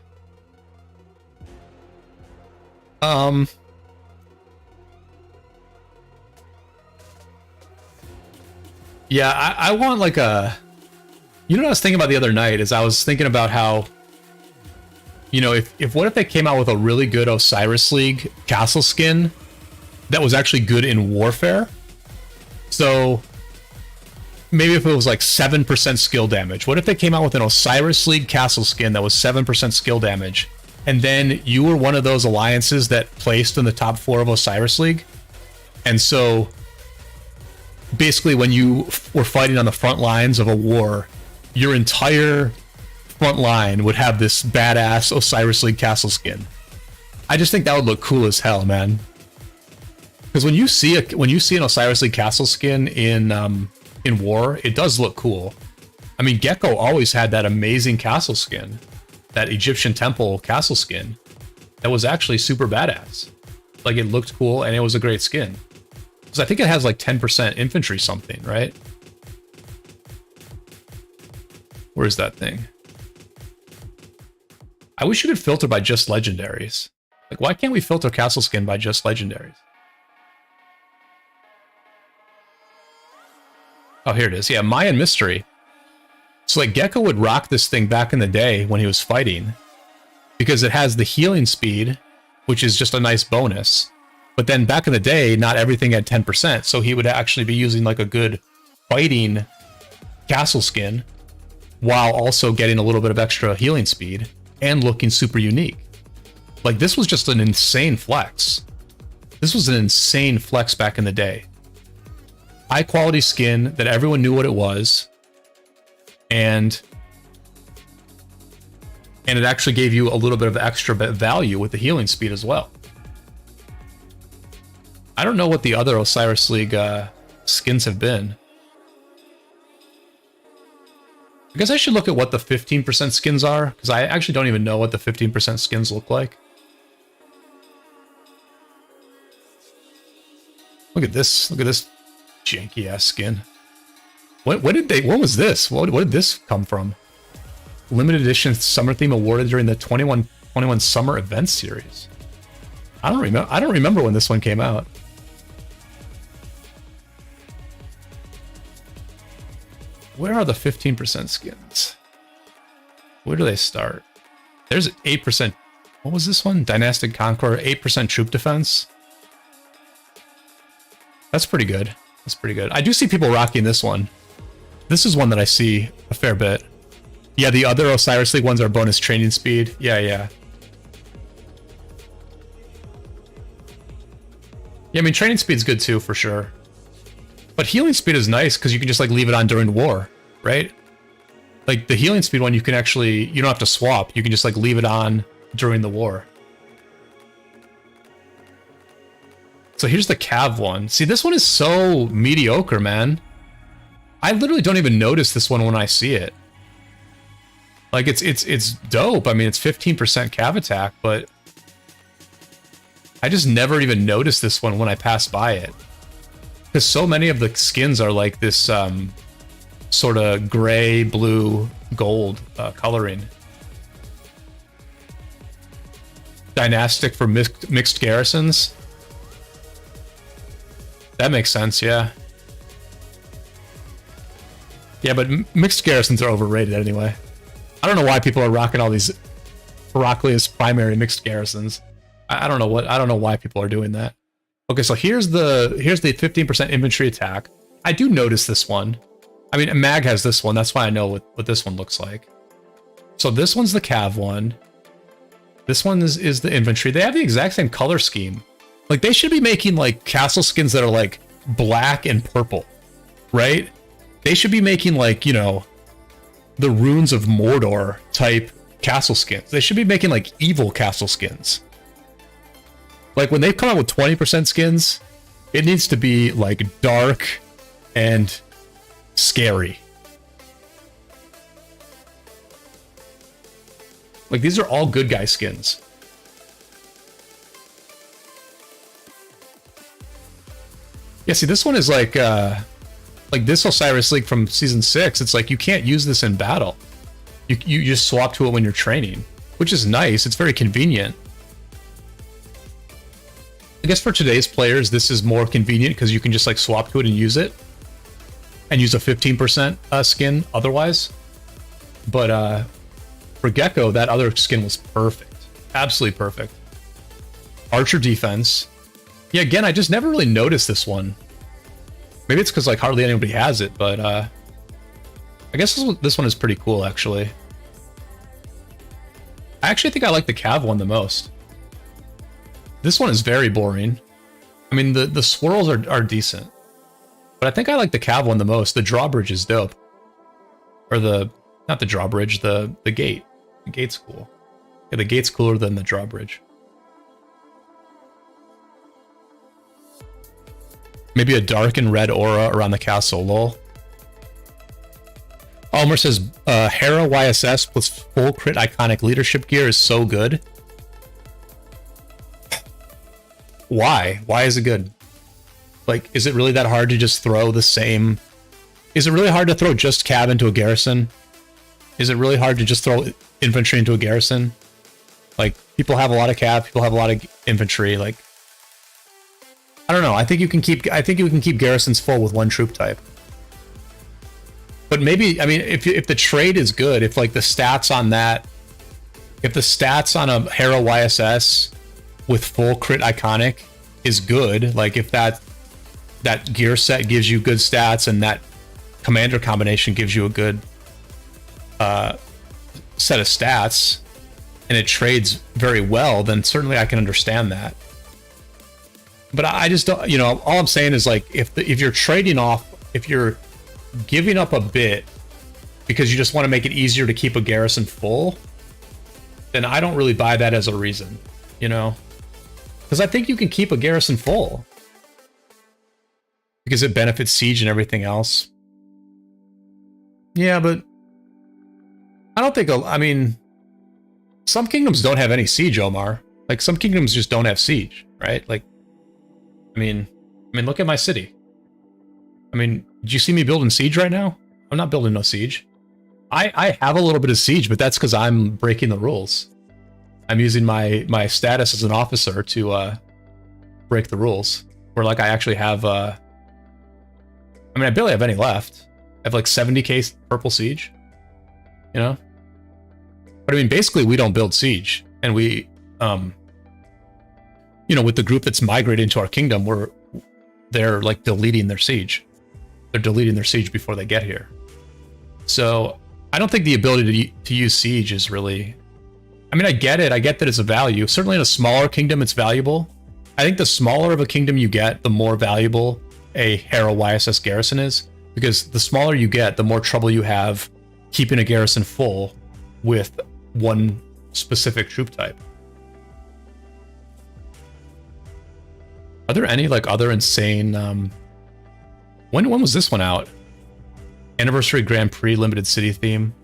Yeah, I want like a... You know what I was thinking about the other night is I was thinking about how, you know, if what if they came out with a really good Osiris League castle skin that was actually good in warfare? So maybe if it was like 7% skill damage. What if they came out with an Osiris League castle skin that was 7% skill damage, and then you were one of those alliances that placed in the top 4 of Osiris League? And so basically when you were fighting on the front lines of a war, your entire front line would have this badass Osiris League castle skin. I just think that would look cool as hell, man. Because when you see an Osiris League castle skin in war, it does look cool. I mean, Gecko always had that amazing castle skin, that Egyptian temple castle skin, that was actually super badass. Like, it looked cool and it was a great skin. Because I think it has like 10% infantry something, right? Where's that thing? I wish you could filter by just legendaries. Like, why can't we filter castle skin by just legendaries? Oh, here it is. Yeah, Mayan Mystery. So, like, Gecko would rock this thing back in the day when he was fighting, because it has the healing speed, which is just a nice bonus. But then back in the day, not everything had 10%, so he would actually be using, like, a good fighting castle skin, while also getting a little bit of extra healing speed and looking super unique. Like, this was just an insane flex. This was an insane flex back in the day. High quality skin that everyone knew what it was, and it actually gave you a little bit of extra value with the healing speed as well. I don't know what the other Osiris League skins have been. I guess I should look at what the 15% skins are, because I actually don't even know what the 15% skins look like. Look at this janky ass skin. What was this? What did this come from? Limited edition summer theme awarded during the 21 summer event series. I don't remember when this one came out. Where are the 15% skins? Where do they start? There's 8%. What was this one? Dynastic Conqueror, 8% troop defense. That's pretty good. That's pretty good. I do see people rocking this one. This is one that I see a fair bit. Yeah, the other Osiris League ones are bonus training speed. Yeah. Yeah, I mean, training speed's good too, for sure. But healing speed is nice because you can just like leave it on during war, right? Like the healing speed one, you can actually, you don't have to swap. You can just like leave it on during the war. So here's the Cav one. See, this one is so mediocre, man. I literally don't even notice this one when I see it. Like it's dope. I mean, it's 15% Cav attack, but I just never even noticed this one when I pass by it. Because so many of the skins are like this sort of gray, blue, gold coloring. Dynastic for mixed garrisons. That makes sense, yeah. Yeah, but mixed garrisons are overrated anyway. I don't know why people are rocking all these Heraclius primary mixed garrisons. I don't know why people are doing that. Okay, so here's the 15% infantry attack. I do notice this one. I mean, Mag has this one. That's why I know what this one looks like. So this one's the Cav one. This one is the infantry. They have the exact same color scheme. Like, they should be making, like, castle skins that are, like, black and purple, right? They should be making, like, you know, the Runes of Mordor type castle skins. They should be making, like, evil castle skins. Like, when they come out with 20% skins, it needs to be, like, dark and scary. Like, these are all good guy skins. Yeah, see, this one is like this Osiris League from Season 6, it's like, you can't use this in battle. You just swap to it when you're training, which is nice. It's very convenient. I guess for today's players, this is more convenient because you can just like swap to it and use it. And use a 15% skin otherwise. But for Gecko, that other skin was perfect. Absolutely perfect. Archer defense. Yeah, again, I just never really noticed this one. Maybe it's because like hardly anybody has it, but I guess this one is pretty cool, actually. I actually think I like the Cav one the most. This one is very boring. I mean, the swirls are decent. But I think I like the Cav one the most. The drawbridge is dope. Or not the drawbridge, the gate. The gate's cool. Yeah, the gate's cooler than the drawbridge. Maybe a dark and red aura around the castle, lol. Almer says, Hera YSS plus full crit iconic leadership gear is so good. Why? Why is it good? Like, is it really that hard to just throw the same... Is it really hard to throw just Cav into a garrison? Is it really hard to just throw infantry into a garrison? Like, people have a lot of Cav, people have a lot of infantry, like... I don't know, I think you can keep garrisons full with one troop type. But maybe, I mean, if the trade is good, if like the stats on that... If the stats on a Hera YSS with full crit iconic is good, like if that gear set gives you good stats and that commander combination gives you a good set of stats and it trades very well, then certainly I can understand that. But I just don't, you know, all I'm saying is like if you're trading off, if you're giving up a bit because you just want to make it easier to keep a garrison full, then I don't really buy that as a reason, you know? Because I think you can keep a garrison full. Because it benefits siege and everything else. Yeah, but I don't think, I mean, some kingdoms don't have any siege, Omar. Like, some kingdoms just don't have siege, right? Like, I mean, look at my city. I mean, did you see me building siege right now? I'm not building no siege. I have a little bit of siege, but that's because I'm breaking the rules. I'm using my status as an officer to break the rules. Where, like, I actually have... I mean, I barely have any left. I have like 70k purple siege, you know? But I mean, basically we don't build siege. And we, you know, with the group that's migrating to our kingdom, they're like deleting their siege. They're deleting their siege before they get here. So I don't think the ability to use siege is really... I mean, I get it. I get that it's a value. Certainly in a smaller kingdom, it's valuable. I think the smaller of a kingdom you get, the more valuable a Hera YSS garrison is, because the smaller you get, the more trouble you have keeping a garrison full with one specific troop type. Are there any like other insane when was this one out? Anniversary Grand Prix limited city theme.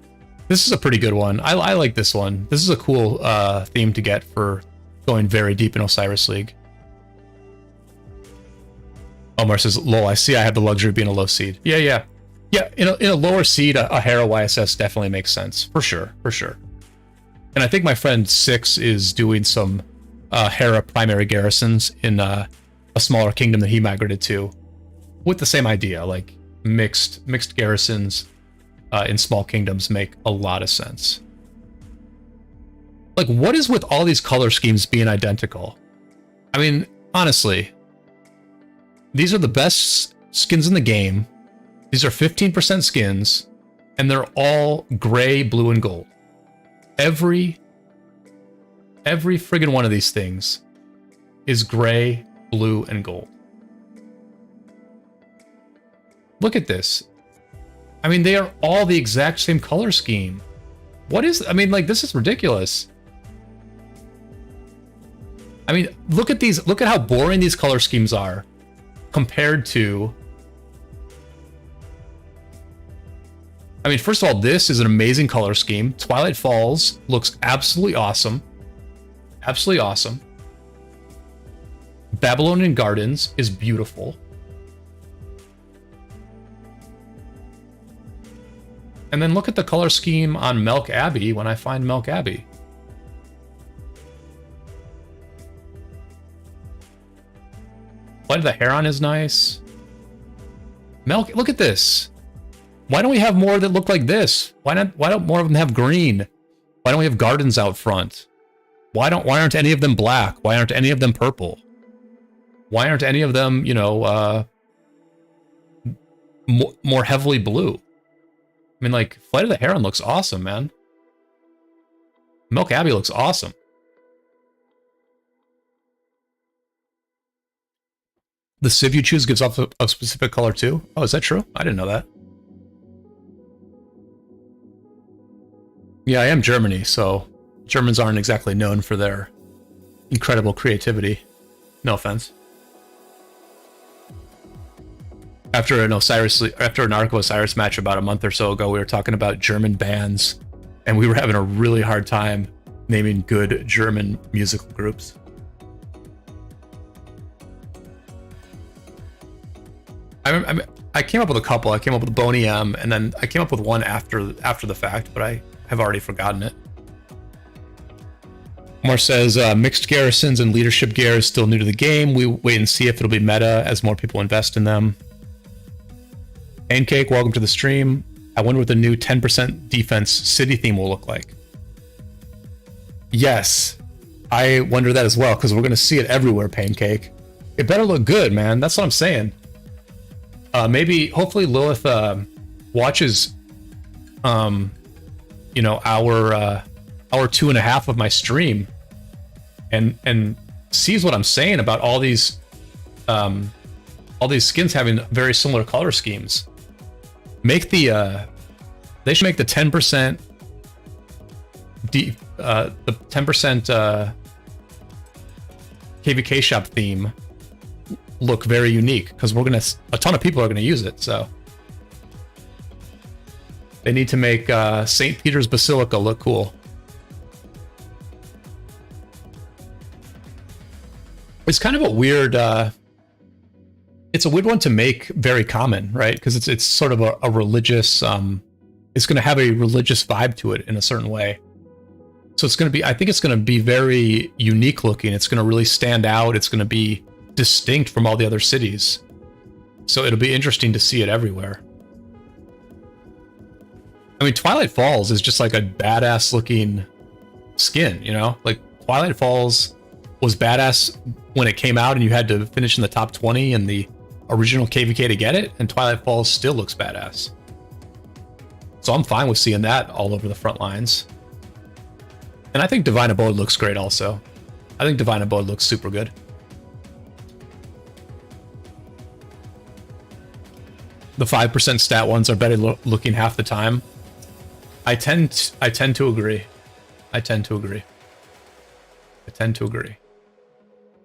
This is a pretty good one. I like this one. This is a cool theme to get for going very deep in Osiris League. Omar says, lol, I see I have the luxury of being a low seed. Yeah. In a lower seed, a Hera YSS definitely makes sense. For sure. And I think my friend Six is doing some Hera primary garrisons in a smaller kingdom that he migrated to with the same idea. Like mixed garrisons in small kingdoms make a lot of sense. Like, what is with all these color schemes being identical? I mean, honestly... These are the best skins in the game. These are 15% skins, and they're all gray, blue, and gold. Every friggin' one of these things is gray, blue, and gold. Look at this. I mean, they are all the exact same color scheme. What is... I mean, like, this is ridiculous. I mean, look at these. Look at how boring these color schemes are. Compared to... I mean, first of all, this is an amazing color scheme. Twilight Falls looks absolutely awesome. Absolutely awesome. Babylonian Gardens is beautiful. And then look at the color scheme on Melk Abbey when I find Melk Abbey. Flight of the Heron is nice. Melk, look at this. Why don't we have more that look like this? Why don't more of them have green? Why don't we have gardens out front? Why aren't any of them black? Why aren't any of them purple? Why aren't any of them, you know, more heavily blue? I mean, like, Flight of the Heron looks awesome, man. Melk Abbey looks awesome. The sieve you choose gives off a specific color too? Oh, is that true? I didn't know that. Yeah, I am Germany, so Germans aren't exactly known for their incredible creativity. No offense. After an Ark of Osiris match about a month or so ago, we were talking about German bands, and we were having a really hard time naming good German musical groups. I came up with a couple. I came up with Boney M, and then I came up with one after the fact, but I have already forgotten it. Moore says, mixed garrisons and leadership gear is still new to the game. We wait and see if it'll be meta as more people invest in them. Pancake, welcome to the stream. I wonder what the new 10% defense city theme will look like. Yes, I wonder that as well, because we're going to see it everywhere, Pancake. It better look good, man. That's what I'm saying. Hopefully Lilith watches, you know, hour 2.5 of my stream, and sees what I'm saying about all these skins having very similar color schemes. Make the they should make the 10% the 10% KVK shop theme look very unique, because a ton of people are gonna use it. So they need to make St. Peter's Basilica look cool. It's kind of a weird it's a weird one to make very common, right? Because it's sort of a religious it's going to have a religious vibe to it in a certain way. So it's going to be, I think it's going to be very unique looking. It's going to really stand out. It's going to be distinct from all the other cities. So it'll be interesting to see it everywhere. I mean, Twilight Falls is just like a badass looking skin, you know? Like, Twilight Falls was badass when it came out and you had to finish in the top 20 in the original KVK to get it, and Twilight Falls still looks badass. So I'm fine with seeing that all over the front lines. And I think Divine Abode looks great also. I think Divine Abode looks super good. The 5% stat ones are better looking half the time. I tend to agree. I tend to agree.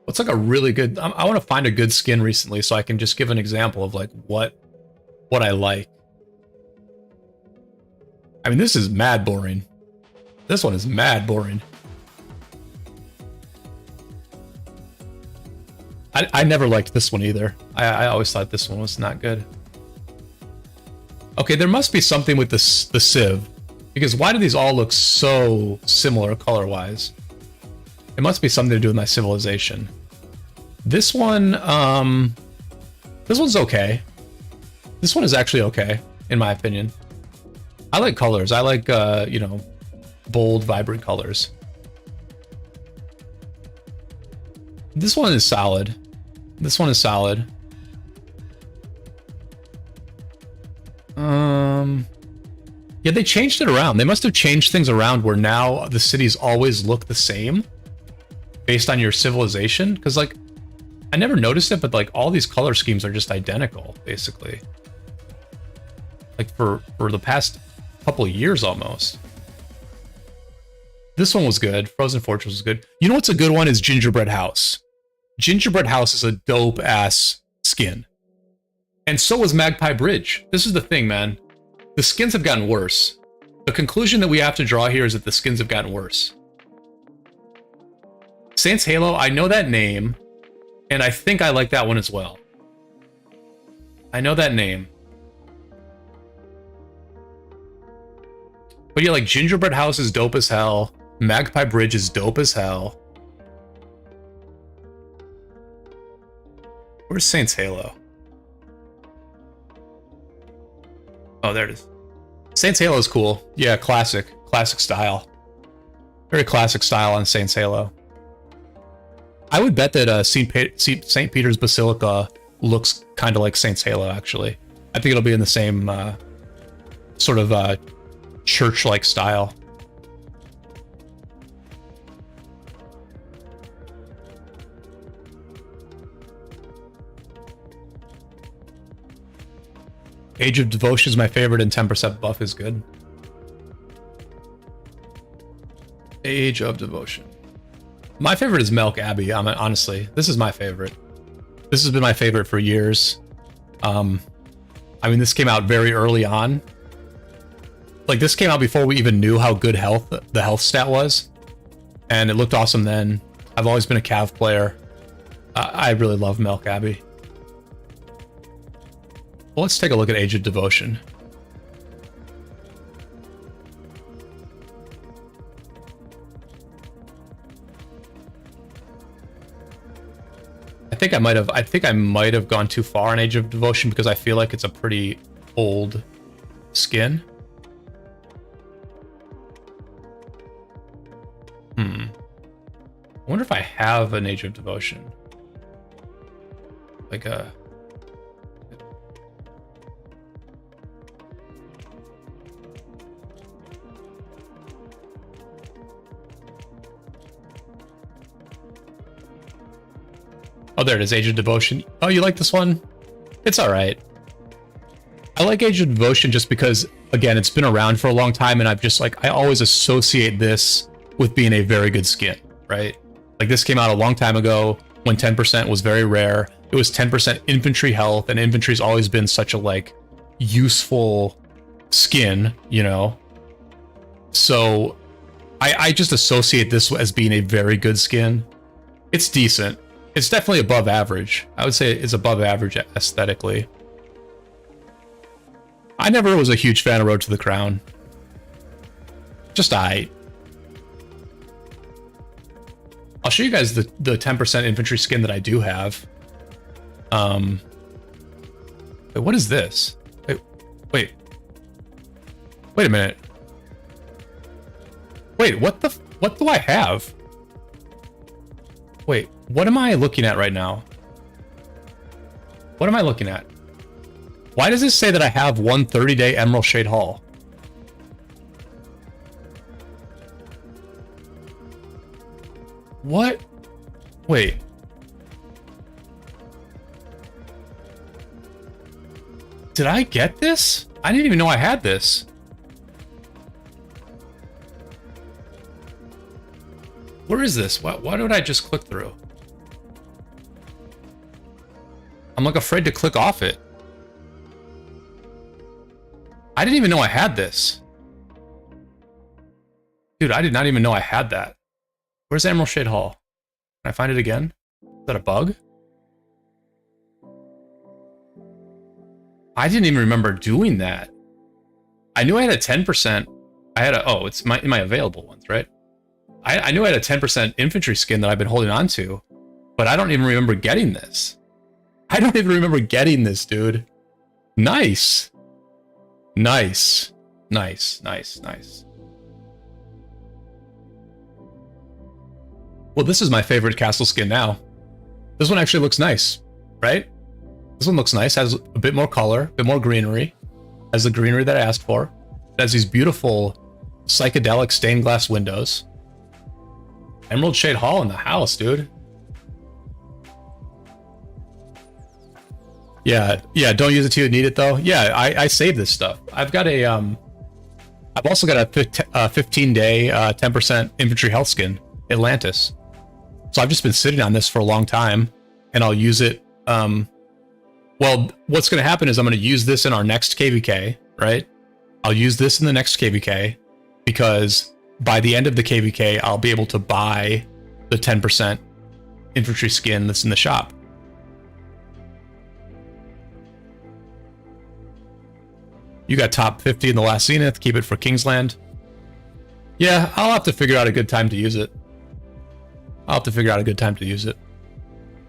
What's like a really good... I want to find a good skin recently so I can just give an example of like what I like. I mean, this is mad boring. This one is mad boring. I never liked this one either. I always thought this one was not good. Okay, there must be something with the Civ, because why do these all look so similar color-wise? It must be something to do with my civilization. This one, this one's okay. This one is actually okay, in my opinion. I like colors. I like, you know, bold, vibrant colors. This one is solid. This one is solid. Yeah, they changed it around. They must have changed things around where now the cities always look the same based on your civilization. Because, like, I never noticed it, but, like, all these color schemes are just identical, basically. Like, for the past couple of years, almost. This one was good. Frozen Fortress was good. You know what's a good one is Gingerbread House. Gingerbread House is a dope-ass skin. And so was Magpie Bridge. This is the thing, man. The skins have gotten worse. The conclusion that we have to draw here is that the skins have gotten worse. Saints Halo, I know that name, and I think I like that one as well. I know that name. But yeah, like Gingerbread House is dope as hell. Magpie Bridge is dope as hell. Where's Saints Halo? Oh, there it is. Saints Halo is cool. Yeah, classic style. Very classic style on Saints Halo. I would bet that St. Peter's Basilica looks kind of like Saints Halo, actually. I think it'll be in the same sort of church-like style. Age of Devotion is my favorite, and 10% buff is good. Age of Devotion. My favorite is Milk Abbey. Honestly, this is my favorite. This has been my favorite for years. I mean, this came out very early on. Like, this came out before we even knew how good the health stat was, and it looked awesome then. I've always been a Cav player. I really love Milk Abbey. Well, let's take a look at Age of Devotion. I think I might have gone too far in Age of Devotion because I feel like it's a pretty old skin. I wonder if I have an Age of Devotion. Like a... Oh, there it is, Age of Devotion. Oh, you like this one? It's alright. I like Age of Devotion just because, again, it's been around for a long time, and I always associate this with being a very good skin, right? Like, this came out a long time ago when 10% was very rare. It was 10% infantry health, and infantry's always been such a, like, useful skin, you know? So, I just associate this as being a very good skin. It's decent. It's definitely above average. I would say it's above average aesthetically. I never was a huge fan of Road to the Crown. Just I'll show you guys the 10% infantry skin that I do have. Wait, what is this? Wait a minute. Wait, what do I have? Wait, what am I looking at right now? What am I looking at? Why does this say that I have one 30-day Emerald Shade Hall? What? Wait. Did I get this? I didn't even know I had this. Where is this? Why did I just click through? I'm like afraid to click off it. I didn't even know I had this. Dude, I did not even know I had that. Where's Emerald Shade Hall? Can I find it again? Is that a bug? I didn't even remember doing that. I knew I had a 10%. Oh, it's in my available ones, right? I knew I had a 10% infantry skin that I've been holding on to, but I don't even remember getting this. I don't even remember getting this, dude. Nice. Nice. Nice, nice, nice. Well, this is my favorite castle skin now. This one actually looks nice, right? This one looks nice, has a bit more color, a bit more greenery. Has the greenery that I asked for. It has these beautiful psychedelic stained glass windows. Emerald Shade Hall in the house, dude. Yeah, don't use it till you need it though. Yeah, I save this stuff. I've got a I've also got a 15-day 10% infantry health skin, Atlantis. So I've just been sitting on this for a long time, and I'll use it. Well, what's going to happen is I'm going to use this in our next KVK, right? I'll use this in the next KVK because by the end of the KVK, I'll be able to buy the 10% infantry skin that's in the shop. You got top 50 in the last Zenith. Keep it for Kingsland. Yeah, I'll have to figure out a good time to use it. I'll have to figure out a good time to use it.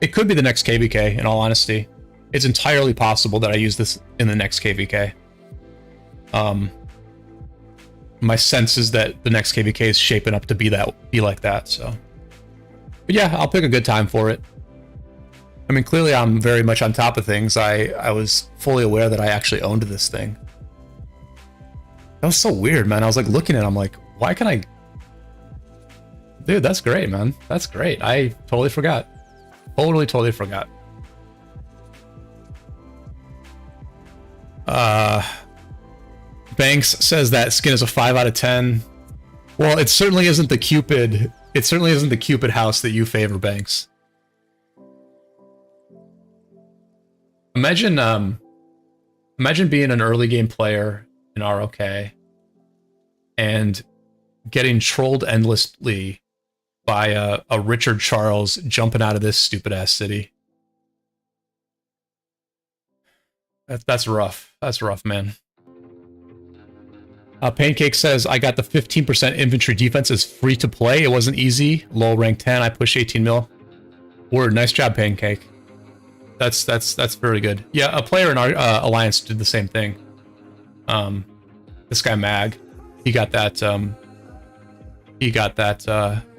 It could be the next KVK, in all honesty. It's entirely possible that I use this in the next KVK. My sense is that the next KVK is shaping up to be like that, so. But yeah, I'll pick a good time for it. I mean, clearly I'm very much on top of things. I was fully aware that I actually owned this thing. That was so weird, man. I was like looking at it, I'm like, why can I... Dude, that's great, man. That's great. I totally forgot. Totally forgot. Banks says that skin is a 5 out of 10. Well, it certainly isn't the Cupid. It certainly isn't the Cupid house that you favor, Banks. Imagine being an early game player in ROK and getting trolled endlessly by a Richard Charles jumping out of this stupid ass city. That's rough. That's rough, man. Pancake says, I got the 15% infantry defense is free to play. It wasn't easy. Low rank 10. I push 18 mil. Word. Nice job, Pancake. That's very good. Yeah, a player in our alliance did the same thing. This guy Mag, he got that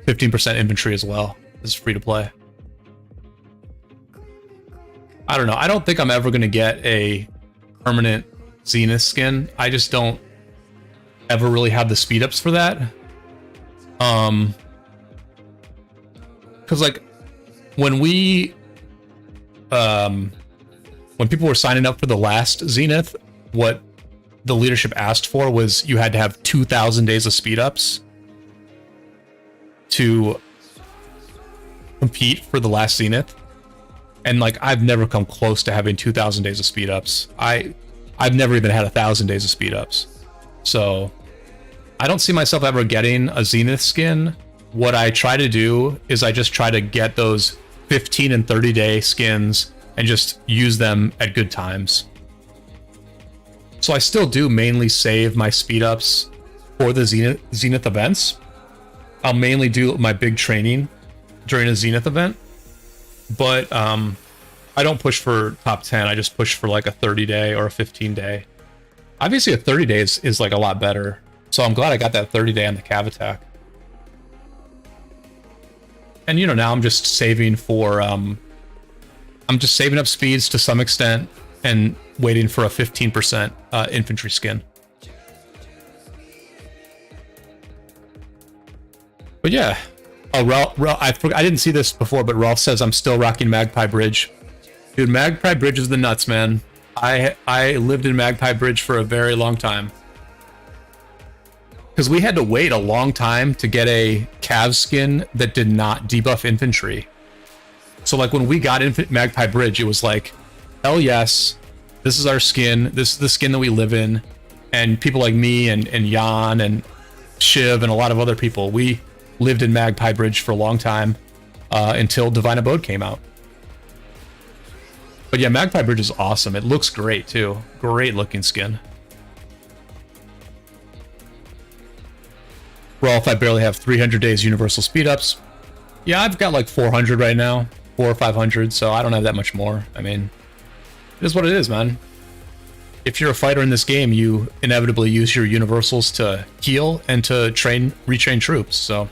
15% infantry as well. This is free to play. I don't know. I don't think I'm ever gonna get a permanent Zenith skin. I just don't ever really have the speed ups for that. Because like when people were signing up for the last Zenith, what the leadership asked for was you had to have 2,000 days of speed ups to compete for the last Zenith. And like I've never come close to having 2,000 days of speed ups. I've never even had 1,000 days of speed ups. So I don't see myself ever getting a Zenith skin. What I try to do is I just try to get those 15 and 30 day skins and just use them at good times. So I still do mainly save my speed ups for the Zenith events. I'll mainly do my big training during a Zenith event, but I don't push for top 10. I just push for like a 30 day or a 15 day. Obviously a 30 days is like a lot better. So I'm glad I got that 30 day on the Cav attack. And you know, now I'm just saving for I'm just saving up speeds to some extent and waiting for a 15% infantry skin. But yeah, I didn't see this before, but Rolf says I'm still rocking Magpie Bridge. Dude, Magpie Bridge is the nuts, man. I lived in Magpie Bridge for a very long time. Because we had to wait a long time to get a Cav skin that did not debuff infantry. So like when we got Magpie Bridge, it was like, hell yes, this is our skin. This is the skin that we live in. And people like me and Jan and Shiv and a lot of other people, we lived in Magpie Bridge for a long time until Divine Abode came out. But yeah, Magpie Bridge is awesome. It looks great too. Great looking skin. Rolf, I barely have 300 days universal speed ups. Yeah, I've got like 400 right now, 400 or 500, so I don't have that much more. I mean, it is what it is, man. If you're a fighter in this game, you inevitably use your universals to heal and to retrain troops, so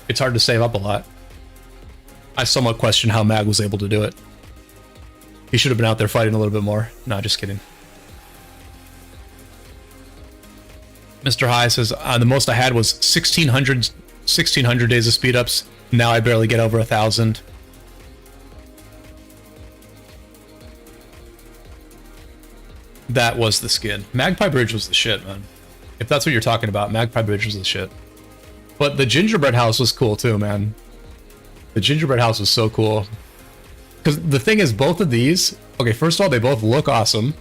it's hard to save up a lot. I somewhat question how Mag was able to do it. He should have been out there fighting a little bit more. No, just kidding. Mr. High says, the most I had was 1,600 days of speed ups. Now I barely get over 1,000. That was the skin. Magpie Bridge was the shit, man. If that's what you're talking about, Magpie Bridge was the shit. But the gingerbread house was cool too, man. The gingerbread house was so cool. Because the thing is, both of these... Okay, first of all, they both look awesome.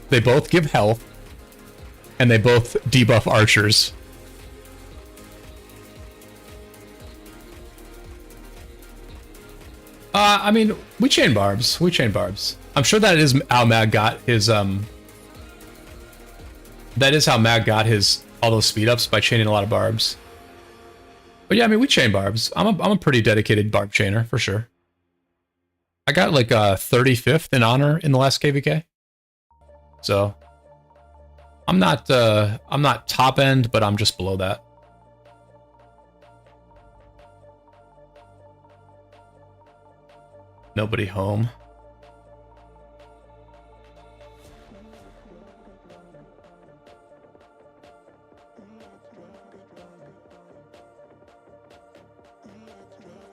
They both give health. And they both debuff archers. I mean, we chain barbs. We chain barbs. I'm sure that is how Mag got his, that is how Mag got his all those speed ups by chaining a lot of barbs. But yeah, I mean, we chain barbs. I'm a pretty dedicated barb chainer for sure. I got like 35th in honor in the last KVK. So I'm not top end, but I'm just below that. Nobody home.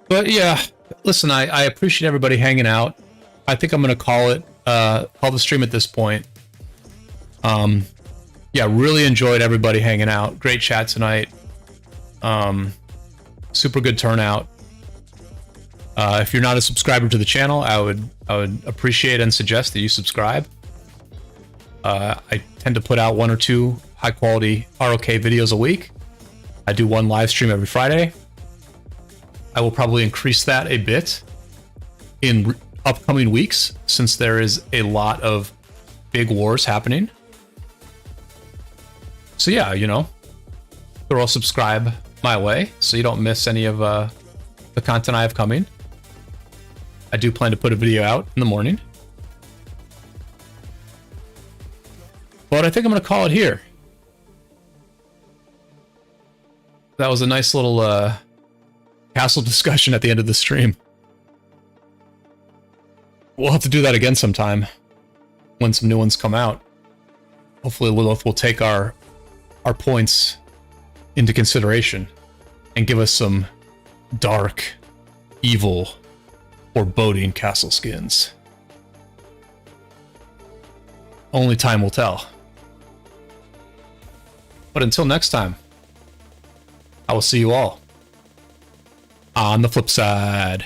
But yeah, listen, I appreciate everybody hanging out. I think I'm gonna call the stream at this point. Yeah, really enjoyed everybody hanging out. Great chat tonight. Super good turnout. If you're not a subscriber to the channel, I would appreciate and suggest that you subscribe. I tend to put out 1 or 2 high quality ROK videos a week. I do 1 live stream every Friday. I will probably increase that a bit in upcoming weeks, since there is a lot of big wars happening. So yeah, you know, throw a subscribe my way so you don't miss any of the content I have coming. I do plan to put a video out in the morning. But I think I'm going to call it here. That was a nice little castle discussion at the end of the stream. We'll have to do that again sometime when some new ones come out. Hopefully Lilith will take our points into consideration and give us some dark, evil, foreboding castle skins. Only time will tell. But until next time, I will see you all on the flip side.